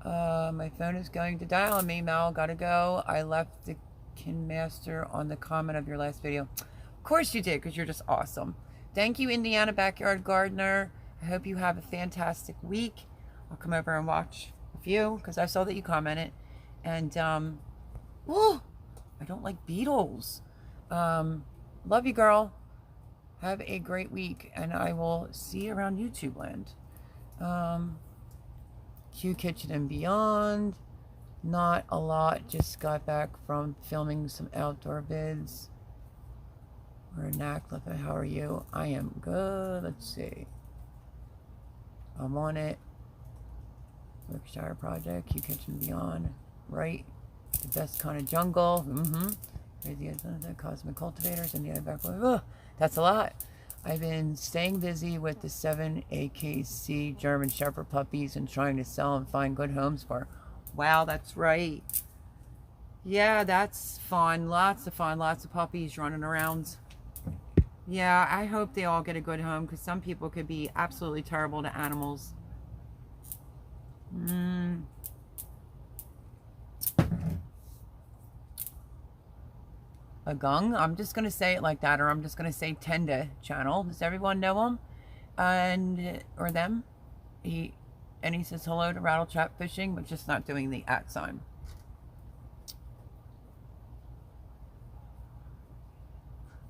my phone is going to die on me, Mal. Gotta go. I left the Kin Master on the comment of your last video. Of course you did, because you're just awesome. Thank you, Indiana Backyard Gardener. I hope you have a fantastic week. I'll come over and watch a few, because I saw that you commented. And, oh, I don't like beetles. Love you, girl. Have a great week, and I will see you around YouTube land. Q Kitchen and Beyond. Not a lot. Just got back from filming some outdoor vids. We're Nackliff. How are you? I am good. Let's see. I'm on it. Berkshire Project. Q Kitchen Beyond. Right. The best kind of jungle. The Cosmic Cultivators and the other back. Oh, that's a lot. I've been staying busy with the 7 AKC German Shepherd puppies and trying to sell and find good homes for. Wow, that's right. Yeah, that's fun. Lots of fun. Lots of puppies running around. Yeah, I hope they all get a good home because some people could be absolutely terrible to animals. Agung, I'm just going to say it like that, or I'm just going to say Tenda channel. Does everyone know him? Or them? He says hello to Rattle Trap Fishing, but just not doing the @ sign.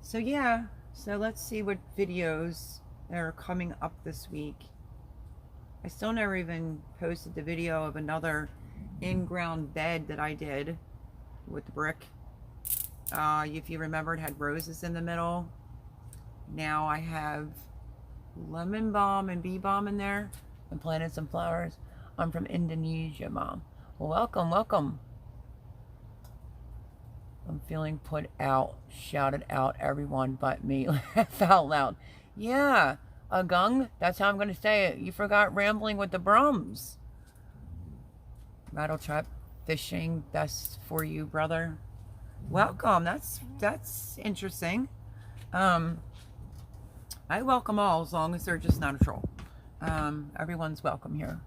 So yeah, so let's see what videos are coming up this week. I still never even posted the video of another in-ground bed that I did with the brick. If you remember, it had roses in the middle. Now I have lemon balm and bee balm in there and planted some flowers. I'm from Indonesia, Mom. Well, welcome, welcome. I'm feeling put out. Shouted out everyone but me. Laugh out loud. Yeah, Agung, that's how I'm going to say it. You forgot Rambling with the Brums. Rattle Trap Fishing, best for you, brother. Welcome. That's interesting. I welcome all as long as they're just not a troll. Everyone's welcome here.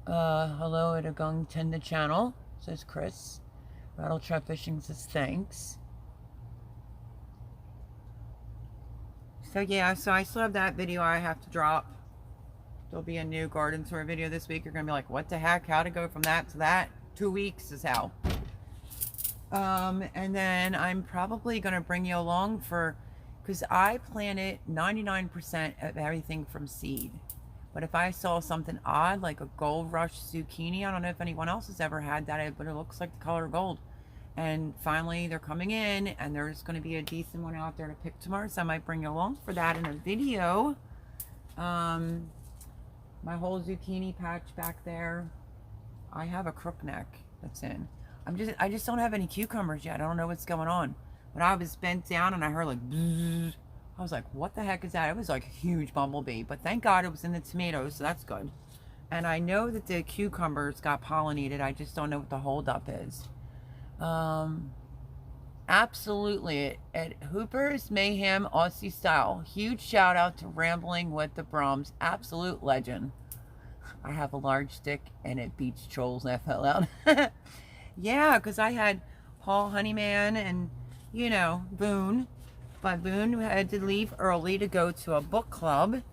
Hello at Agung Tenda channel, says Chris. Rattle Trap Fishing says thanks. So yeah, so I still have that video I have to drop. There'll be a new garden tour video this week. You're gonna be like, what the heck? How to go from that to that? 2 weeks is how. And then I'm probably going to bring you along because I planted 99% of everything from seed. But if I saw something odd, like a gold rush zucchini, I don't know if anyone else has ever had that, but it looks like the color gold. And finally, they're coming in, and there's going to be a decent one out there to pick tomorrow, so I might bring you along for that in a video. My whole zucchini patch back there, I have a crookneck that's in. I just don't have any cucumbers yet. I don't know what's going on. When I was bent down and I heard like, bzzz, I was like, what the heck is that? It was like a huge bumblebee, but thank God it was in the tomatoes, so that's good. And I know that the cucumbers got pollinated. I just don't know what the holdup is. Absolutely. At Hooper's Mayhem Aussie Style, huge shout out to Rambling with the Brums. Absolute legend. I have a large stick and it beats trolls, laugh out loud. Yeah, because I had Paul Honeyman and, you know, Boone. But Boone had to leave early to go to a book club.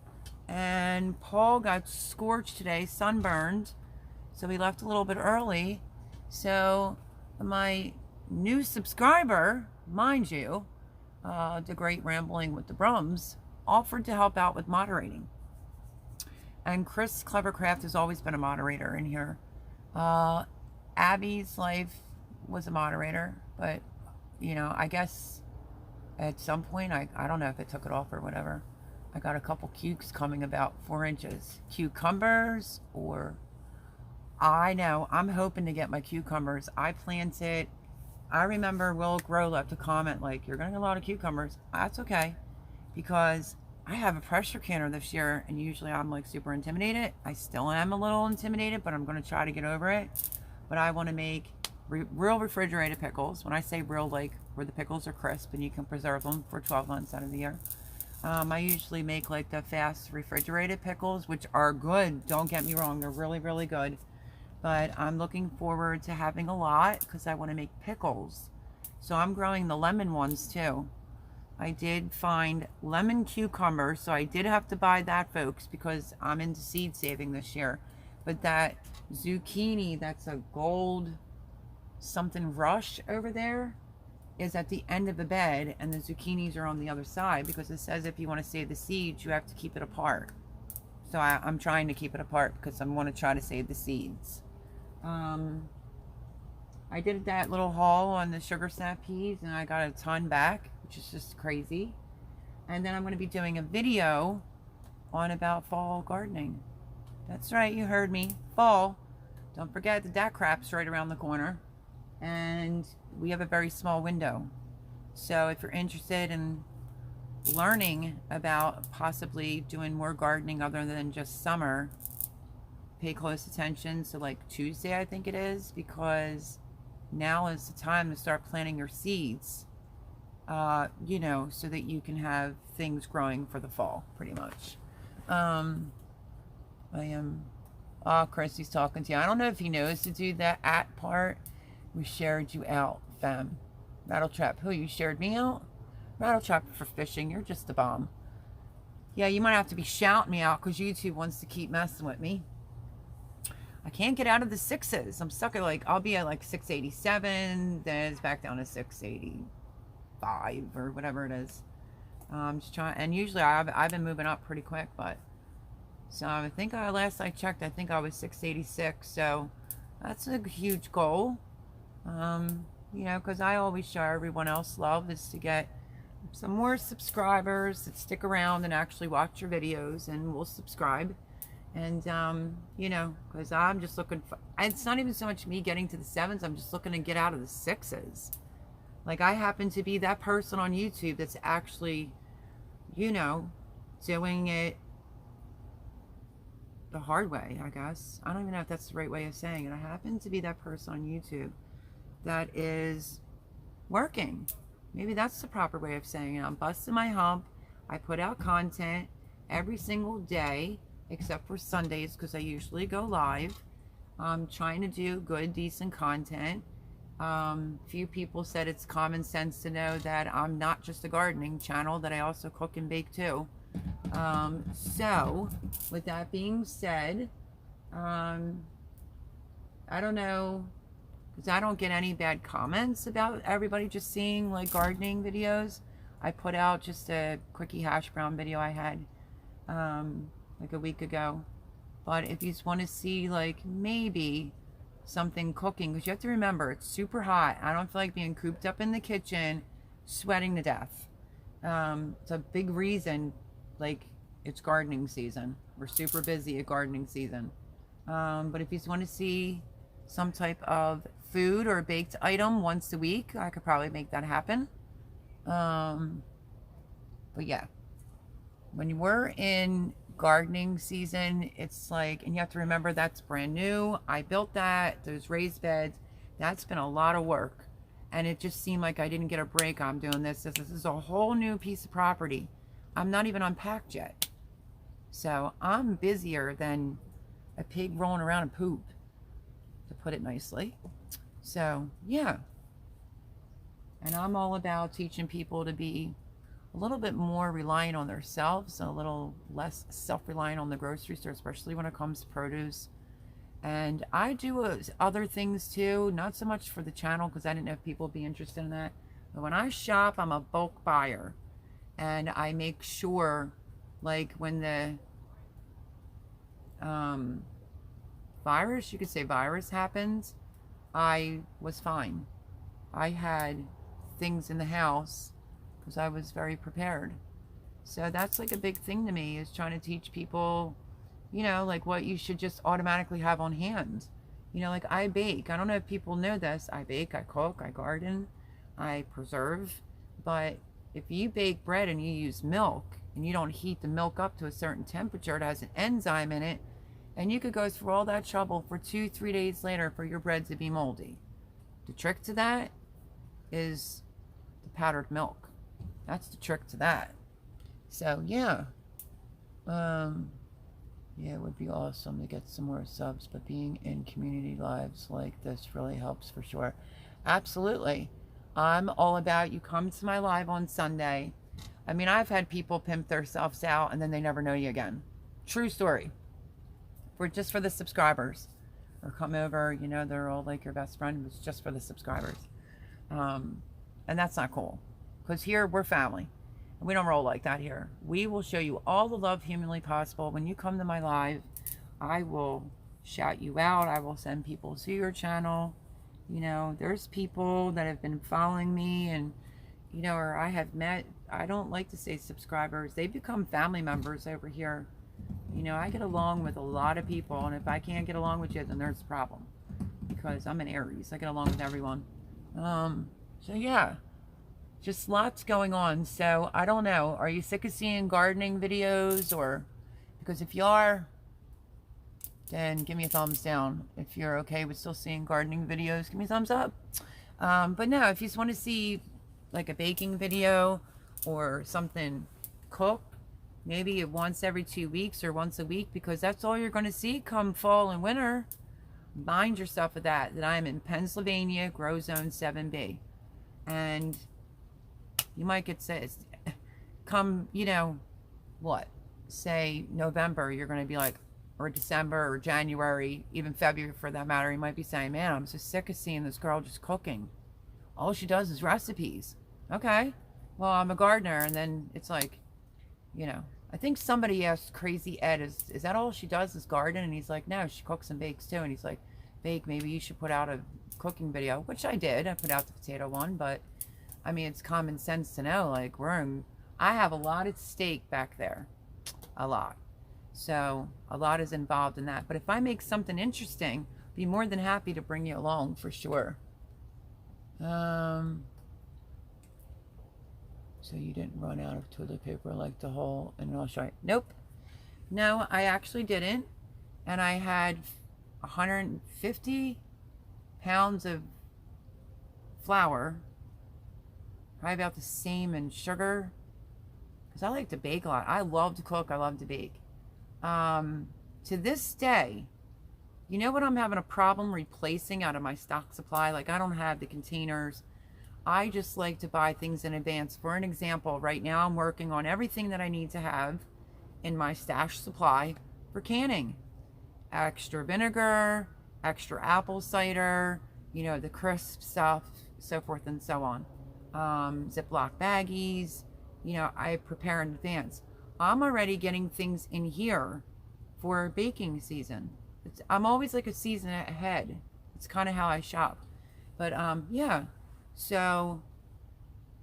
And Paul got scorched today, sunburned. So he left a little bit early. So my new subscriber, mind you, the great Rambling with the Brums, offered to help out with moderating. And Chris Clevercraft has always been a moderator in here. Abby's Life was a moderator, but, you know, I guess at some point, I don't know if it took it off or whatever. I got a couple cukes coming about 4 inches. Cucumbers, or I know, I'm hoping to get my cucumbers. I planted, I remember Will Grow left a comment like, you're going to get a lot of cucumbers. That's okay, because I have a pressure canner this year, and usually I'm like super intimidated. I still am a little intimidated, but I'm going to try to get over it. But I want to make real refrigerated pickles. When I say real, like where the pickles are crisp and you can preserve them for 12 months out of the year. I usually make like the fast refrigerated pickles, which are good. Don't get me wrong, they're really, really good. But I'm looking forward to having a lot because I want to make pickles. So I'm growing the lemon ones too. I did find lemon cucumber, so I did have to buy that, folks, because I'm into seed saving this year. But that zucchini, that's a gold something rush over there, is at the end of the bed, and the zucchinis are on the other side, because it says if you want to save the seeds, you have to keep it apart. So I'm trying to keep it apart because I want to try to save the seeds. I did that little haul on the sugar snap peas, and I got a ton back, which is just crazy. And then I'm going to be doing a video on about fall gardening. That's right, you heard me. Fall. Don't forget that crap's right around the corner. And we have a very small window. So if you're interested in learning about possibly doing more gardening other than just summer, pay close attention to like Tuesday, I think it is, because now is the time to start planting your seeds, you know, so that you can have things growing for the fall, pretty much. Chrissy's talking to you. I don't know if he knows to do that at part. We shared you out, fam. Rattletrap, who? You shared me out? Rattletrap for fishing, you're just a bomb. Yeah, you might have to be shouting me out because YouTube wants to keep messing with me. I can't get out of the 6s. I'm stuck at like, I'll be at like 687, then it's back down to 685 or whatever it is. I'm just trying, and usually I've been moving up pretty quick, but so I think last I checked, I think I was 686. So that's a huge goal. You know, because I always show everyone else love is to get some more subscribers that stick around and actually watch your videos and will subscribe. And, you know, because I'm just looking for, it's not even so much me getting to the 7s, I'm just looking to get out of the 6s. Like, I happen to be that person on YouTube that's actually, you know, doing it the hard way, I guess. I don't even know if that's the right way of saying it. I happen to be that person on YouTube that is working. Maybe that's the proper way of saying it. I'm busting my hump. I put out content every single day, except for Sundays, because I usually go live. I'm trying to do good, decent content. Few people said it's common sense to know that I'm not just a gardening channel, that I also cook and bake too. So, with that being said, I don't know, because I don't get any bad comments about everybody just seeing like gardening videos. I put out just a quickie hash brown video I had like a week ago. But if you just want to see like maybe something cooking, because you have to remember it's super hot. I don't feel like being cooped up in the kitchen sweating to death. It's a big reason, like, it's gardening season. We're super busy at gardening season. But if you just want to see some type of food or baked item once a week, I could probably make that happen. But yeah, when we're in gardening season, it's like, and you have to remember that's brand new. I built that, those raised beds. That's been a lot of work, and it just seemed like I didn't get a break. I'm doing this is a whole new piece of property. I'm not even unpacked yet, so I'm busier than a pig rolling around in poop, to put it nicely. So yeah, and I'm all about teaching people to be a little bit more reliant on themselves and a little less self-reliant on the grocery store, especially when it comes to produce. And I do other things too, not so much for the channel because I didn't know if people would be interested in that. But when I shop, I'm a bulk buyer, and I make sure, like when the virus, you could say virus happens, I was fine. I had things in the house because I was very prepared. So that's like a big thing to me, is trying to teach people, you know, like what you should just automatically have on hand. You know, like I bake. I don't know if people know this. I bake, I cook, I garden, I preserve. But if you bake bread and you use milk and you don't heat the milk up to a certain temperature, it has an enzyme in it, and you could go through all that trouble for 2-3 days later for your bread to be moldy. The trick to that is the powdered milk. That's the trick to that. So yeah, yeah, it would be awesome to get some more subs, but being in community lives like this really helps for sure. Absolutely. I'm all about, you come to my live on Sunday. I mean, I've had people pimp themselves out and then they never know you again. True story. Just for the subscribers. Or come over, you know, they're all like your best friend. It's just for the subscribers. And that's not cool. Because here, we're family. We don't roll like that here. We will show you all the love humanly possible. When you come to my live, I will shout you out. I will send people to your channel. You know, there's people that have been following me and, you know, or I have met, I don't like to say subscribers. They become family members over here. You know, I get along with a lot of people, and if I can't get along with you, then there's a problem. Because I'm an Aries. I get along with everyone. So yeah. Just lots going on. So I don't know. Are you sick of seeing gardening videos? Or because if you are, then give me a thumbs down. If you're okay with still seeing gardening videos, give me a thumbs up. But no, if you just want to see like a baking video or something cook, maybe once every 2 weeks or once a week, because that's all you're going to see come fall and winter. Mind yourself of that I'm in Pennsylvania, Grow Zone 7B. And you might get said, come, you know, what? Say November, you're going to be like, or December or January, even February for that matter, you might be saying, man, I'm so sick of seeing this girl just cooking. All she does is recipes. Okay, well, I'm a gardener. And then it's like, you know, I think somebody asked Crazy Ed, is that all she does is garden? And he's like, no, she cooks and bakes too. And he's like, bake, maybe you should put out a cooking video, which I did. I put out the potato one, but I mean, it's common sense to know, like, I have a lot at stake back there. A lot. So, a lot is involved in that. But if I make something interesting, I'd be more than happy to bring you along, for sure. So you didn't run out of toilet paper like the whole, and I'll show you. Nope. No, I actually didn't. And I had 150 pounds of flour. Probably about the same in sugar, because I like to bake a lot. I love to cook. I love to bake. To this day, you know what I'm having a problem replacing out of my stock supply? Like, I don't have the containers. I just like to buy things in advance. For an example, right now I'm working on everything that I need to have in my stash supply for canning. Extra vinegar, extra apple cider, you know, the crisp stuff, so forth and so on. Ziploc baggies, you know, I prepare in advance. I'm already getting things in here for baking season. I'm always like a season ahead. It's kind of how I shop. But yeah, so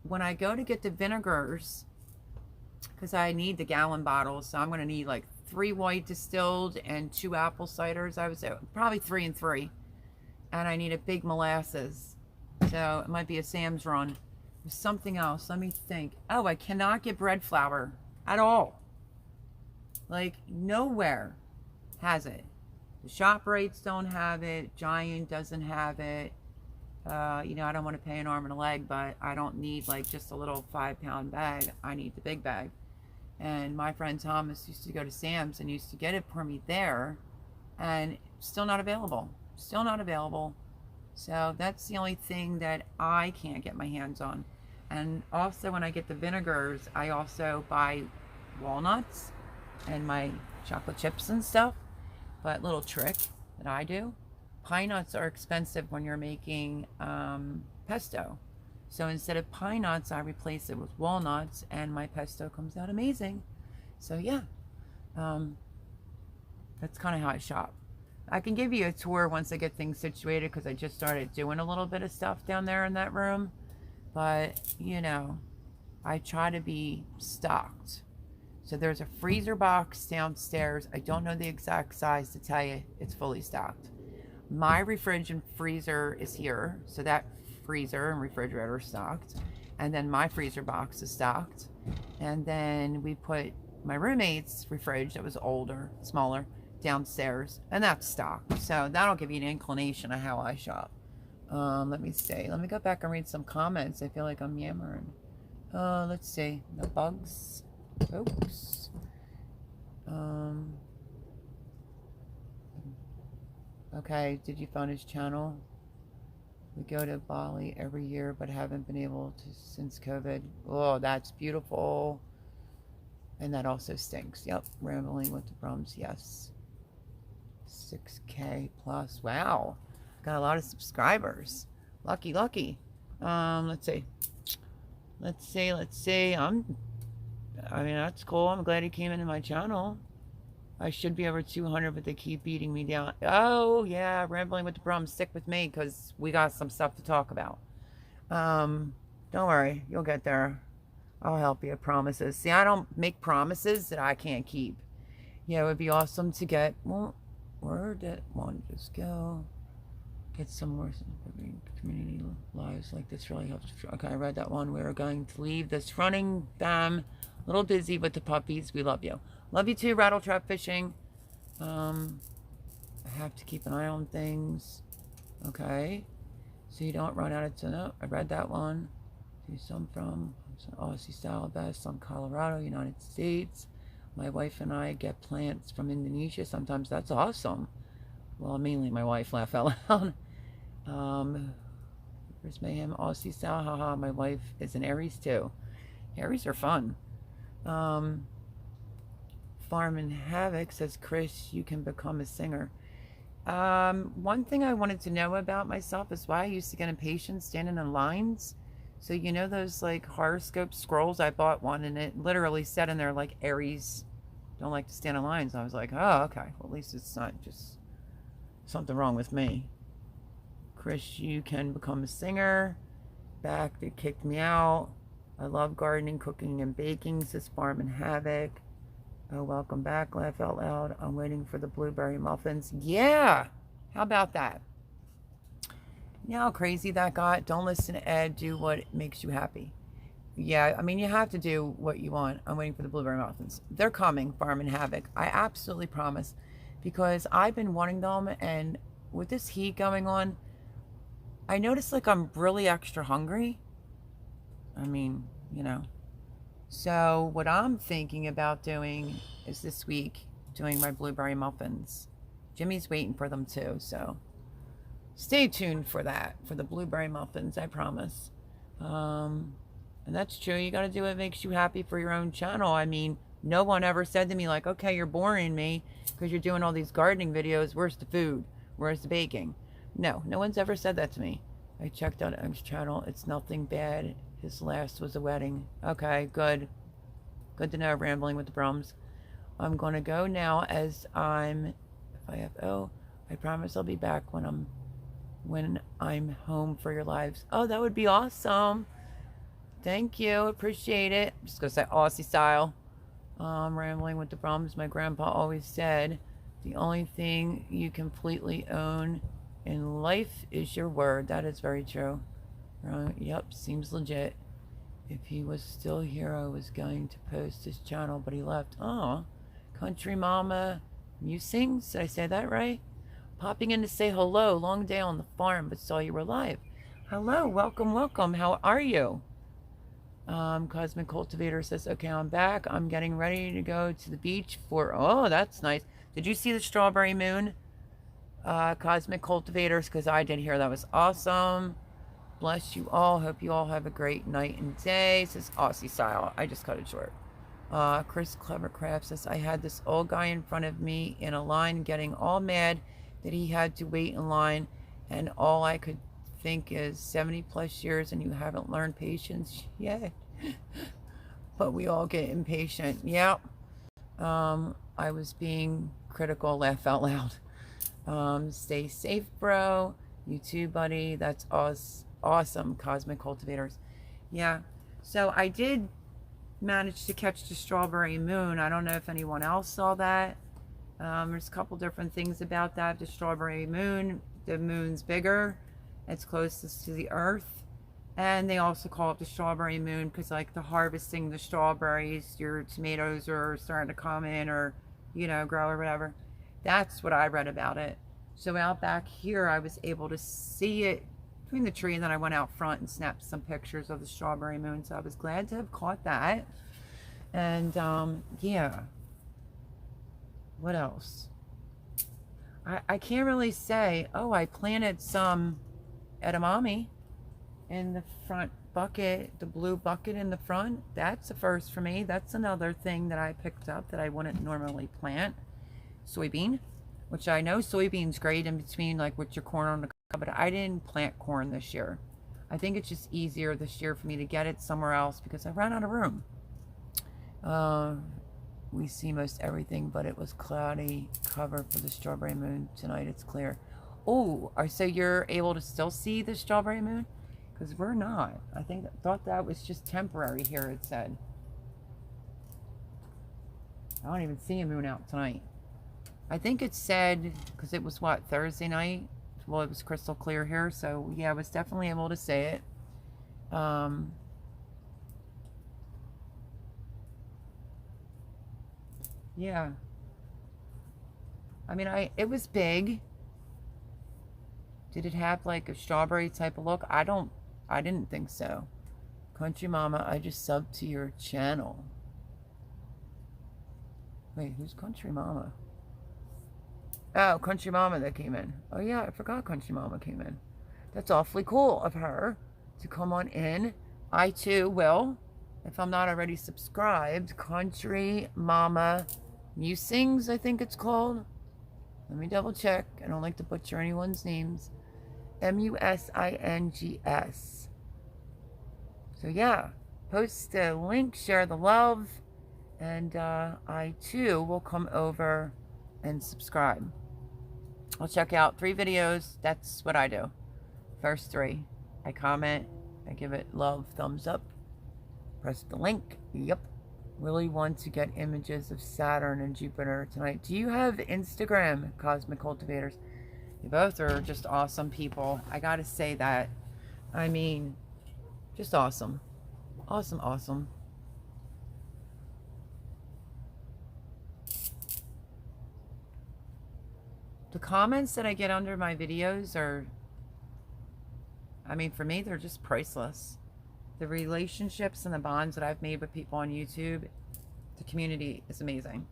when I go to get the vinegars, because I need the gallon bottles, so I'm going to need like 3 white distilled and 2 apple ciders. I would say probably 3 and 3. And I need a big molasses. So it might be a Sam's Run. There's something else. Let me think. Oh, I cannot get bread flour at all. Like, nowhere has it. The ShopRites don't have it. Giant doesn't have it. You know, I don't want to pay an arm and a leg, but I don't need like just a little 5-pound bag. I need the big bag. And my friend Thomas used to go to Sam's and used to get it for me there, and still not available. Still not available. So that's the only thing that I can't get my hands on. And also when I get the vinegars, I also buy walnuts and my chocolate chips and stuff. But little trick that I do, pine nuts are expensive when you're making pesto. So instead of pine nuts, I replace it with walnuts, and my pesto comes out amazing. So yeah, that's kind of how I shop. I can give you a tour once I get things situated, because I just started doing a little bit of stuff down there in that room. But, you know, I try to be stocked. So there's a freezer box downstairs. I don't know the exact size to tell you. It's fully stocked. My refrigerator and freezer is here. So that freezer and refrigerator are stocked. And then my freezer box is stocked. And then we put my roommate's fridge that was older, smaller, downstairs. And that's stocked. So that'll give you an inclination of how I shop. Let me see. Let me go back and read some comments. I feel like I'm yammering. Let's see. The bugs. Oops. Okay, did you find his channel? We go to Bali every year, but haven't been able to since COVID. Oh, that's beautiful. And that also stinks. Yep, rambling with the Brums, yes. 6K plus. Wow. Got a lot of subscribers. Lucky, lucky. Let's see. I mean, that's cool. I'm glad he came into my channel. I should be over 200, but they keep beating me down. Oh, yeah, rambling with the Brums. Stick with me, because we got some stuff to talk about. Don't worry. You'll get there. I'll help you. Promises. See, I don't make promises that I can't keep. Yeah, it would be awesome to get... Well, where did one just go? Get some more community lives like this really helps. Okay, I read that one. We're going to leave this running them. A little busy with the puppies. We love you. Love you too, Rattle Trap Fishing. I have to keep an eye on things. Okay. So you don't run out of tuna. I read that one. See some from Aussie style best on Colorado, United States. My wife and I get plants from Indonesia. Sometimes that's awesome. Well, mainly my wife, laugh out loud. Here's Mayhem, Aussie style, haha. My wife is an Aries too. Aries are fun. Farm and Havoc says, Chris, you can become a singer. One thing I wanted to know about myself is why I used to get impatient standing in lines. So you know those like horoscope scrolls? I bought one and it literally said in there like Aries don't like to stand in lines. I was like, oh, okay. Well, at least it's not just something wrong with me. Chris, you can become a singer. Back, they kicked me out. I love gardening, cooking, and baking, says Farm and Havoc. Oh, welcome back, laugh out loud. I'm waiting for the blueberry muffins. Yeah! How about that? You know how crazy that got? Don't listen to Ed. Do what makes you happy. Yeah, I mean, you have to do what you want. I'm waiting for the blueberry muffins. They're coming, Farm and Havoc. I absolutely promise. Because I've been wanting them, and with this heat going on, I notice like I'm really extra hungry. I mean, you know. So what I'm thinking about doing is this week doing my blueberry muffins. Jimmy's waiting for them too, so stay tuned for that, for the blueberry muffins, I promise. And that's true. You got to do what makes you happy for your own channel. I mean, no one ever said to me like, okay, you're boring me because you're doing all these gardening videos. Where's the food? Where's the baking? No, no one's ever said that to me. I checked out Ed's channel. It's nothing bad. His last was a wedding. Okay, good. Good to know, rambling with the Brums. I'm going to go now as I'm FIFO. I promise I'll be back when I'm home for your lives. Oh, that would be awesome. Thank you. Appreciate it. I'm just going to say Aussie style. Rambling with the Brums. My grandpa always said, the only thing you completely own in life is your word. That is very true. Yep, seems legit. If he was still here, I was going to post his channel, but he left. Oh, Country Mama Musings. Did I say that right? Popping in to say hello. Long day on the farm, but saw you were live. Hello, welcome, welcome. How are you? Cosmic Cultivator says, okay, I'm back. I'm getting ready to go to the beach for... Oh, that's nice. Did you see the strawberry moon? Cosmic Cultivators, because I did hear that was awesome. Bless you all. Hope you all have a great night and day. Says Aussie style. I just cut it short. Chris Clevercraft says, I had this old guy in front of me in a line getting all mad that he had to wait in line, and all I could think is 70 plus years and you haven't learned patience yet. But we all get impatient. Yeah. I was being critical, laugh out loud. Stay safe, bro. You too, buddy. That's awesome. Cosmic Cultivators. Yeah. So I did managed to catch the strawberry moon. I don't know if anyone else saw that. There's a couple different things about that. The strawberry moon, the moon's bigger. It's closest to the earth. And they also call it the strawberry moon because like the harvesting the strawberries, your tomatoes are starting to come in or, you know, grow or whatever. That's what I read about it. So out back here, I was able to see it between the tree, and then I went out front and snapped some pictures of the strawberry moon. So I was glad to have caught that. And yeah, what else? I can't really say, oh, I planted some edamame in the front bucket, the blue bucket in the front. That's a first for me. That's another thing that I picked up that I wouldn't normally plant. Soybean, which I know soybean's great in between, like with your corn on the cob, but I didn't plant corn this year. I think it's just easier this year for me to get it somewhere else because I ran out of room. We see most everything, but it was cloudy cover for the strawberry moon. Tonight it's clear. Oh, so you're able to still see the strawberry moon? Because we're not. I thought that was just temporary here, it said. I don't even see a moon out tonight. I think it said, because it was what, Thursday night? Well, it was crystal clear here, so yeah, I was definitely able to say it. Yeah. I mean, it was big. Did it have like a strawberry type of look? I didn't think so. Country Mama, I just subbed to your channel. Wait, who's Country Mama? Oh, Country Mama that came in. Oh yeah, I forgot Country Mama came in. That's awfully cool of her to come on in. I too will, if I'm not already subscribed. Country Mama Musings, I think it's called. Let me double check. I don't like to butcher anyone's names. Musings. So yeah, post the link, share the love, and I too will come over and subscribe. I'll check out 3 videos. That's what I do. First 3. I comment, I give it love, thumbs up, press the link. Yep. Really want to get images of Saturn and Jupiter tonight. Do you have Instagram, Cosmic Cultivators? You both are just awesome people. I gotta say that. I mean, just awesome. Awesome, awesome. The comments that I get under my videos are, I mean, for me, they're just priceless. The relationships and the bonds that I've made with people on YouTube, the community is amazing.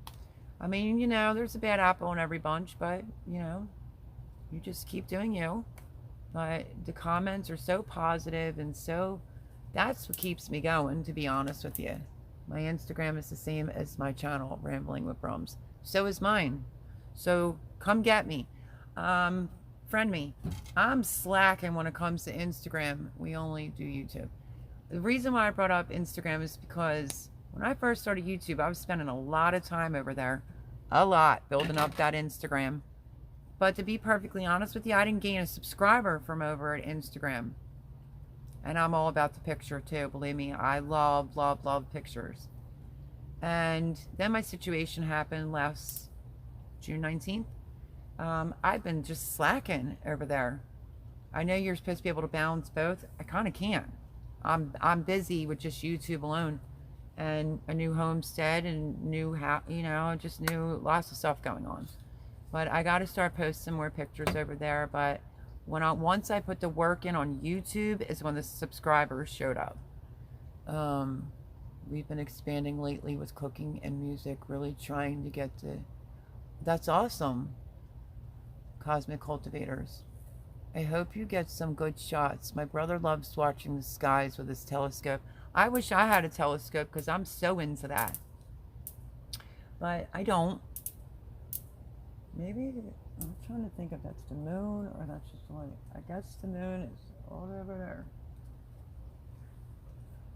I mean, you know, there's a bad apple in every bunch, but, you know, you just keep doing you. But the comments are so positive and so, that's what keeps me going, to be honest with you. My Instagram is the same as my channel, Rambling with Brums. So is mine. So come get me. Friend me. I'm slacking when it comes to Instagram. We only do YouTube. The reason why I brought up Instagram is because when I first started YouTube, I was spending a lot of time over there. A lot. Building up that Instagram. But to be perfectly honest with you, I didn't gain a subscriber from over at Instagram. And I'm all about the picture too. Believe me, I love, love, love pictures. And then my situation happened last June 19th. I've been just slacking over there. I know you're supposed to be able to balance both. I kind of can't. I'm busy with just YouTube alone, and a new homestead and new house. You know, just new lots of stuff going on. But I got to start posting more pictures over there. But once I put the work in on YouTube is when the subscribers showed up. We've been expanding lately with cooking and music, really trying to get to. That's awesome. Cosmic Cultivators. I hope you get some good shots. My brother loves watching the skies with his telescope. I wish I had a telescope because I'm so into that. But I don't. Maybe, I'm trying to think if that's the moon or that's just the light. I guess the moon is all over there.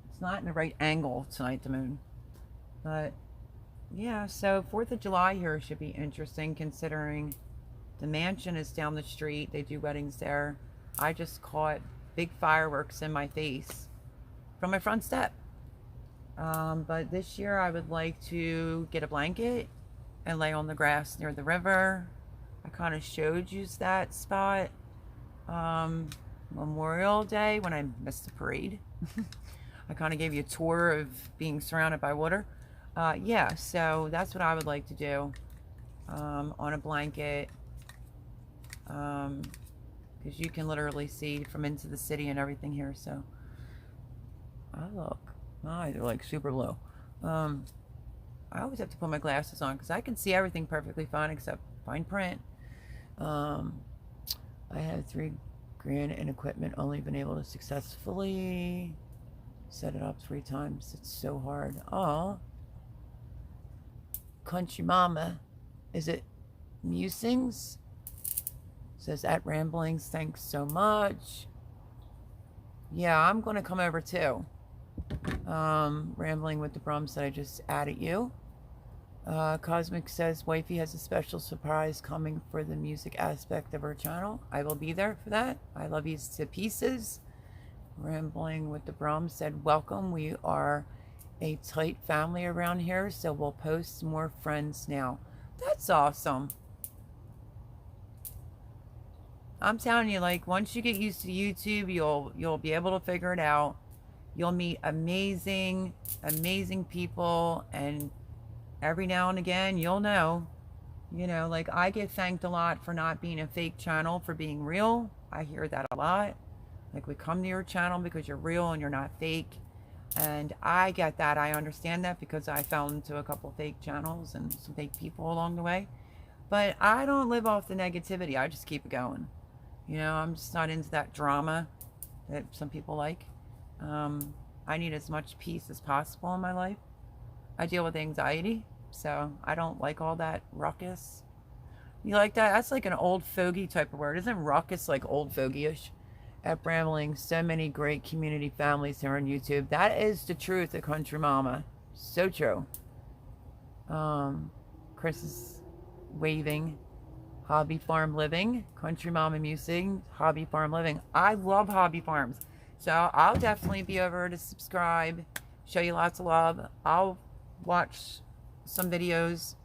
It's not in the right angle tonight, the moon. But yeah, so 4th of July here should be interesting considering the mansion is down the street. They do weddings there. I just caught big fireworks in my face from my front step. But this year I would like to get a blanket and lay on the grass near the river. I kind of showed you that spot um, Memorial Day when I missed the parade. I kind of gave you a tour of being surrounded by water. Yeah, so that's what I would like to do on a blanket. Because you can literally see from into the city and everything here. So, oh look, my eyes are like super low. I always have to put my glasses on because I can see everything perfectly fine except fine print. I have $3,000 in equipment, only been able to successfully set it up 3 times. It's so hard. Oh, Country Mama, is it Musings? Says at Ramblings, thanks so much. Yeah, I'm going to come over too. Rambling with the Brums that I just added you. Cosmic says wifey has a special surprise coming for the music aspect of her channel. I will be there for that. I love you to pieces. Rambling with the Brums said welcome. We are a tight family around here, so we'll post more friends now. That's awesome. I'm telling you, like, once you get used to YouTube, you'll be able to figure it out. You'll meet amazing people, and every now and again, you'll know. You know, like, I get thanked a lot for not being a fake channel, for being real. I hear that a lot. Like, we come to your channel because you're real and you're not fake. And I get that. I understand that because I fell into a couple fake channels and some fake people along the way. But I don't live off the negativity. I just keep it going. You know, I'm just not into that drama that some people like. I need as much peace as possible in my life. I deal with anxiety, so I don't like all that ruckus. You like that? That's like an old fogey type of word. Isn't ruckus like old fogey-ish? At Brambling, so many great community families here on YouTube. That is the truth of Country Mama. So true. Chris is waving. Hobby Farm Living, Country Mama Music, Hobby Farm Living. I love hobby farms. So I'll definitely be over to subscribe, show you lots of love. I'll watch some videos.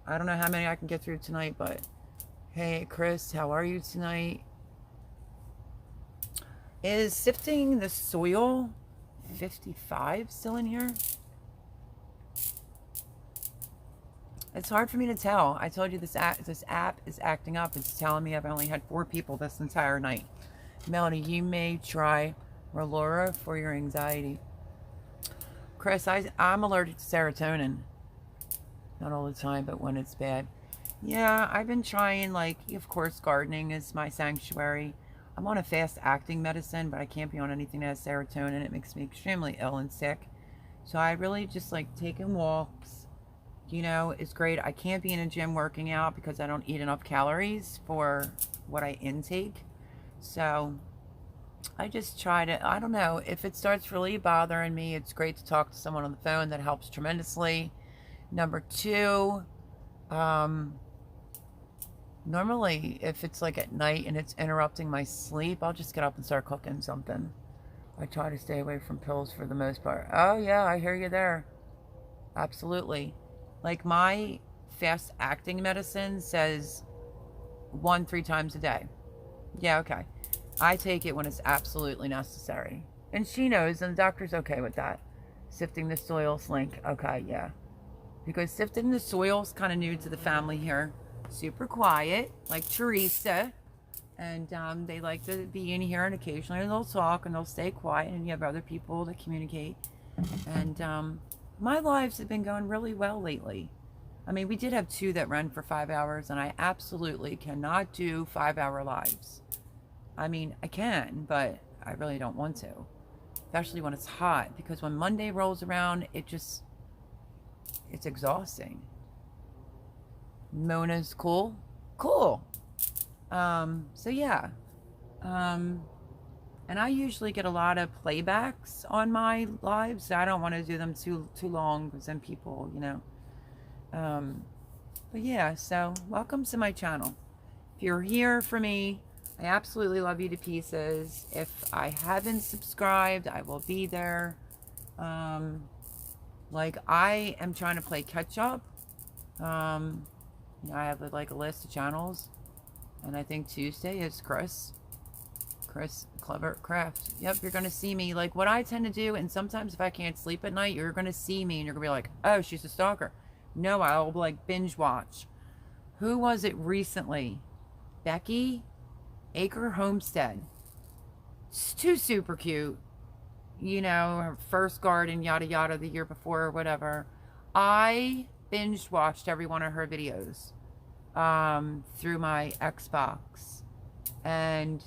I don't know how many I can get through tonight, but hey, Chris, how are you tonight? Is Sifting the Soil 55 still in here? It's hard for me to tell. I told you this app is acting up. It's telling me I've only had 4 people this entire night. Melanie, you may try Relora for your anxiety. Chris, I'm allergic to serotonin. Not all the time, but when it's bad. Yeah, I've been trying, like, of course, gardening is my sanctuary. I'm on a fast-acting medicine, but I can't be on anything that has serotonin. It makes me extremely ill and sick. So I really just like taking walks. You know, it's great. I can't be in a gym working out because I don't eat enough calories for what I intake. So I just try to, I don't know, if it starts really bothering me, it's great to talk to someone on the phone. That helps tremendously. Number 2, normally if it's like at night and it's interrupting my sleep, I'll just get up and start cooking something. I try to stay away from pills for the most part. Oh yeah, I hear you there. Absolutely. Like my fast acting medicine says 1-3 times a day. Yeah, okay. I take it when it's absolutely necessary. And she knows, and the doctor's okay with that. Sifting the Soil Slink. Okay, yeah. Because Sifting the Soil's kind of new to the family here. Super quiet, like Teresa. And they like to be in here, and occasionally they'll talk and they'll stay quiet, and you have other people that communicate. And my lives have been going really well lately. I mean, we did have 2 that ran for 5 hours, and I absolutely cannot do 5-hour lives. I mean, I can, but I really don't want to. Especially when it's hot, because when Monday rolls around, it's exhausting. Mona's cool. Cool. So yeah. And I usually get a lot of playbacks on my lives. So I don't want to do them too long because then people, you know. But yeah, so welcome to my channel. If you're here for me, I absolutely love you to pieces. If I haven't subscribed, I will be there. Like, I am trying to play catch up. You know, I have like a list of channels, and I think Tuesday is Chris Clever Craft. Yep, you're gonna see me. Like, what I tend to do, and sometimes if I can't sleep at night, you're gonna see me and you're gonna be like, oh, she's a stalker. No, I'll like binge watch. Who was it recently? Becky Acre Homestead. It's too super cute. You know, her first garden, yada yada, the year before or whatever. I binge watched every one of her videos through my Xbox, and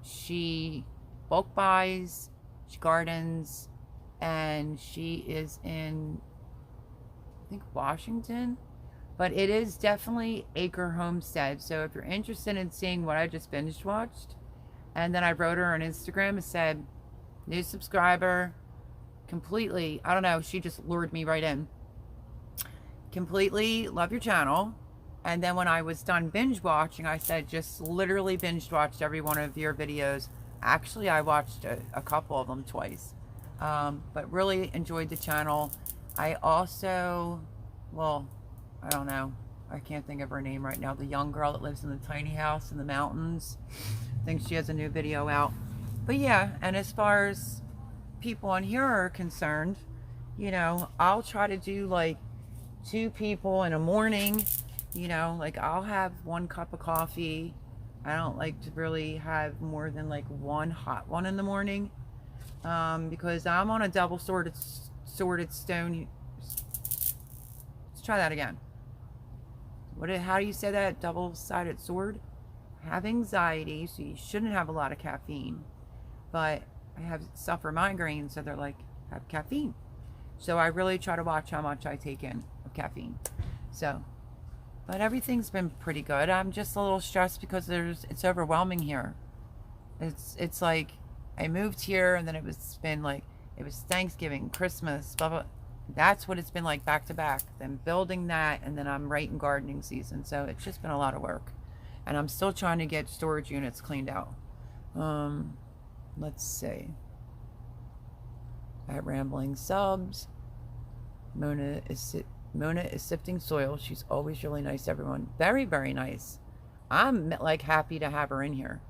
she bulk buys, she gardens, and she is in, I think, Washington, but it is definitely Acre Homestead. So if you're interested in seeing what I just binge watched, and then I wrote her on Instagram and said, new subscriber, completely, I don't know, she just lured me right in. Completely love your channel. And then when I was done binge watching, I said, just literally binge watched every one of your videos. Actually, I watched a couple of them twice, but really enjoyed the channel. I also, well, I don't know, I can't think of her name right now, the young girl that lives in the tiny house in the mountains. I think she has a new video out. But yeah, and as far as people on here are concerned, you know, I'll try to do like 2 people in a morning. You know, like I'll have 1 cup of coffee. I don't like to really have more than like 1 hot one in the morning, because I'm on a double sorted stone. Let's try that again. How do you say that? Double-sided sword? I have anxiety, so you shouldn't have a lot of caffeine. But I suffer migraines, so they're like, have caffeine. So I really try to watch how much I take in of caffeine. So, but everything's been pretty good. I'm just a little stressed because it's overwhelming here. It's like I moved here, and then it was Thanksgiving, Christmas, blah blah. That's what it's been like back to back. Then building that, and then I'm right in gardening season. So it's just been a lot of work, and I'm still trying to get storage units cleaned out. Let's see. At Rambling Subs, Mona is sifting soil. She's always really nice to everyone. Very, very nice. I'm like happy to have her in here.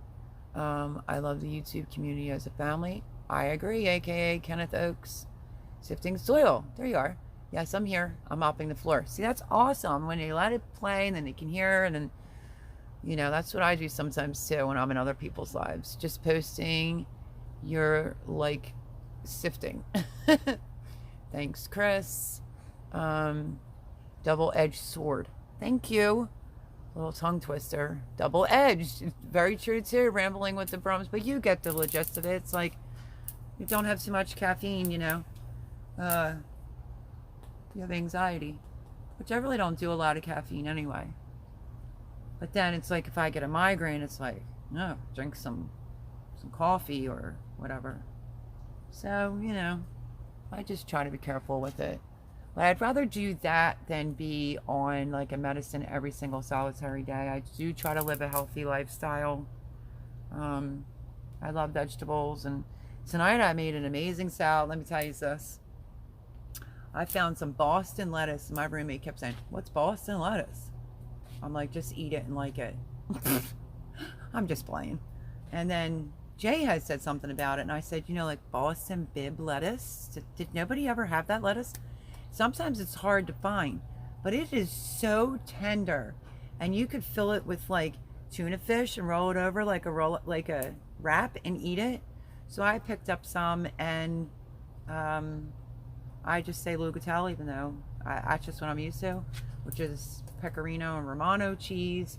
I love the YouTube community as a family. I agree, aka Kenneth Oaks. Sifting soil. There you are. Yes, I'm here. I'm mopping the floor. See, that's awesome when you let it play and then they can hear, and then, you know, that's what I do sometimes too when I'm in other people's lives. Just posting your like sifting. Thanks, Chris. Double-edged sword. Thank you. Little tongue twister. Double-edged. Very true too. Rambling with the brums, but you get the gist of it. It's like you don't have too much caffeine, you know. You have anxiety, which I really don't do a lot of caffeine anyway. But then it's like if I get a migraine, it's like, no, drink some coffee or whatever. So, you know, I just try to be careful with it. But I'd rather do that than be on like a medicine every single solitary day. I do try to live a healthy lifestyle. I love vegetables, and tonight I made an amazing salad. Let me tell you this. I found some Boston lettuce. My roommate kept saying, what's Boston lettuce? I'm like, just eat it and like it. I'm just playing. And then Jay has said something about it, and I said, you know, like Boston Bib lettuce. Did nobody ever have that lettuce? Sometimes it's hard to find, but it is so tender, and you could fill it with like tuna fish and roll it over like a wrap and eat it. So I picked up some, and I just say Lugatelle, even though that's just what I'm used to, which is pecorino and Romano cheese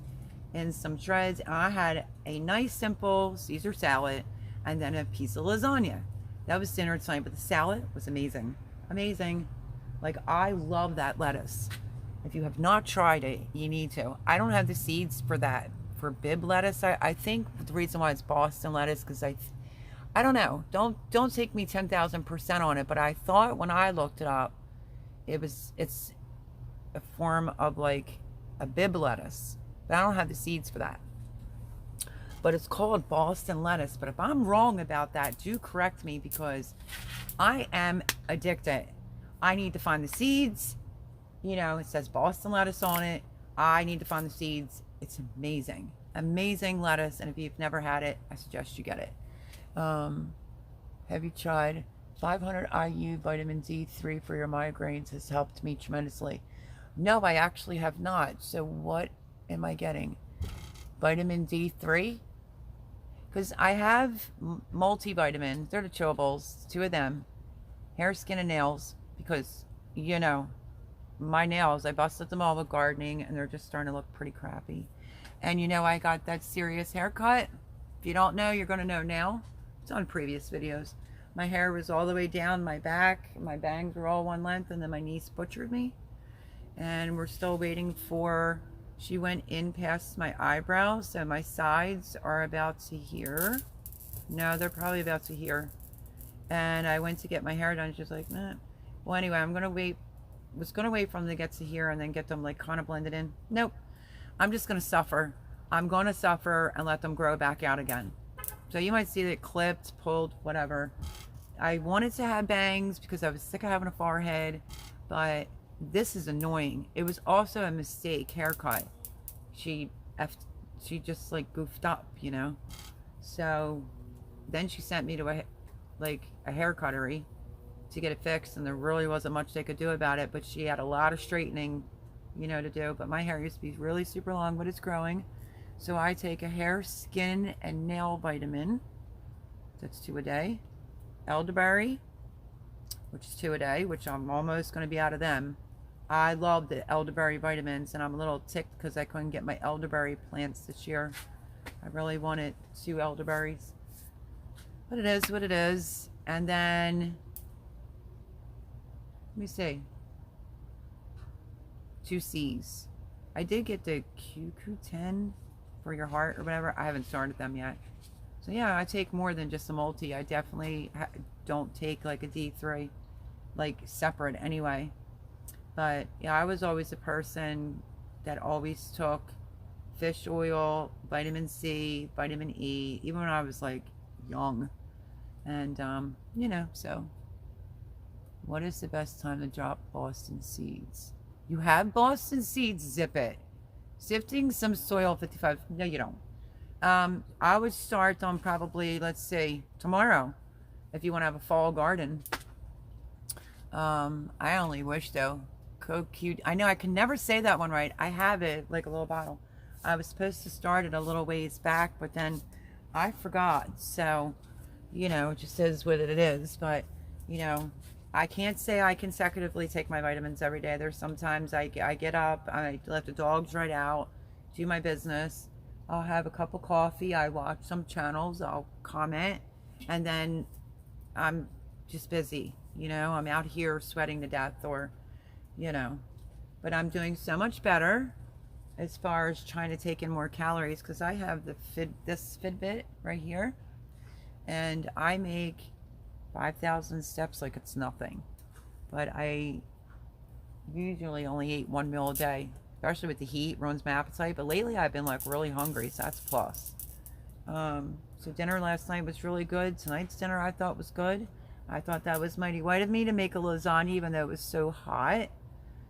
and some shreds. And I had a nice simple Caesar salad and then a piece of lasagna. That was dinner tonight, but the salad was amazing. Amazing. Like, I love that lettuce. If you have not tried it, you need to. I don't have the seeds for that, for Bib lettuce. I think the reason why it's Boston lettuce, because I don't know. Don't take me 10,000% on it, but I thought when I looked it up, it's a form of like a Bib lettuce. But I don't have the seeds for that. But it's called Boston lettuce. But if I'm wrong about that, do correct me, because I am addicted. I need to find the seeds. You know, it says Boston lettuce on it. I need to find the seeds. It's amazing. Amazing lettuce. And if you've never had it, I suggest you get it. Have you tried 500 IU vitamin D3 for your migraines? Has helped me tremendously. No, I actually have not. So what am I getting? Vitamin D3? Because I have multivitamins. They're the chewables, 2 of them. Hair, skin, and nails. Because, you know, my nails, I busted them all with gardening, and they're just starting to look pretty crappy. And you know, I got that serious haircut. If you don't know, you're going to know now. It's on previous videos. My hair was all the way down my back. My bangs were all one length, and then my niece butchered me. And we're still waiting for... She went in past my eyebrows, so my sides are about to here. No, they're probably about to here. And I went to get my hair done. She's like, nah. Well, anyway, I'm gonna wait. Was gonna wait for them to get to here and then get them like kind of blended in. Nope. I'm just gonna suffer. I'm gonna suffer and let them grow back out again. So you might see it clipped, pulled, whatever. I wanted to have bangs because I was sick of having a forehead, but this is annoying. It was also a mistake haircut. She just like goofed up, you know. So then she sent me to a hair cuttery to get it fixed, and there really wasn't much they could do about it, but she had a lot of straightening, you know, to do. But my hair used to be really super long, but it's growing. So I take a hair, skin, and nail vitamin. That's 2 a day. Elderberry, which is 2 a day, which I'm almost going to be out of them. I love the elderberry vitamins, and I'm a little ticked because I couldn't get my elderberry plants this year. I really wanted 2 elderberries. But it is what it is. And then, let me see. 2 C's. I did get the QQ10 for your heart or whatever. I haven't started them yet. So yeah, I take more than just a multi. I definitely don't take like a D3, like separate anyway. But yeah, I was always a person that always took fish oil, vitamin C, vitamin E, even when I was like young. And, you know, so what is the best time to drop Boston seeds? You have Boston seeds, zip it. Sifting some soil 55, no you don't. I would start on probably, let's say, tomorrow, if you want to have a fall garden. I only wish though, CoQ, I know I can never say that one right. I have it like a little bottle. I was supposed to start it a little ways back, but then I forgot. So, you know, it just is what it is. But, you know, I can't say I consecutively take my vitamins every day. There's sometimes I get up, I let the dogs right out, do my business. I'll have a cup of coffee. I watch some channels. I'll comment. And then I'm just busy. You know, I'm out here sweating to death or, you know. But I'm doing so much better as far as trying to take in more calories because I have this Fitbit right here. And I make 5,000 steps like it's nothing. But I usually only eat 1 meal a day. Especially with the heat, ruins my appetite. But lately I've been like really hungry, so that's a plus. So dinner last night was really good. Tonight's dinner I thought was good. I thought that was mighty white of me to make a lasagna even though it was so hot.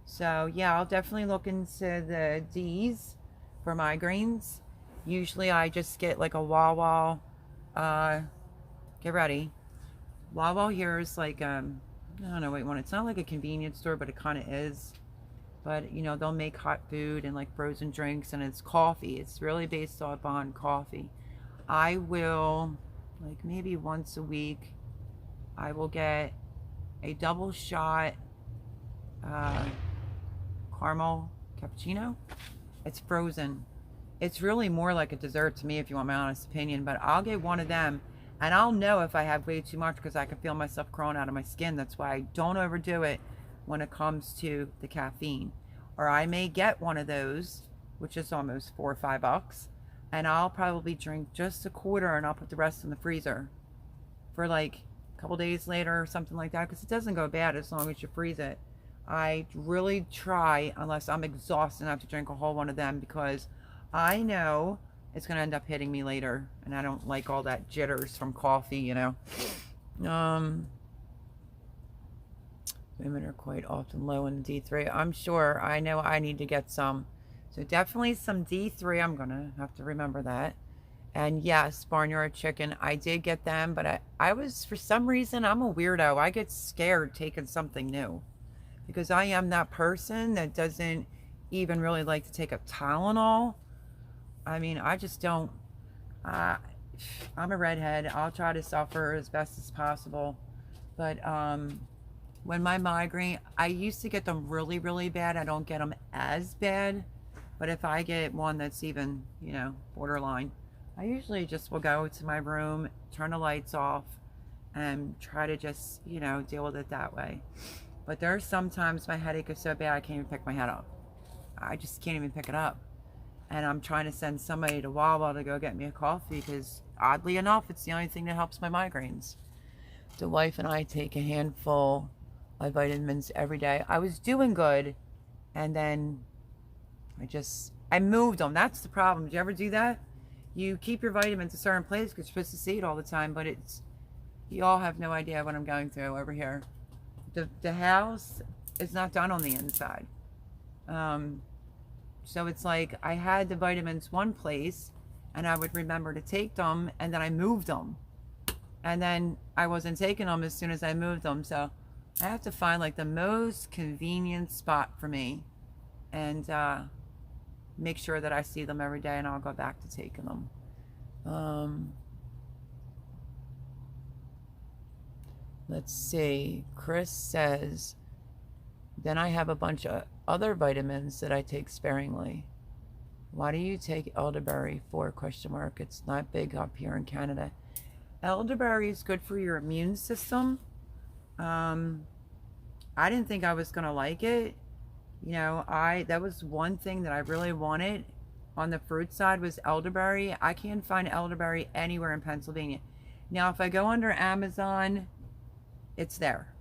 So yeah, I'll definitely look into the D's for migraines. Usually I just get like a Wawa. Get ready. Wawa here is like, I don't know what you want. It's not like a convenience store, but it kind of is. But, you know, they'll make hot food and like frozen drinks, and it's coffee. It's really based off on coffee. I will, like maybe once a week, I will get a double shot caramel cappuccino. It's frozen. It's really more like a dessert to me, if you want my honest opinion, but I'll get one of them, and I'll know if I have way too much because I can feel myself crawling out of my skin. That's why I don't overdo it when it comes to the caffeine. Or I may get one of those, which is almost $4 or $5, and I'll probably drink just a quarter and I'll put the rest in the freezer for like a couple days later or something like that, because it doesn't go bad as long as you freeze it. I really try, unless I'm exhausted enough to drink a whole one of them, because I know it's going to end up hitting me later, and I don't like all that jitters from coffee, you know. Women are quite often low in D3. I'm sure. I know I need to get some. So definitely some D3. I'm going to have to remember that. And yes, Barnyard Chicken. I did get them, but I was, for some reason, I'm a weirdo. I get scared taking something new. Because I am that person that doesn't even really like to take a Tylenol. I mean, I just don't. Uh, I'm a redhead. I'll try to suffer as best as possible. But when my migraine, I used to get them really, really bad. I don't get them as bad. But if I get one that's even, you know, borderline, I usually just will go to my room, turn the lights off, and try to just, you know, deal with it that way. But there are sometimes my headache is so bad I can't even pick my head up. I just can't even pick it up. And I'm trying to send somebody to Wawa to go get me a coffee because, oddly enough, it's the only thing that helps my migraines. The wife and I take a handful of vitamins every day. I was doing good, and then I moved them. That's the problem. Did you ever do that? You keep your vitamins a certain place because you're supposed to see it all the time, but you all have no idea what I'm going through over here. The house is not done on the inside. So it's like I had the vitamins one place and I would remember to take them, and then I moved them. And then I wasn't taking them as soon as I moved them. So I have to find like the most convenient spot for me and make sure that I see them every day, and I'll go back to taking them. Let's see. Chris says, then I have a bunch of other vitamins that I take sparingly. Why do you take elderberry for ? It's not big up here in Canada. Elderberry is good for your immune system. I didn't think I was going to like it. You know, that was one thing that I really wanted on the fruit side was elderberry. I can't find elderberry anywhere in Pennsylvania. Now, if I go under Amazon, it's there.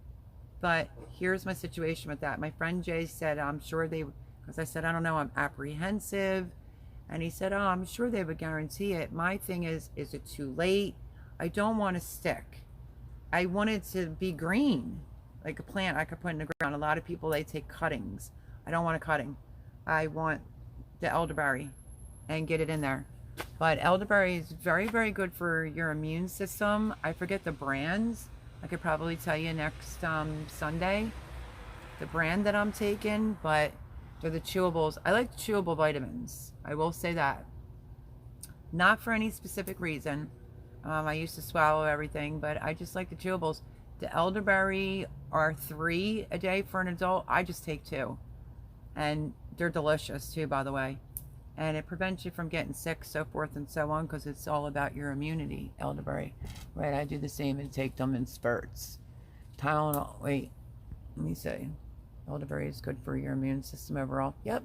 But here's my situation with that. My friend Jay said, I'm sure because I said, I don't know, I'm apprehensive. And he said, oh, I'm sure they would guarantee it. My thing is it too late? I don't want to stick. I want it to be green, like a plant I could put in the ground. A lot of people, they take cuttings. I don't want a cutting. I want the elderberry and get it in there. But elderberry is very, very good for your immune system. I forget the brands. I could probably tell you next Sunday the brand that I'm taking, but they're the chewables. I like chewable vitamins. I will say that. Not for any specific reason. I used to swallow everything, but I just like the chewables. The elderberry are 3 a day for an adult. I just take 2. And they're delicious too, by the way. And it prevents you from getting sick, so forth and so on, because it's all about your immunity, elderberry. Right, I do the same and take them in spurts. Tylenol, wait, let me see. Elderberry is good for your immune system overall. Yep.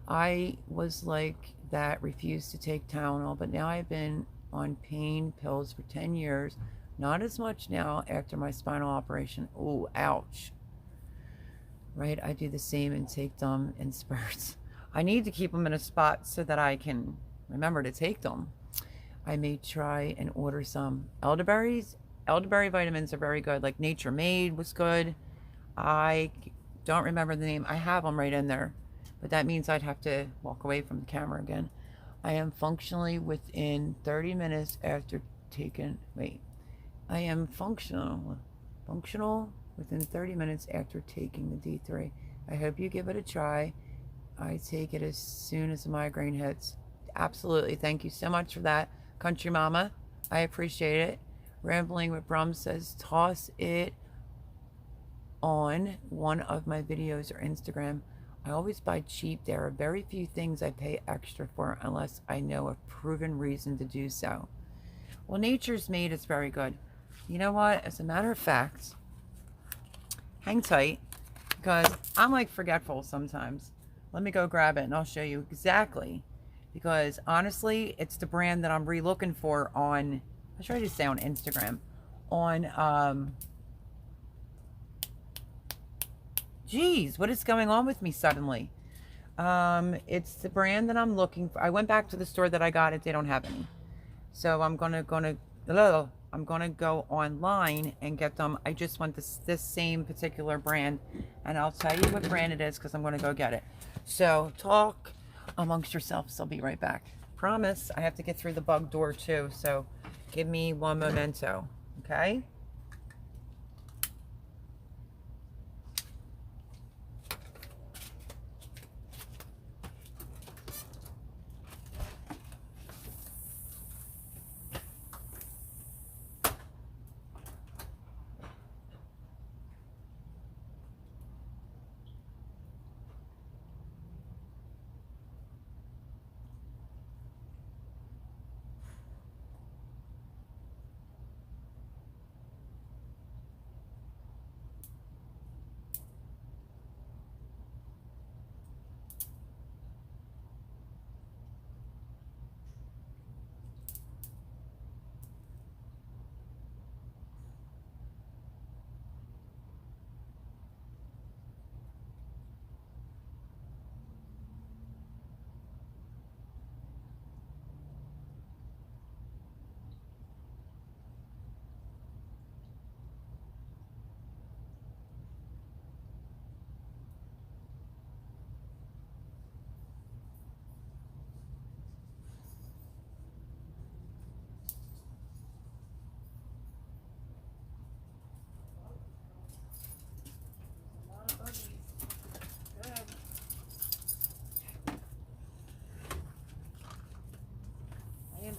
I was like that, refused to take Tylenol, but now I've been on pain pills for 10 years. Not as much now after my spinal operation. Oh, ouch. Right, I do the same and take them in spurts. I need to keep them in a spot so that I can remember to take them. I may try and order some elderberries. Elderberry vitamins are very good. Like Nature Made was good. I don't remember the name. I have them right in there. But that means I'd have to walk away from the camera again. I am functionally within 30 minutes after taking... Wait. I am functional within 30 minutes after taking the D3. I hope you give it a try. I take it as soon as the migraine hits. Absolutely. Thank you so much for that, Country Mama. I appreciate it. Rambling with Brum says, toss it on one of my videos or Instagram. I always buy cheap. There are very few things I pay extra for unless I know a proven reason to do so. Well, Nature's Made is very good. You know what? As a matter of fact, hang tight, because I'm like forgetful sometimes. Let me go grab it and I'll show you exactly. Because honestly, it's the brand that I'm re-looking for on, I tried to say on Instagram. On, geez, what is going on with me suddenly? It's the brand that I'm looking for. I went back to the store that I got it. They don't have any. So I'm gonna I'm going to go online and get them. I just want this same particular brand, and I'll tell you what brand it is because I'm going to go get it. So talk amongst yourselves. I'll be right back. Promise. I have to get through the bug door too, so give me one memento, okay?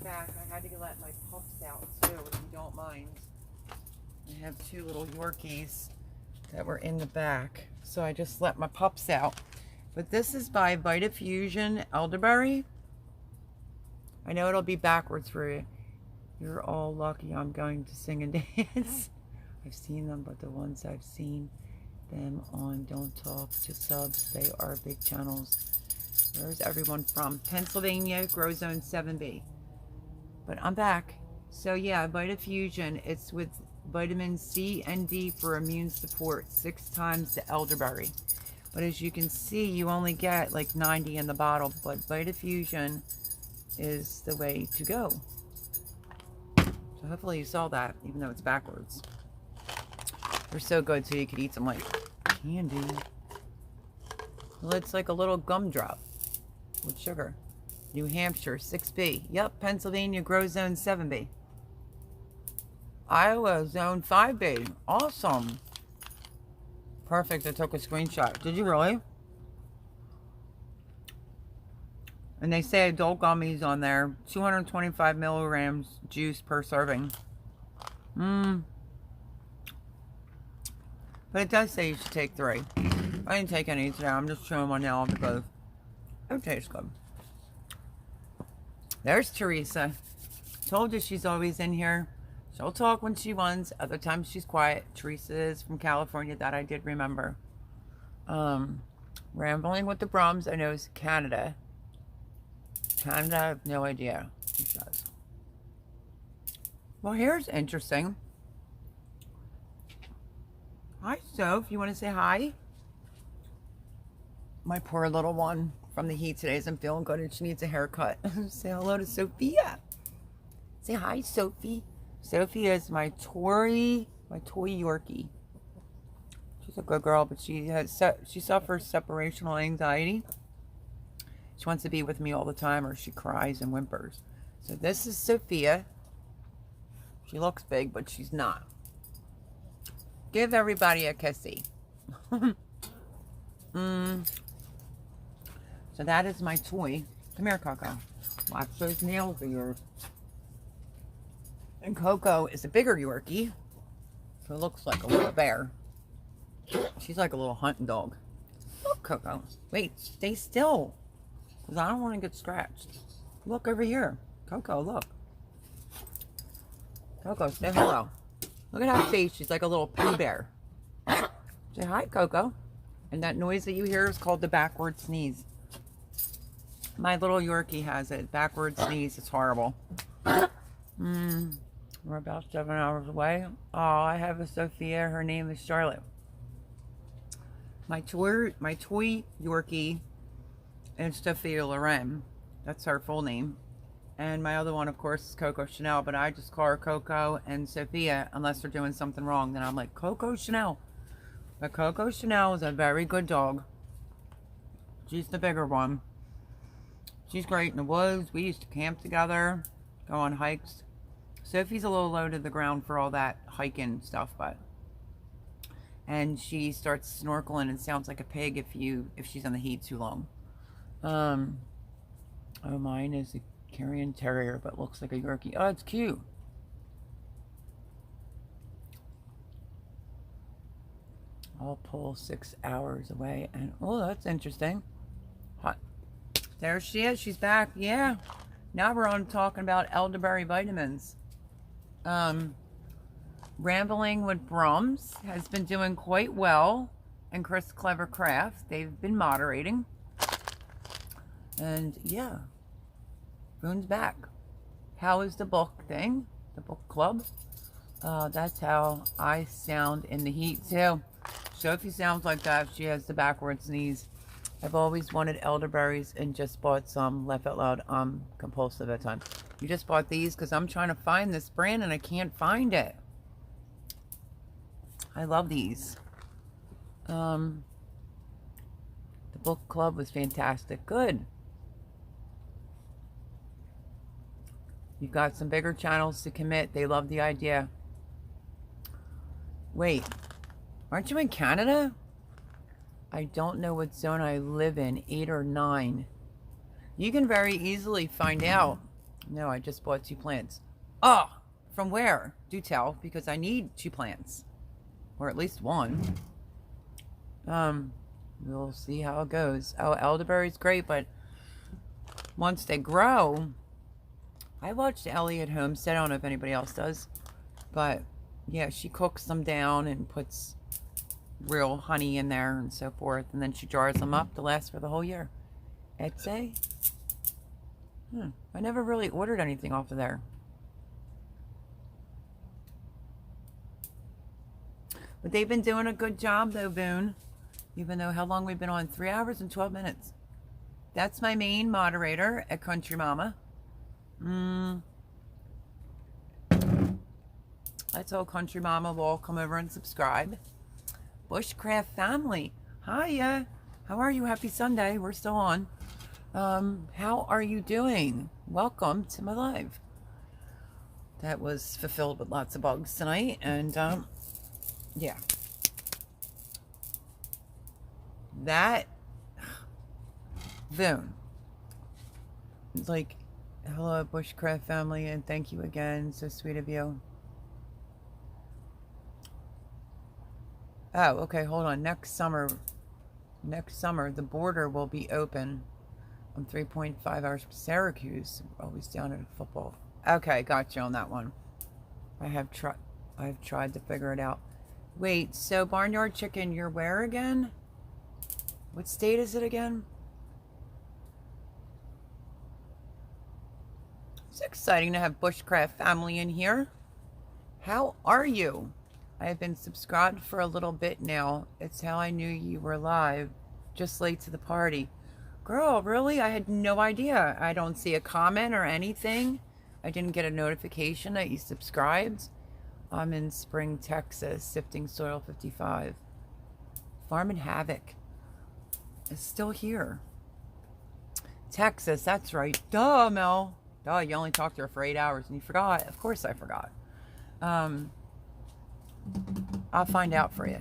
Back. I had to let my pups out too, if you don't mind. I have two little Yorkies that were in the back, so I just let my pups out. But this is by Vitafusion Elderberry. I know it'll be backwards for you. You're all lucky I'm going to sing and dance. I've seen them, but the ones I've seen them on Don't Talk to Subs, they are big channels. Where's everyone from? Pennsylvania, Grow Zone 7B. But I'm back. So yeah, Vitafusion, it's with vitamin C and D for immune support, 6 times the elderberry. But as you can see, you only get like 90 in the bottle, but Vitafusion is the way to go. So hopefully you saw that, even though it's backwards. They're so good, so you could eat them like candy. Well, it's like a little gumdrop with sugar. New Hampshire, 6B. Yep, Pennsylvania, Grow Zone 7B. Iowa, Zone 5B. Awesome. Perfect, I took a screenshot. Did you really? And they say adult gummies on there. 225 milligrams juice per serving. But it does say you should take 3. I didn't take any today. I'm just showing one now because it tastes good. There's Teresa. Told you she's always in here. She'll talk when she wants. Other times she's quiet. Teresa is from California, that I did remember. Rambling with the Brums. I know it's Canada. Canada, I have no idea who says. Well, here's interesting. Hi, Soph. You want to say hi? My poor little one. From the heat today isn't feeling good and she needs a haircut. Say hello to Sophia. Say hi, Sophie. Sophie is my toy Yorkie. She's a good girl, but she suffers separational anxiety. She wants to be with me all the time, or she cries and whimpers. So this is Sophia. She looks big, but she's not. Give everybody a kissy. So that is my toy. Come here, Coco. Watch those nails of yours. And Coco is a bigger Yorkie. So it looks like a little bear. She's like a little hunting dog. Look, Coco. Wait, stay still. Because I don't want to get scratched. Look over here. Coco, look. Coco, say hello. Look at that face. She's like a little Pooh Bear. Say hi, Coco. And that noise that you hear is called the backward sneeze. My little Yorkie has it. Backward sneeze. It's horrible. We're about 7 hours away. Oh, I have a Sophia. Her name is Charlotte. My toy Yorkie is Sophia Loren. That's her full name. And my other one, of course, is Coco Chanel, but I just call her Coco and Sophia unless they're doing something wrong. Then I'm like, Coco Chanel. But Coco Chanel is a very good dog. She's the bigger one. She's great in the woods. We used to camp together, go on hikes. Sophie's a little low to the ground for all that hiking stuff, but... And she starts snorkeling and sounds like a pig if she's in the heat too long. Oh, mine is a Carrion Terrier, but looks like a Yorkie. Oh, it's cute. I'll pull 6 hours away, and oh, that's interesting. Hot. There she is. She's back. Yeah. Now we're on talking about elderberry vitamins. Rambling with Brums has been doing quite well, and Chris Clever Craft, they've been moderating. And yeah, Boone's back. How is the book thing? The book club? That's how I sound in the heat too. Sophie sounds like that. She has the backwards knees. I've always wanted elderberries and just bought some. Laugh out loud. I'm compulsive at times. You just bought these because I'm trying to find this brand and I can't find it. I love these. The book club was fantastic. Good. You've got some bigger channels to commit. They love the idea. Wait, aren't you in Canada? I don't know what zone I live in, 8 or 9. You can very easily find out. No, I just bought 2 plants. Oh, from where? Do tell, because I need 2 plants. Or at least 1. We'll see how it goes. Oh, elderberry's great, but once they grow... I watched Ellie at Homestead. I don't know if anybody else does. But, yeah, she cooks them down and puts real honey in there and so forth. And then she jars them up to last for the whole year. Etsy? I never really ordered anything off of there. But they've been doing a good job, though, Boone. Even though, how long we've been on? 3 hours and 12 minutes. That's my main moderator at Country Mama. I told Country Mama we'll all come over and subscribe. Bushcraft family. Hiya. How are you? Happy Sunday. We're still on. How are you doing? Welcome to my live. That was fulfilled with lots of bugs tonight. And, yeah. That, Voon. It's like, hello, Bushcraft family, and thank you again. So sweet of you. Oh, okay, hold on. Next summer, the border will be open on 3.5 hours from Syracuse. Always down at football. Okay, got you on that one. I've tried to figure it out. Wait, so Barnyard Chicken, you're where again? What state is it again? It's exciting to have Bushcraft family in here. How are you? I have been subscribed for a little bit now. It's how I knew you were live. Just late to the party. Girl, really? I had no idea. I don't see a comment or anything. I didn't get a notification that you subscribed. I'm in Spring, Texas, Sifting Soil 55. Farming Havoc is still here. Texas, that's right. Duh, Mel. Duh, you only talked to her for 8 hours and you forgot. Of course I forgot. I'll find out for you.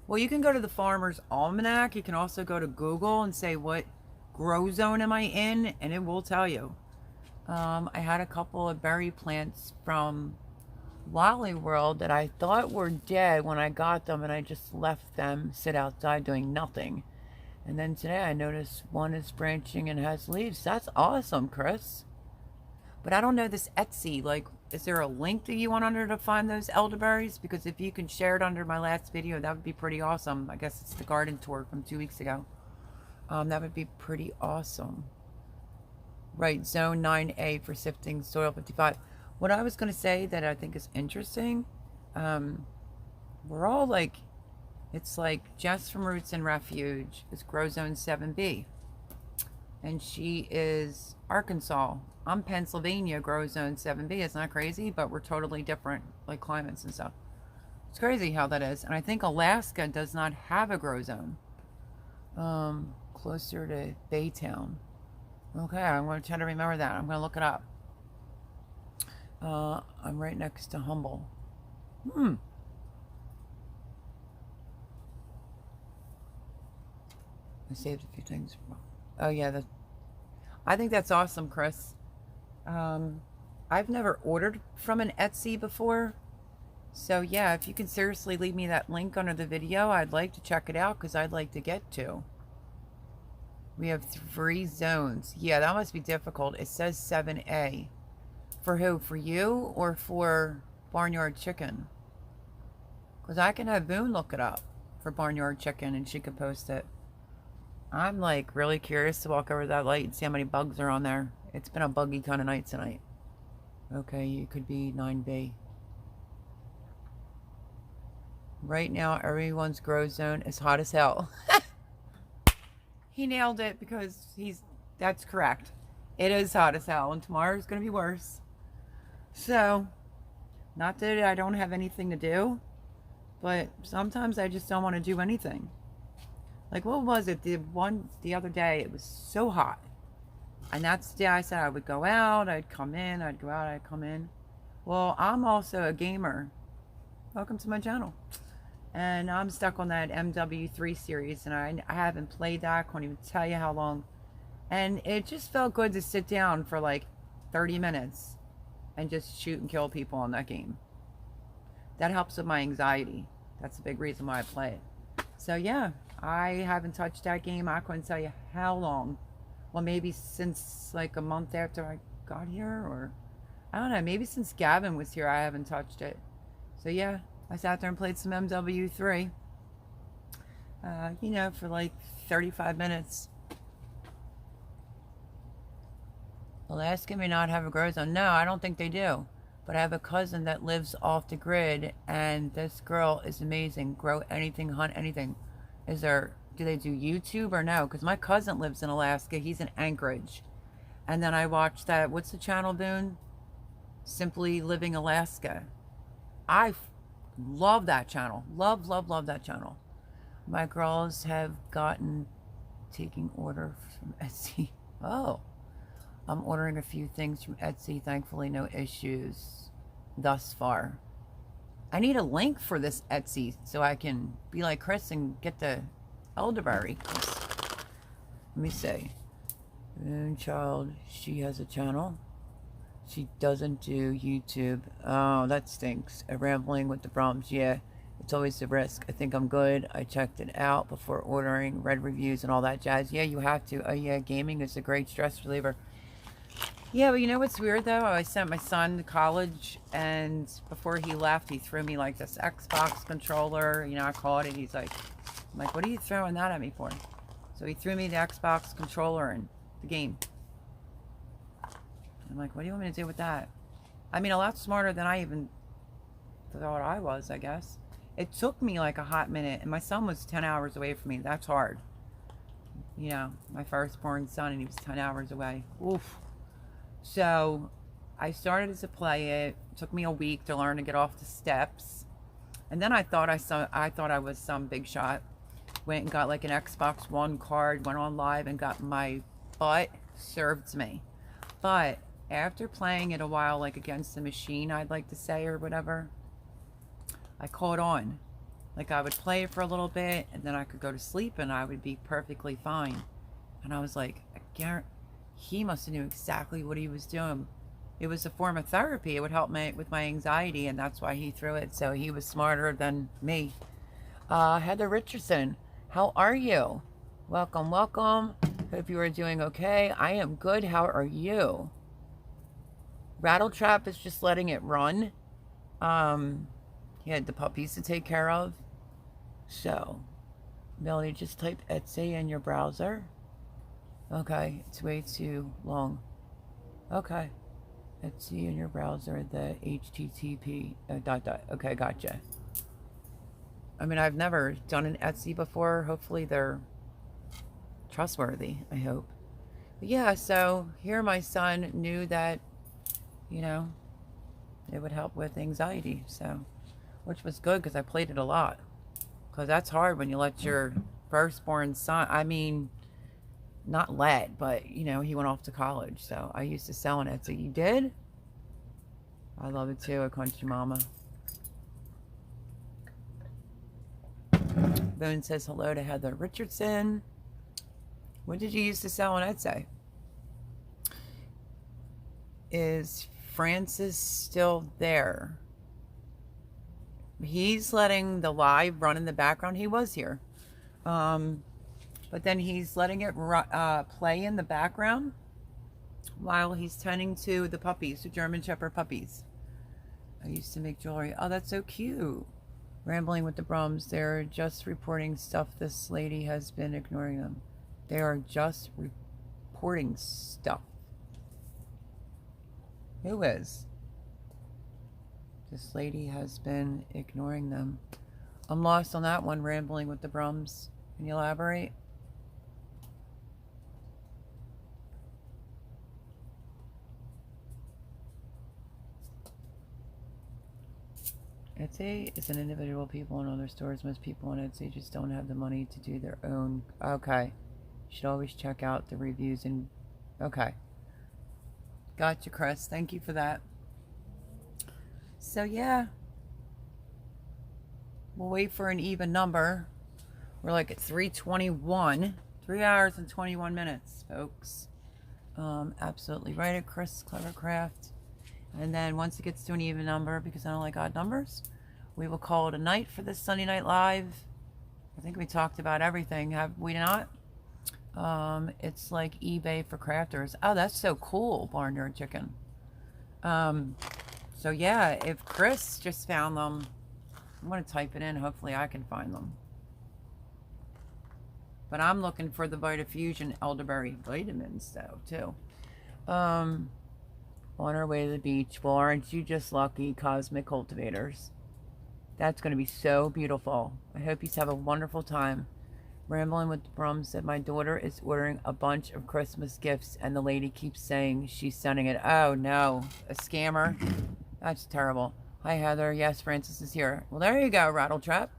Well, you can go to the Farmer's Almanac. You can also go to Google and say, what grow zone am I in? And it will tell you. I had a couple of berry plants from Wally World that I thought were dead when I got them, and I just left them sit outside doing nothing. And then today I noticed one is branching and has leaves. That's awesome, Chris. But I don't know this Etsy. Like, is there a link that you want under to find those elderberries? Because if you can share it under my last video, that would be pretty awesome. I guess it's the garden tour from 2 weeks ago. That would be pretty awesome. Right, zone 9A for Sifting Soil 55. What I was going to say that I think is interesting, we're all like, it's like Jess from Roots and Refuge is Grow Zone 7B. and she is Arkansas. I'm Pennsylvania, grow zone 7B. It's not crazy, but we're totally different, like climates and stuff. It's crazy how that is. And I think Alaska does not have a grow zone. Closer to Baytown. Okay, I'm going to try to remember that. I'm going to look it up. I'm right next to Humble. I saved a few things. Oh yeah, I think that's awesome, Chris. I've never ordered from an Etsy before. So yeah, if you can seriously leave me that link under the video, I'd like to check it out because I'd like to get to. We have 3 zones. Yeah, that must be difficult. It says 7A. For who? For you or for Barnyard Chicken? Because I can have Boone look it up for Barnyard Chicken and she could post it. I'm like really curious to walk over that light and see how many bugs are on there. It's been a buggy kind of night tonight. Okay, you could be 9B. Right now, everyone's grow zone is hot as hell. He nailed it because that's correct. It is hot as hell and tomorrow's going to be worse. So, not that I don't have anything to do, but sometimes I just don't want to do anything. Like, what was it? The other day, it was so hot. And that's the day I said I would go out, I'd come in, I'd go out, I'd come in. Well, I'm also a gamer. Welcome to my channel. And I'm stuck on that MW3 series, and I haven't played that. I can't even tell you how long. And it just felt good to sit down for like 30 minutes and just shoot and kill people on that game. That helps with my anxiety. That's a big reason why I play it. So yeah, I haven't touched that game. I couldn't tell you how long. Well, maybe since like a month after I got here, or I don't know, maybe since Gavin was here I haven't touched it. So yeah, I sat there and played some MW3, you know, for like 35 minutes. Alaska may not have a grow zone. No, I don't think they do. But I have a cousin that lives off the grid, and this girl is amazing. Grow anything, hunt anything. Do they do YouTube or no? Because my cousin lives in Alaska. He's in Anchorage. And then I watched that, what's the channel, Boone? Simply Living Alaska. I love that channel. Love, love, love that channel. My girls have taking order from Etsy. Oh. I'm ordering a few things from Etsy. Thankfully, no issues thus far. I need a link for this Etsy so I can be like Chris and get the elderberry. Let me see. Moonchild, she has a channel. She doesn't do YouTube. Oh, that stinks. Rambling with the Brahms. Yeah, it's always a risk. I think I'm good. I checked it out before ordering. Read reviews and all that jazz. Yeah, you have to. Oh, yeah, gaming is a great stress reliever. Yeah, but you know what's weird, though? I sent my son to college, and before he left, he threw me, like, this Xbox controller. You know, I called it. He's like, I'm like, what are you throwing that at me for? So he threw me the Xbox controller and the game. I'm like, what do you want me to do with that? I mean, a lot smarter than I even thought I was, I guess. It took me, like, a hot minute, and my son was 10 hours away from me. That's hard. You know, my firstborn son, and he was 10 hours away. Oof. So I started to play it. It took me a week to learn to get off the steps. And then I thought I was some big shot. Went and got like an Xbox One card, went on live and got my butt served to me. But after playing it a while, like against the machine, I'd like to say, or whatever, I caught on. Like I would play it for a little bit and then I could go to sleep and I would be perfectly fine. And I was like, I guarantee he must have knew exactly what he was doing. It was a form of therapy. It would help me with my anxiety, and that's why he threw it. So he was smarter than me. Heather Richardson, how are you? Welcome, welcome. Hope you are doing okay. I am good. How are you? Rattletrap is just letting it run. He had the puppies to take care of. So, Melanie, just type Etsy in your browser. Okay, it's way too long. Okay. Etsy in your browser, the HTTP, ... Okay, gotcha. I mean, I've never done an Etsy before. Hopefully they're trustworthy, I hope. But yeah, so here my son knew that, you know, it would help with anxiety. So, which was good because I played it a lot. Because that's hard when you let your firstborn son, I mean, not let, but, you know, he went off to college. So I used to sell on Etsy. You did? I love it too, a country mama. Boone says hello to Heather Richardson. What did you used to sell on Etsy? Is Francis still there? He's letting the live run in the background. He was here. But then he's letting it play in the background while he's tending to the puppies, the German Shepherd puppies. I used to make jewelry. Oh, that's so cute. Rambling with the Brums. They're just reporting stuff. This lady has been ignoring them. They are just reporting stuff. Who is? This lady has been ignoring them. I'm lost on that one, Rambling with the Brums. Can you elaborate? Etsy is an individual people in other stores. Most people on Etsy just don't have the money to do their own. Okay. You should always check out the reviews and... Okay. Gotcha, Chris. Thank you for that. So, yeah. We'll wait for an even number. We're like at 3:21. 3 hours and 21 minutes, folks. Absolutely right at Chris Clevercraft. And then once it gets to an even number, because I don't like odd numbers, we will call it a night for this Sunday Night Live. I think we talked about everything, have we not? It's like eBay for crafters. Oh, that's so cool, Barnyard Chicken. So yeah, if Chris just found them, I'm going to type it in. Hopefully I can find them. But I'm looking for the Vitafusion elderberry vitamins, though, too. On our way to the beach. Well, aren't you just lucky, Cosmic Cultivators? That's going to be so beautiful. I hope you have a wonderful time. Rambling with the Brums said, my daughter is ordering a bunch of Christmas gifts, and the lady keeps saying she's sending it. Oh, no. A scammer? That's terrible. Hi, Heather. Yes, Francis is here. Well, there you go, Rattletrap.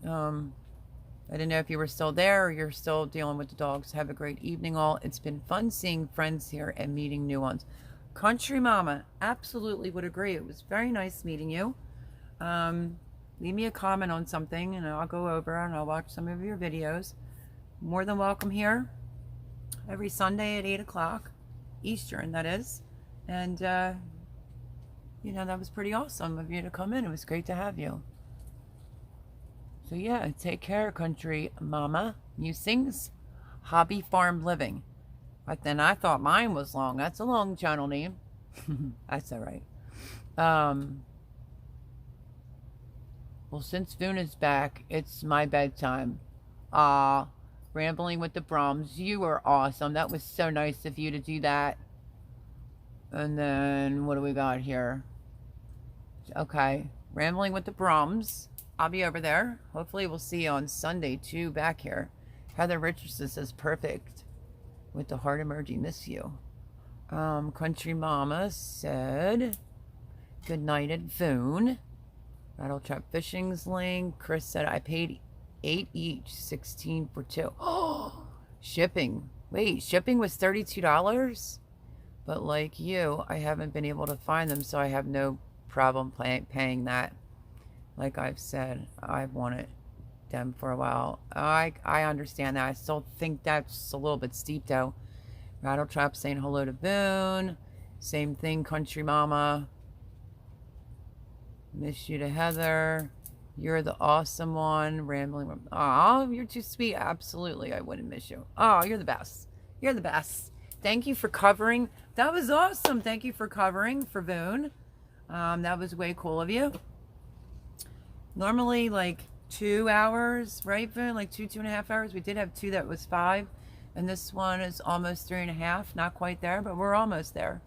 I didn't know if you were still there or you're still dealing with the dogs. Have a great evening, all. It's been fun seeing friends here and meeting new ones. Country Mama, absolutely would agree. It was very nice meeting you. Leave me a comment on something and I'll go over and I'll watch some of your videos. More than welcome here every Sunday at 8 o'clock Eastern, that is. And, you know, that was pretty awesome of you to come in. It was great to have you. So yeah, take care, Country Mama. Musings, Hobby Farm Living. But then I thought mine was long. That's a long channel name. That's all right. Well, since Voon is back, it's my bedtime. Rambling with the Brums. You are awesome. That was so nice of you to do that. And then, what do we got here? Okay. Rambling with the Brums. I'll be over there. Hopefully we'll see you on Sunday too back here. Heather Richardson says perfect with the heart emoji. Miss you. Country Mama said good night at Voon. Rattletrap Fishing's link. Chris said I paid 8 each, 16 for 2. Oh, shipping. Wait, shipping was $32? But like you, I haven't been able to find them, so I have no problem paying that. Like I've said, I've wanted them for a while. I understand that. I still think that's a little bit steep, though. Rattletrap saying hello to Boone. Same thing, Country Mama. Miss you to Heather. You're the awesome one. Rambling. Oh, you're too sweet. Absolutely, I wouldn't miss you. Oh, you're the best. You're the best. Thank you for covering. That was awesome. Thank you for covering for Boone. That was way cool of you. Normally like 2 hours, right, Boone? Like 2.5 hours. We did have 2 that was 5. And this one is almost 3.5. Not quite there, but we're almost there.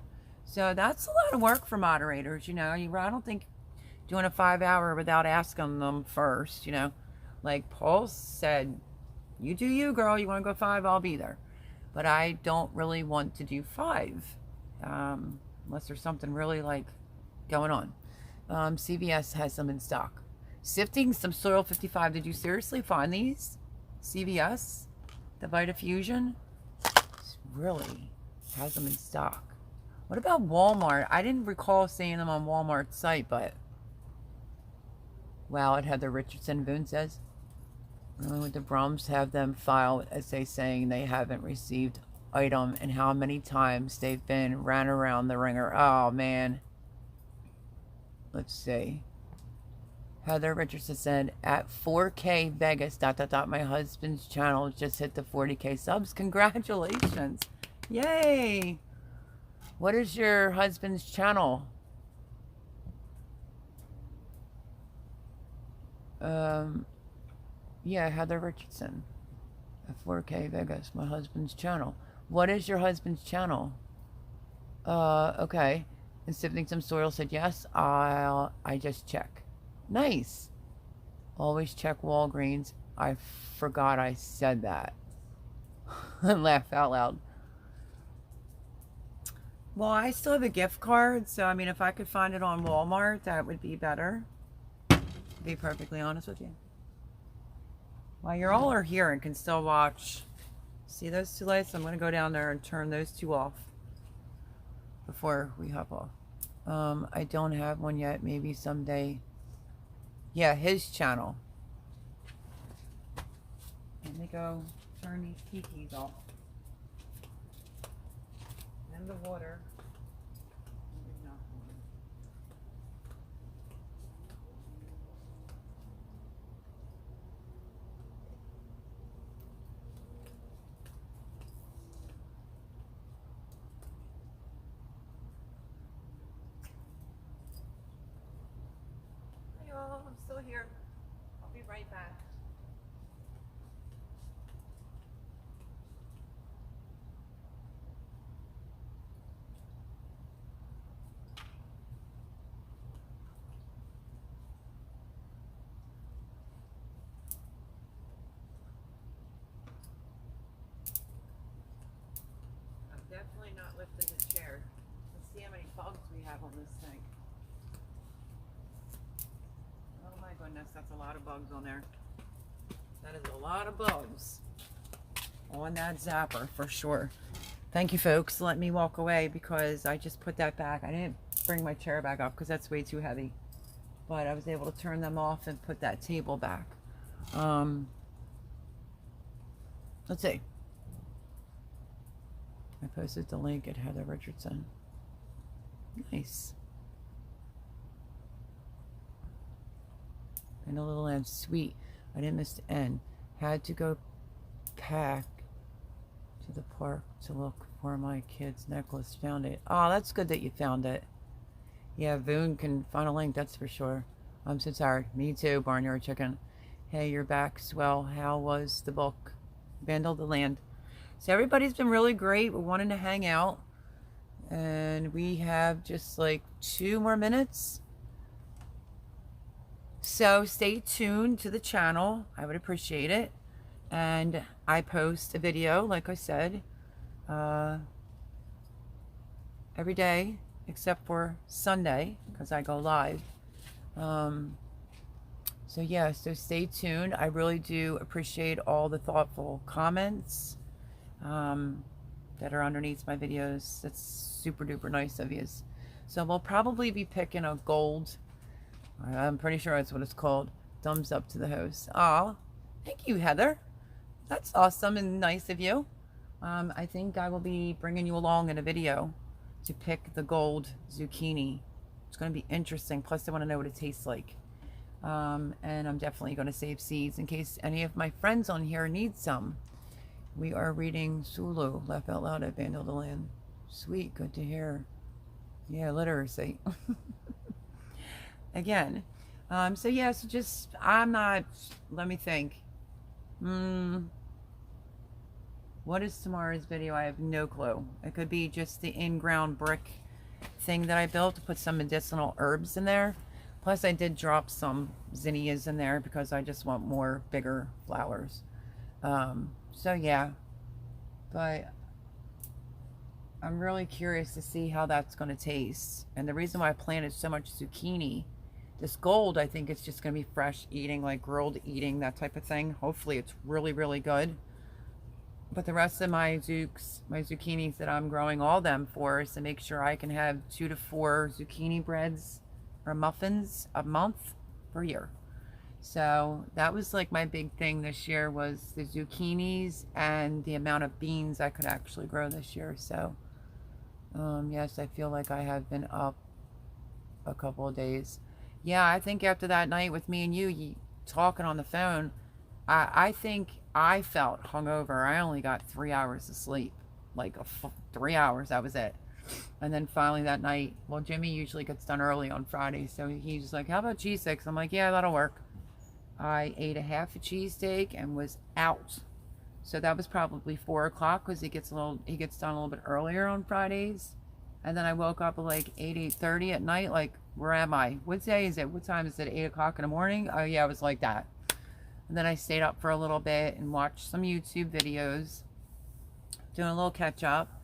So that's a lot of work for moderators, you know. I don't think doing a 5 hour without asking them first, you know. Like Paul said, you do you, girl. You want to go 5, I'll be there. but I don't really want to do 5, unless there's something really like going on. CVS has them in stock. Sifting some Soil 55. Did you seriously find these? CVS, the Vitafusion, really has them in stock. What about Walmart? I didn't recall seeing them on Walmart's site, but wow, it had the Richardson. Boone says. Would the Brums have them file essay saying they haven't received item and how many times they've been ran around the ringer? Oh man. Let's see. Heather Richardson said, at 4K Vegas, ... my husband's channel just hit the 40K subs. Congratulations. Yay. What is your husband's channel? Yeah, Heather Richardson. At 4K Vegas, my husband's channel. What is your husband's channel? Okay. And Sifting Some Soil said, yes, I just check. Nice. Always check Walgreens. I forgot I said that. And laugh out loud. Well, I still have a gift card, so I mean, if I could find it on Walmart, that would be better. To be perfectly honest with you. While you all are here and can still watch, see those 2 lights? I'm going to go down there and turn those 2 off before we hop off. I don't have one yet. Maybe someday. Yeah, his channel. Let me go turn these kikis off. And the water. Hey y'all, I'm still here. I'll be right back. Definitely not lifting the chair. Let's see how many bugs we have on this thing. Oh my goodness, that's a lot of bugs on there. That is a lot of bugs on that zapper for sure. Thank you, folks. Let me walk away because I just put that back. I didn't bring my chair back up because that's way too heavy. But I was able to turn them off and put that table back. Let's see. I posted the link at Heather Richardson. Nice. And a little and sweet. I didn't miss the end. Had to go pack to the park to look for my kid's necklace. Found it. Oh, that's good that you found it. Yeah, Voon can find a link, that's for sure. I'm so tired. Me too, Barnyard Chicken. Hey, you're back. Swell. How was the book? Vandal the Land. So everybody's been really great. We're wanting to hang out. And we have just like 2 more minutes. So stay tuned to the channel. I would appreciate it. And I post a video, like I said, every day except for Sunday because I go live. So yeah, so stay tuned. I really do appreciate all the thoughtful comments that are underneath my videos. That's super duper nice of you. So we'll probably be picking a gold, I'm pretty sure that's what it's called, thumbs up to the host. Aw, thank you, Heather. That's awesome and nice of you. I think I will be bringing you along in a video to pick the gold zucchini. It's going to be interesting. Plus I want to know what it tastes like. And I'm definitely going to save seeds in case any of my friends on here need some. We are reading Sulu, Laugh Out Loud at Vandal the Land. Sweet, good to hear. Yeah, literacy. Again. So yeah, so just, I'm not, let me think. What is tomorrow's video? I have no clue. It could be just the in-ground brick thing that I built to put some medicinal herbs in there. Plus I did drop some zinnias in there because I just want more bigger flowers. So yeah, but I'm really curious to see how that's going to taste. And the reason why I planted so much zucchini, this gold, I think it's just going to be fresh eating, like grilled eating, that type of thing. Hopefully it's really, really good. But the rest of my zucchinis that I'm growing all them for is to make sure I can have 2 to 4 zucchini breads or muffins a month per year. So that was like my big thing this year, was the zucchinis and the amount of beans I could actually grow this year. So yes, I feel like I have been up a couple of days. Yeah, I think after that night with me and you talking on the phone, I think I felt hungover. I only got 3 hours of sleep, like 3 hours, that was it. And then finally that night, well, Jimmy usually gets done early on Friday, so he's like, how about cheese sticks? I'm like, yeah, that'll work. I ate a half a cheesesteak and was out. So that was probably 4 o'clock, because he gets done a little bit earlier on Fridays. And then I woke up at like 8:30 at night, like, where am I? What day is it? What time is it? 8 o'clock in the morning? Oh yeah, it was like that. And then I stayed up for a little bit and watched some YouTube videos, doing a little catch up.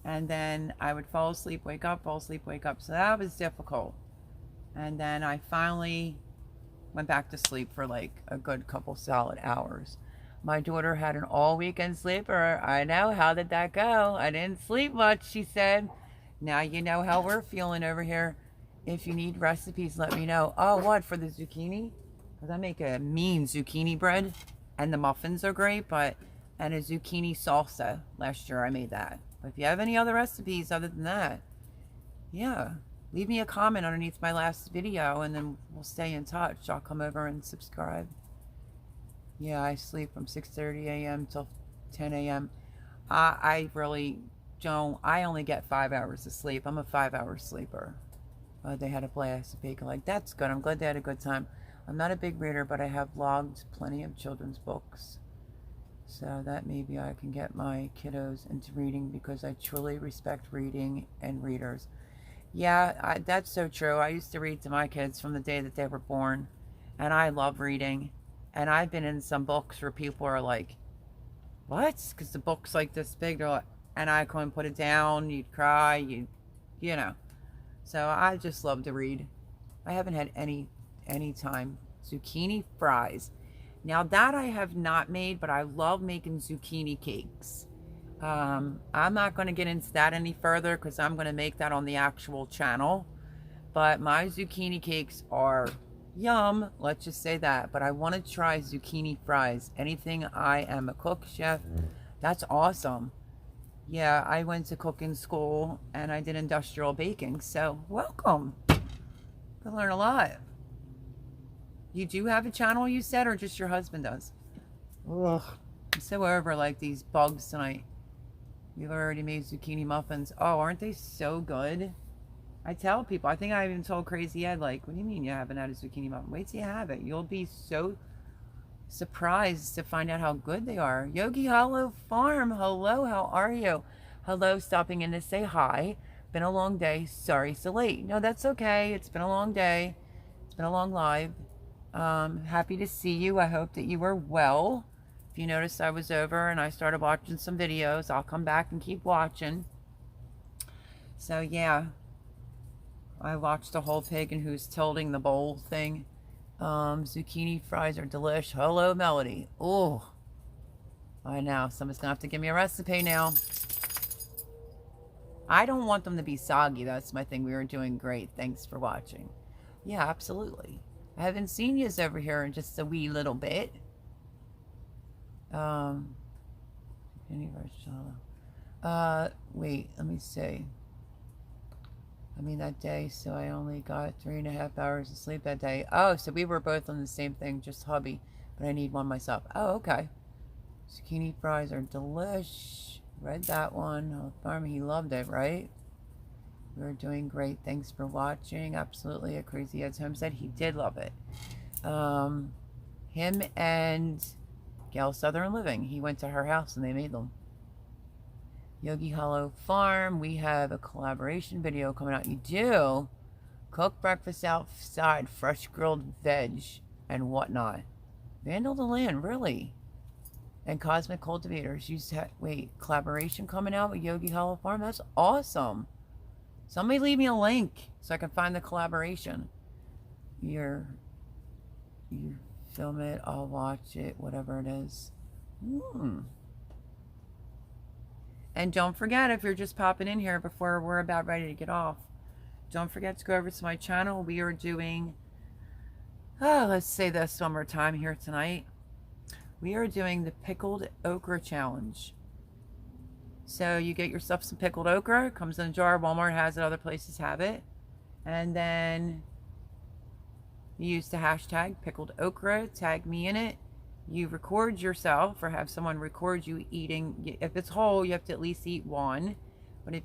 And then I would fall asleep, wake up, fall asleep, wake up. So that was difficult. And then I finally went back to sleep for like a good couple solid hours. My daughter had an all weekend sleeper. I know. How did that go? I didn't sleep much, she said. Now you know how we're feeling over here. If you need recipes, let me know. Oh, what, for the zucchini? Because I make a mean zucchini bread. And the muffins are great, and a zucchini salsa. Last year I made that. But if you have any other recipes other than that, yeah, leave me a comment underneath my last video, and then we'll stay in touch. I'll come over and subscribe. Yeah, I sleep from 6:30 a.m. till 10 a.m. I really don't. I only get 5 hours of sleep. I'm a 5-hour sleeper. They had a blast of bacon. Like, that's good. I'm glad they had a good time. I'm not a big reader, but I have logged plenty of children's books. So that maybe I can get my kiddos into reading, because I truly respect reading and readers. Yeah, that's so true. I used to read to my kids from the day that they were born. And I love reading. And I've been in some books where people are like, what? Because the book's like this big. They're like, and I couldn't put it down. You'd cry. You know. So I just love to read. I haven't had any time. Zucchini fries. Now that I have not made, but I love making zucchini cakes. I'm not going to get into that any further, because I'm going to make that on the actual channel. But my zucchini cakes are yum, let's just say that. But I want to try zucchini fries. Anything, I am a cook, chef. That's awesome. Yeah, I went to cooking school and I did industrial baking. So welcome. I learn a lot. You do have a channel, you said, or just your husband does? Ugh. I'm so over like these bugs tonight. You've already made zucchini muffins. Oh, aren't they so good? I tell people, I think I even told Crazy Ed, like, what do you mean you haven't had a zucchini muffin? Wait till you have it. You'll be so surprised to find out how good they are. Yogi Hollow Farm, hello, how are you? Hello, stopping in to say hi. Been a long day. Sorry so late. No, that's okay. It's been a long day. It's been a long live. Happy to see you. I hope that you are well. If you noticed, I was over and I started watching some videos. I'll come back and keep watching. So yeah, I watched the whole pig and who's tilting the bowl thing. Zucchini fries are delish. Hello, Melody. Oh, I know. Somebody's gonna have to give me a recipe now. I don't want them to be soggy. That's my thing. We were doing great. Thanks for watching. Yeah, absolutely. I haven't seen yous over here in just a wee little bit. Wait, let me see. I mean, that day, so I only got 3.5 hours of sleep that day. Oh, so we were both on the same thing, just hubby, but I need one myself. Oh, okay. Zucchini fries are delish. Read that one. Oh, Farm, he loved it, right? We were doing great. Thanks for watching. Absolutely. A Crazy Ed's Homestead. He did love it. Him and Gail Southern Living. He went to her house and they made them. Yogi Hollow Farm. We have a collaboration video coming out. You do? Cook breakfast outside. Fresh grilled veg and whatnot. Vandal the Land. Really? And Cosmic Cultivators. Wait, collaboration coming out with Yogi Hollow Farm? That's awesome. Somebody leave me a link so I can find the collaboration. You film it, I'll watch it, whatever it is. And don't forget, if you're just popping in here before we're about ready to get off, don't forget to go over to my channel. We are doing, let's say this one more time here tonight. We are doing the Pickled Okra Challenge. So you get yourself some pickled okra. It comes in a jar. Walmart has it. Other places have it. And then you use the hashtag pickled okra. Tag me in it. You record yourself or have someone record you eating. If it's whole, you have to at least eat one. But if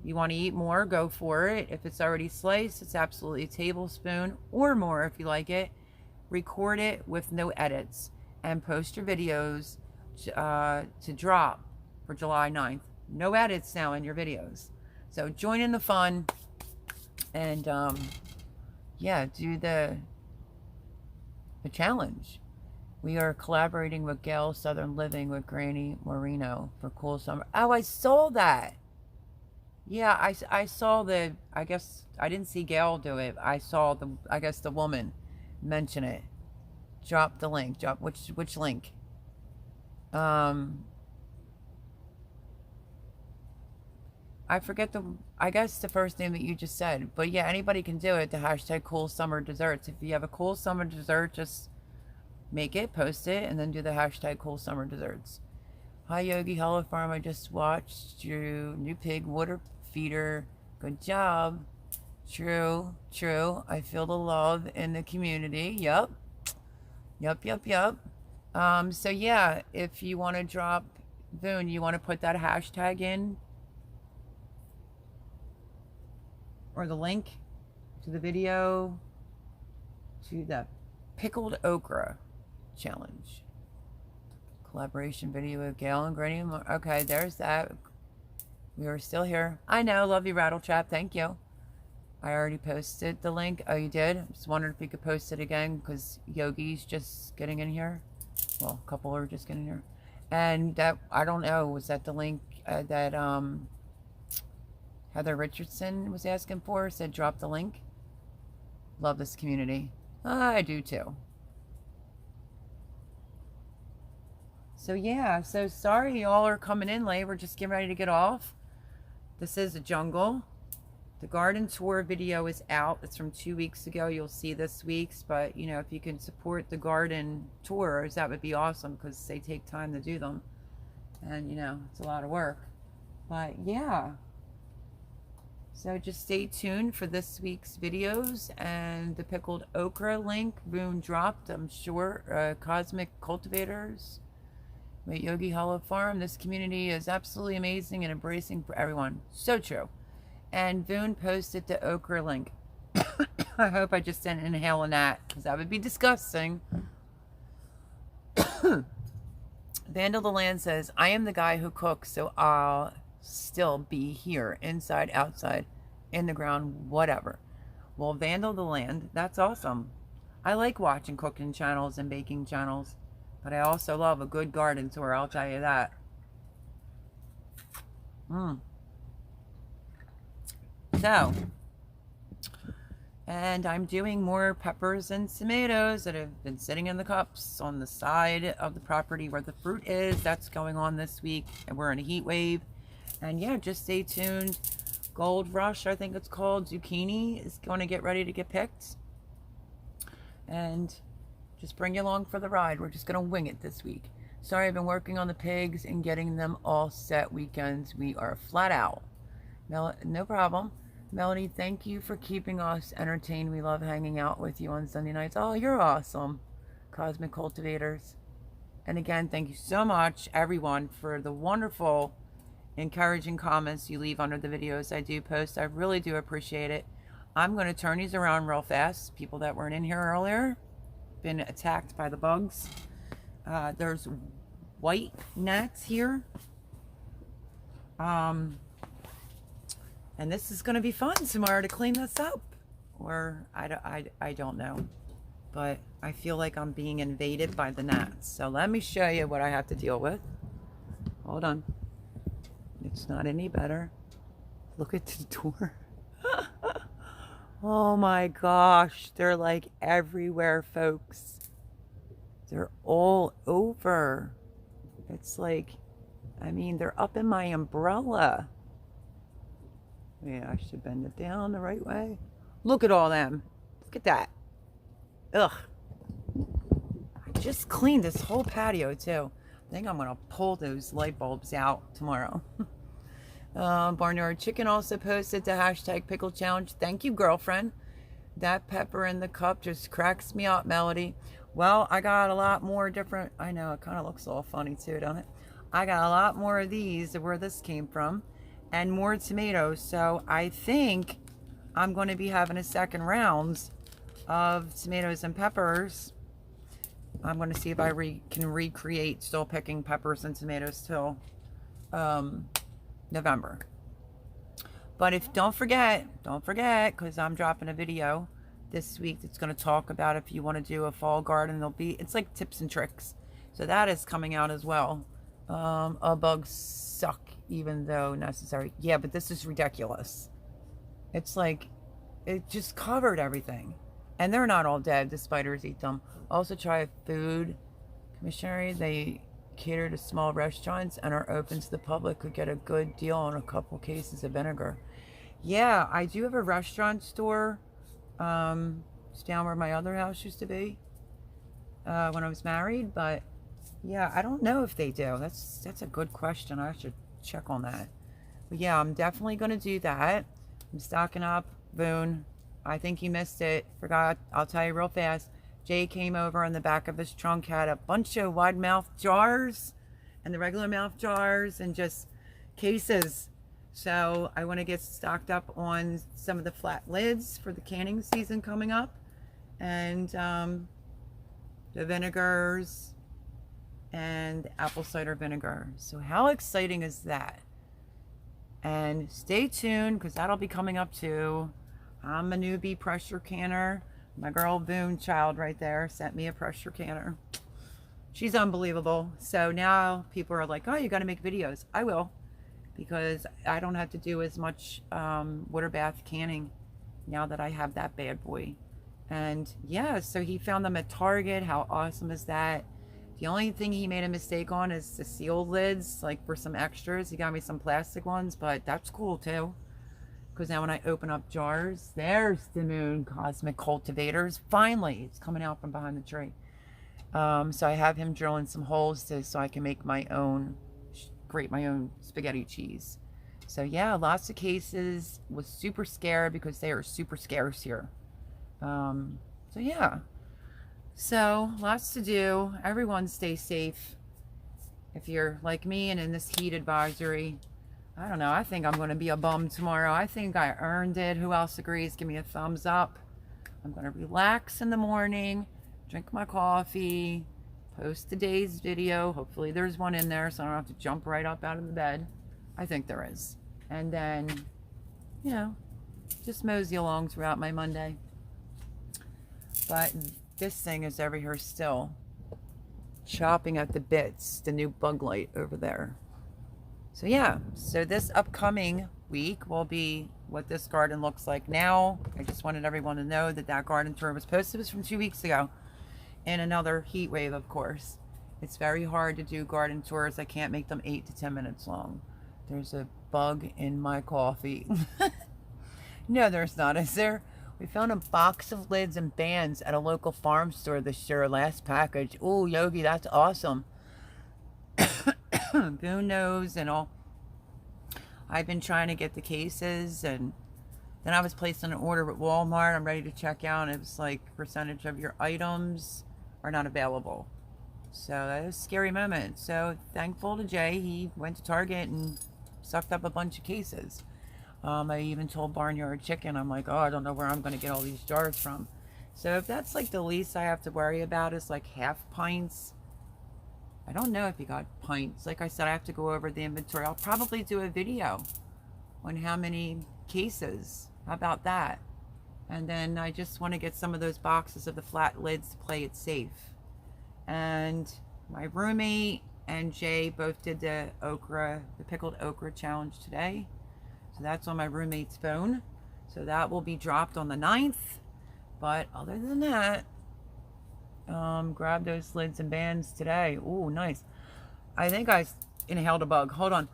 you want to eat more, go for it. If it's already sliced, it's absolutely a tablespoon or more if you like it. Record it with no edits and post your videos to drop for July 9th. No edits now in your videos. So join in the fun and yeah, do the challenge. We are collaborating with Gail Southern Living with Granny Moreno for Cool Summer. Oh, I saw that. Yeah, I saw I guess I didn't see Gail do it. I saw I guess the woman mention it. Drop the link. Drop which link? I forget I guess the first name that you just said. But yeah, anybody can do it. The hashtag Cool Summer Desserts. If you have a cool summer dessert, just make it, post it, and then do the hashtag Cool Summer Desserts. Hi Yogi Hollow Farm. I just watched your new pig water feeder. Good job. True. I feel the love in the community. Yup. So yeah, if you want to drop Voon, you want to put that hashtag in or the link to the video to the Pickled Okra Challenge. Collaboration video with Gail and Granny. Okay, there's that. We are still here. I know, love you, Rattle Trap. Thank you. I already posted the link. Oh, you did? I just wondered if you could post it again because Yogi's just getting in here. Well, a couple are just getting here. And that, I don't know, was that the link that Heather Richardson was asking for? Said drop the link. Love this community. I do too. So yeah, so sorry y'all are coming in late. We're just getting ready to get off. This is a jungle. The garden tour video is out. It's from 2 weeks ago. You'll see this week's, but you know, if you can support the garden tours, that would be awesome because they take time to do them. And you know, it's a lot of work. But yeah. So just stay tuned for this week's videos and the Pickled Okra link. Boom dropped, I'm sure. Cosmic Cultivators with Yogi Hollow Farm. This community is absolutely amazing and embracing for everyone. So true. And Voon posted the okra link. I hope I just didn't inhale a gnat because that would be disgusting. Vandal the Land says, I am the guy who cooks, so I'll still be here, inside, outside, in the ground, whatever. Well, Vandal the Land, that's awesome. I like watching cooking channels and baking channels, but I also love a good garden tour, I'll tell you that. So, and I'm doing more peppers and tomatoes that have been sitting in the cups on the side of the property where the fruit is. That's going on this week, and we're in a heat wave. And yeah, just stay tuned. Gold Rush, I think it's called, zucchini is going to get ready to get picked. And just bring you along for the ride. We're just going to wing it this week. Sorry, I've been working on the pigs and getting them all set weekends. We are flat out. No problem. Melody, thank you for keeping us entertained. We love hanging out with you on Sunday nights. Oh, you're awesome, Cosmic Cultivators. And again, thank you so much, everyone, for the wonderful, encouraging comments you leave under the videos I do post. I really do appreciate it. I'm going to turn these around real fast. People that weren't in here earlier, been attacked by the bugs. There's white gnats here. And this is going to be fun tomorrow to clean this up. Or, I don't know. but I feel like I'm being invaded by the gnats. So let me show you what I have to deal with. Hold on. It's not any better. Look at the door. Oh my gosh, they're like everywhere, folks. They're all over. It's like, I mean, they're up in my umbrella. Yeah, I should bend it down the right way. Look at all them. Look at that. Ugh. I just cleaned this whole patio too. I think I'm gonna pull those light bulbs out tomorrow. Barnyard Chicken also posted the hashtag pickle challenge. Thank you, girlfriend. That pepper in the cup just cracks me up, Melody. Well, I got a lot more different. I know it kind of looks all funny too, don't it? I got a lot more of these of where this came from, and more tomatoes. So I think I'm going to be having a second round of tomatoes and peppers. I'm going to see if I can recreate still picking peppers and tomatoes till November. But if don't forget, because I'm dropping a video this week that's going to talk about if you want to do a fall garden. It's like tips and tricks. So that is coming out as well. Bugs suck even though necessary. Yeah, but this is ridiculous. It's like it just covered everything. And they're not all dead. The spiders eat them. Also try food commissionary. They cater to small restaurants and are open to the public. Could get a good deal on a couple cases of vinegar. Yeah, I do have a restaurant store. It's down where my other house used to be when I was married. But yeah, I don't know if they do. That's a good question. I should check on that. But yeah, I'm definitely going to do that. I'm stocking up. Boone, I think you missed it. Forgot. I'll tell you real fast. Jay came over, in the back of his trunk had a bunch of wide mouth jars and the regular mouth jars and just cases. So I want to get stocked up on some of the flat lids for the canning season coming up, and the vinegars and apple cider vinegar. So how exciting is that? And stay tuned, because that'll be coming up too. I'm a newbie pressure canner. My girl Boone Child right there sent me a pressure canner. She's unbelievable. So now people are like, oh, you got to make videos. I will, because I don't have to do as much water bath canning now that I have that bad boy. And yeah, so he found them at Target. How awesome is that? The only thing he made a mistake on is the sealed lids, like for some extras. He got me some plastic ones, but that's cool too. Because now when I open up jars, there's the Moon Cosmic Cultivators. Finally, it's coming out from behind the tree. So I have him drilling some holes so I can make my own, create my own spaghetti cheese. So yeah, lots of cases. Was super scared because they are super scarce here. So yeah. So lots to do. Everyone stay safe. If you're like me and in this heat advisory, I don't know. I think I'm going to be a bum tomorrow. I think I earned it. Who else agrees? Give me a thumbs up. I'm going to relax in the morning, drink my coffee, post today's video. Hopefully there's one in there so I don't have to jump right up out of the bed. I think there is. And then, you know, just mosey along throughout my Monday. But this thing is over here still, chopping at the bits, the new bug light over there. So yeah, so this upcoming week will be what this garden looks like now. I just wanted everyone to know that that garden tour was posted. It was from 2 weeks ago. And another heat wave, of course. It's very hard to do garden tours. I can't make them 8 to 10 minutes long. There's a bug in my coffee. No, there's not, is there? We found a box of lids and bands at a local farm store this year. Last package. Oh, Yogi, that's awesome. Who knows and all. I've been trying to get the cases, and then I was placing an order at Walmart. I'm ready to check out. It was like percentage of your items are not available. So that was a scary moment. So thankful to Jay. He went to Target and sucked up a bunch of cases. I even told Barnyard Chicken, I'm like, oh, I don't know where I'm going to get all these jars from. So if that's like the least I have to worry about is like half pints. I don't know if he got pints. Like I said, I have to go over the inventory. I'll probably do a video on how many cases. How about that? And then I just want to get some of those boxes of the flat lids to play it safe. And my roommate and Jay both did the pickled okra challenge today. So that's on my roommate's phone. So that will be dropped on the 9th. But other than that, grab those lids and bands today. Ooh, nice. I think I inhaled a bug. Hold on.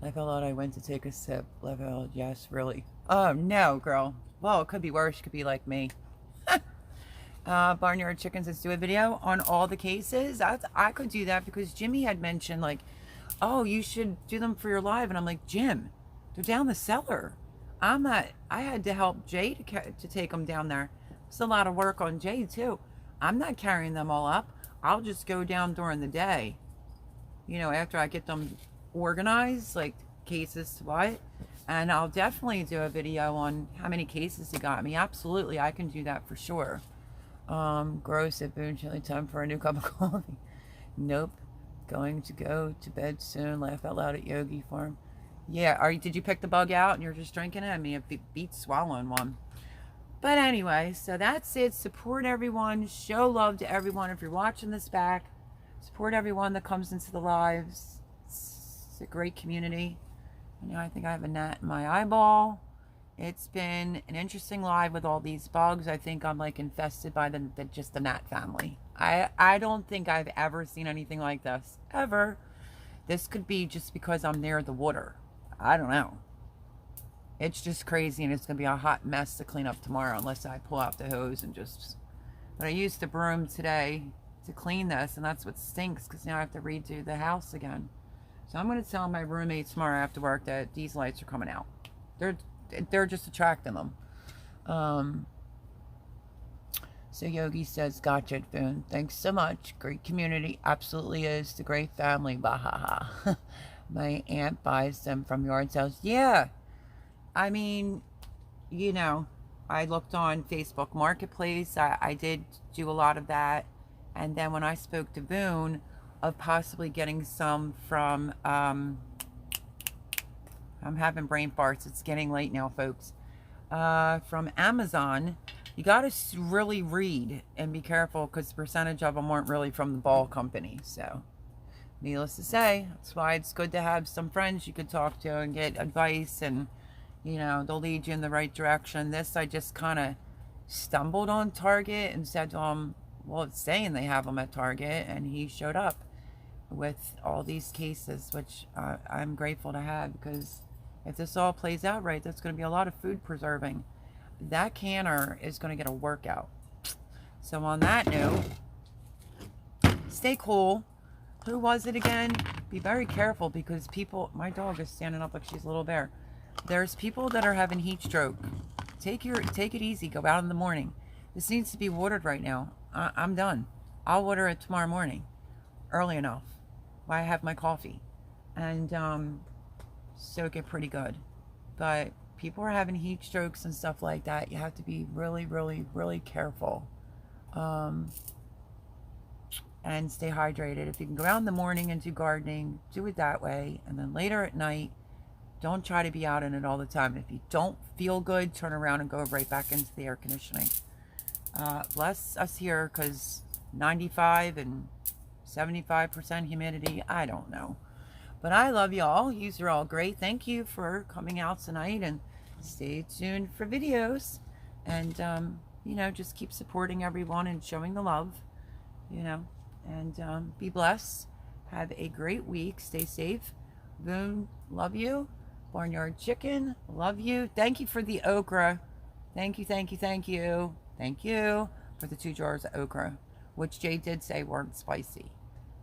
Laugh out loud, I went to take a sip. Laugh out loud, yes, really. Oh, no, girl. Well, it could be worse. It could be like me. Barnyard Chickens, let's do a video on all the cases. I could do that because Jimmy had mentioned, like, oh, you should do them for your live. And I'm like, Jim, they're down the cellar. I had to help Jay to take them down there. It's a lot of work on Jay, too. I'm not carrying them all up. I'll just go down during the day. You know, after I get them organized, like cases to what, and I'll definitely do a video on how many cases he got me. Absolutely, I can do that for sure. Gross at Boone Chili, time for a new cup of coffee. Nope, going to go to bed soon. Laugh out loud at Yogi Farm. Yeah, did you pick the bug out and you're just drinking it? I mean, it beats swallowing one. But anyway, so that's it. Support everyone, show love to everyone. If you're watching this back, support everyone that comes into the lives. It's a great community. You know, I think I have a gnat in my eyeball. It's been an interesting live with all these bugs. I think I'm like infested by just the gnat family. I don't think I've ever seen anything like this, ever. This could be just because I'm near the water. I don't know. It's just crazy, and it's going to be a hot mess to clean up tomorrow unless I pull out the hose and just... But I used the broom today to clean this, and that's what stinks because now I have to redo the house again. So I'm going to tell my roommates tomorrow after work that these lights are coming out. They're just attracting them. So Yogi says, gotcha, Boone. Thanks so much. Great community. Absolutely is. The great family. Bahaha. My aunt buys them from yard sales. Yeah. I mean, you know, I looked on Facebook Marketplace. I did do a lot of that. And then when I spoke to Boone of possibly getting some from, I'm having brain farts. It's getting late now, folks. From Amazon, you got to really read and be careful because the percentage of them weren't really from the ball company. So, needless to say, that's why it's good to have some friends you could talk to and get advice, and, you know, they'll lead you in the right direction. This, I just kind of stumbled on Target and said to him, well, it's saying they have them at Target, and he showed up with all these cases, which I'm grateful to have, because if this all plays out right, that's going to be a lot of food preserving. That canner is going to get a workout. So on that note, stay cool. Who was it again? Be very careful, because people, my dog is standing up like she's a little bear. There's people that are having heat stroke. Take it easy. Go out in the morning. This needs to be watered right now. I'm done. I'll water it tomorrow morning, early enough, while I have my coffee, and soak it pretty good. But people are having heat strokes and stuff like that. You have to be really, really, really careful, and stay hydrated. If you can go out in the morning and do gardening, do it that way, and then later at night, don't try to be out in it all the time. If you don't feel good, turn around and go right back into the air conditioning. Bless us here, because 95 and 75% humidity, I don't know. But I love y'all. You are all great. Thank you for coming out tonight, and stay tuned for videos. And, you know, just keep supporting everyone and showing the love, you know, and be blessed. Have a great week. Stay safe. Boone, love you. Barnyard Chicken, love you. Thank you for the okra. Thank you, thank you, thank you. Thank you for the 2 jars of okra, which Jay did say weren't spicy,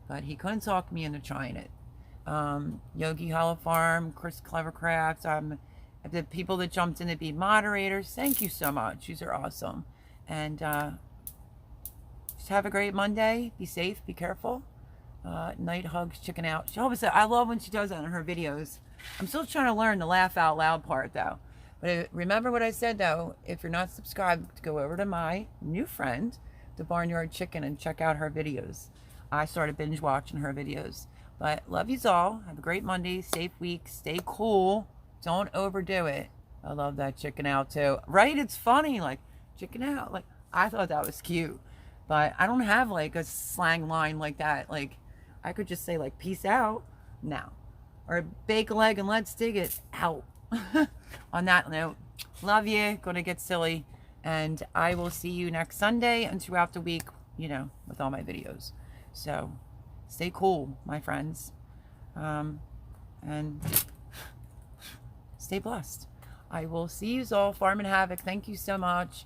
but he couldn't talk me into trying it. Yogi Hollow Farm, Chris Clevercraft, the people that jumped in to be moderators, thank you so much. You are awesome. And just have a great Monday. Be safe, be careful. Night hugs, chicken out. She always said, I love when she does that in her videos. I'm still trying to learn the laugh out loud part, though. But remember what I said, though. If you're not subscribed, go over to my new friend, the Barnyard Chicken, and check out her videos. I started binge watching her videos. But love yous all. Have a great Monday. Safe week. Stay cool. Don't overdo it. I love that chicken out too. Right? It's funny. Like, chicken out. Like, I thought that was cute. But I don't have like a slang line like that. Like, I could just say, like, peace out. No. Or bake a leg and let's dig it out. On that note, love you. Gonna get silly. And I will see you next Sunday and throughout the week, you know, with all my videos. So, stay cool, my friends. And stay blessed. I will see you all. Farming Havoc, thank you so much.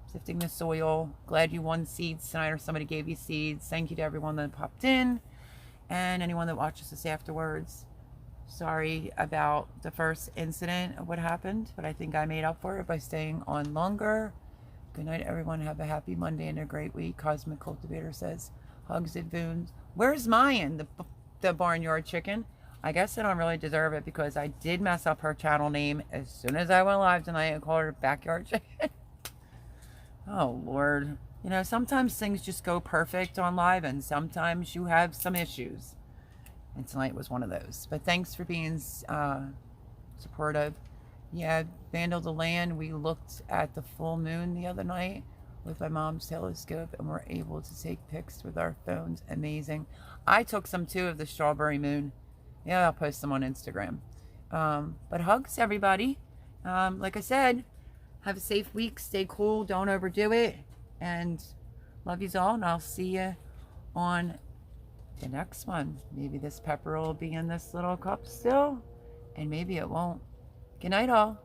Sifting the soil. Glad you won seeds tonight, or somebody gave you seeds. Thank you to everyone that popped in and anyone that watches this afterwards. Sorry about the first incident of what happened, but I think I made up for it by staying on longer. Good night, everyone. Have a happy Monday and a great week. Cosmic Cultivator says, hugs at Voons. Where's Mayan, the barnyard chicken? I guess I don't really deserve it because I did mess up her channel name as soon as I went live tonight and called her Backyard Chicken. Oh, Lord. You know, sometimes things just go perfect on live and sometimes you have some issues. And tonight was one of those. But thanks for being supportive. Yeah, Vandal the Land, we looked at the full moon the other night with my mom's telescope and we're able to take pics with our phones. Amazing. I took some too of the strawberry moon. Yeah, I'll post them on Instagram. But hugs, everybody. Like I said, have a safe week. Stay cool. Don't overdo it. And love yous all. And I'll see you on the next one. Maybe this pepper will be in this little cup still. And maybe it won't. Good night, all.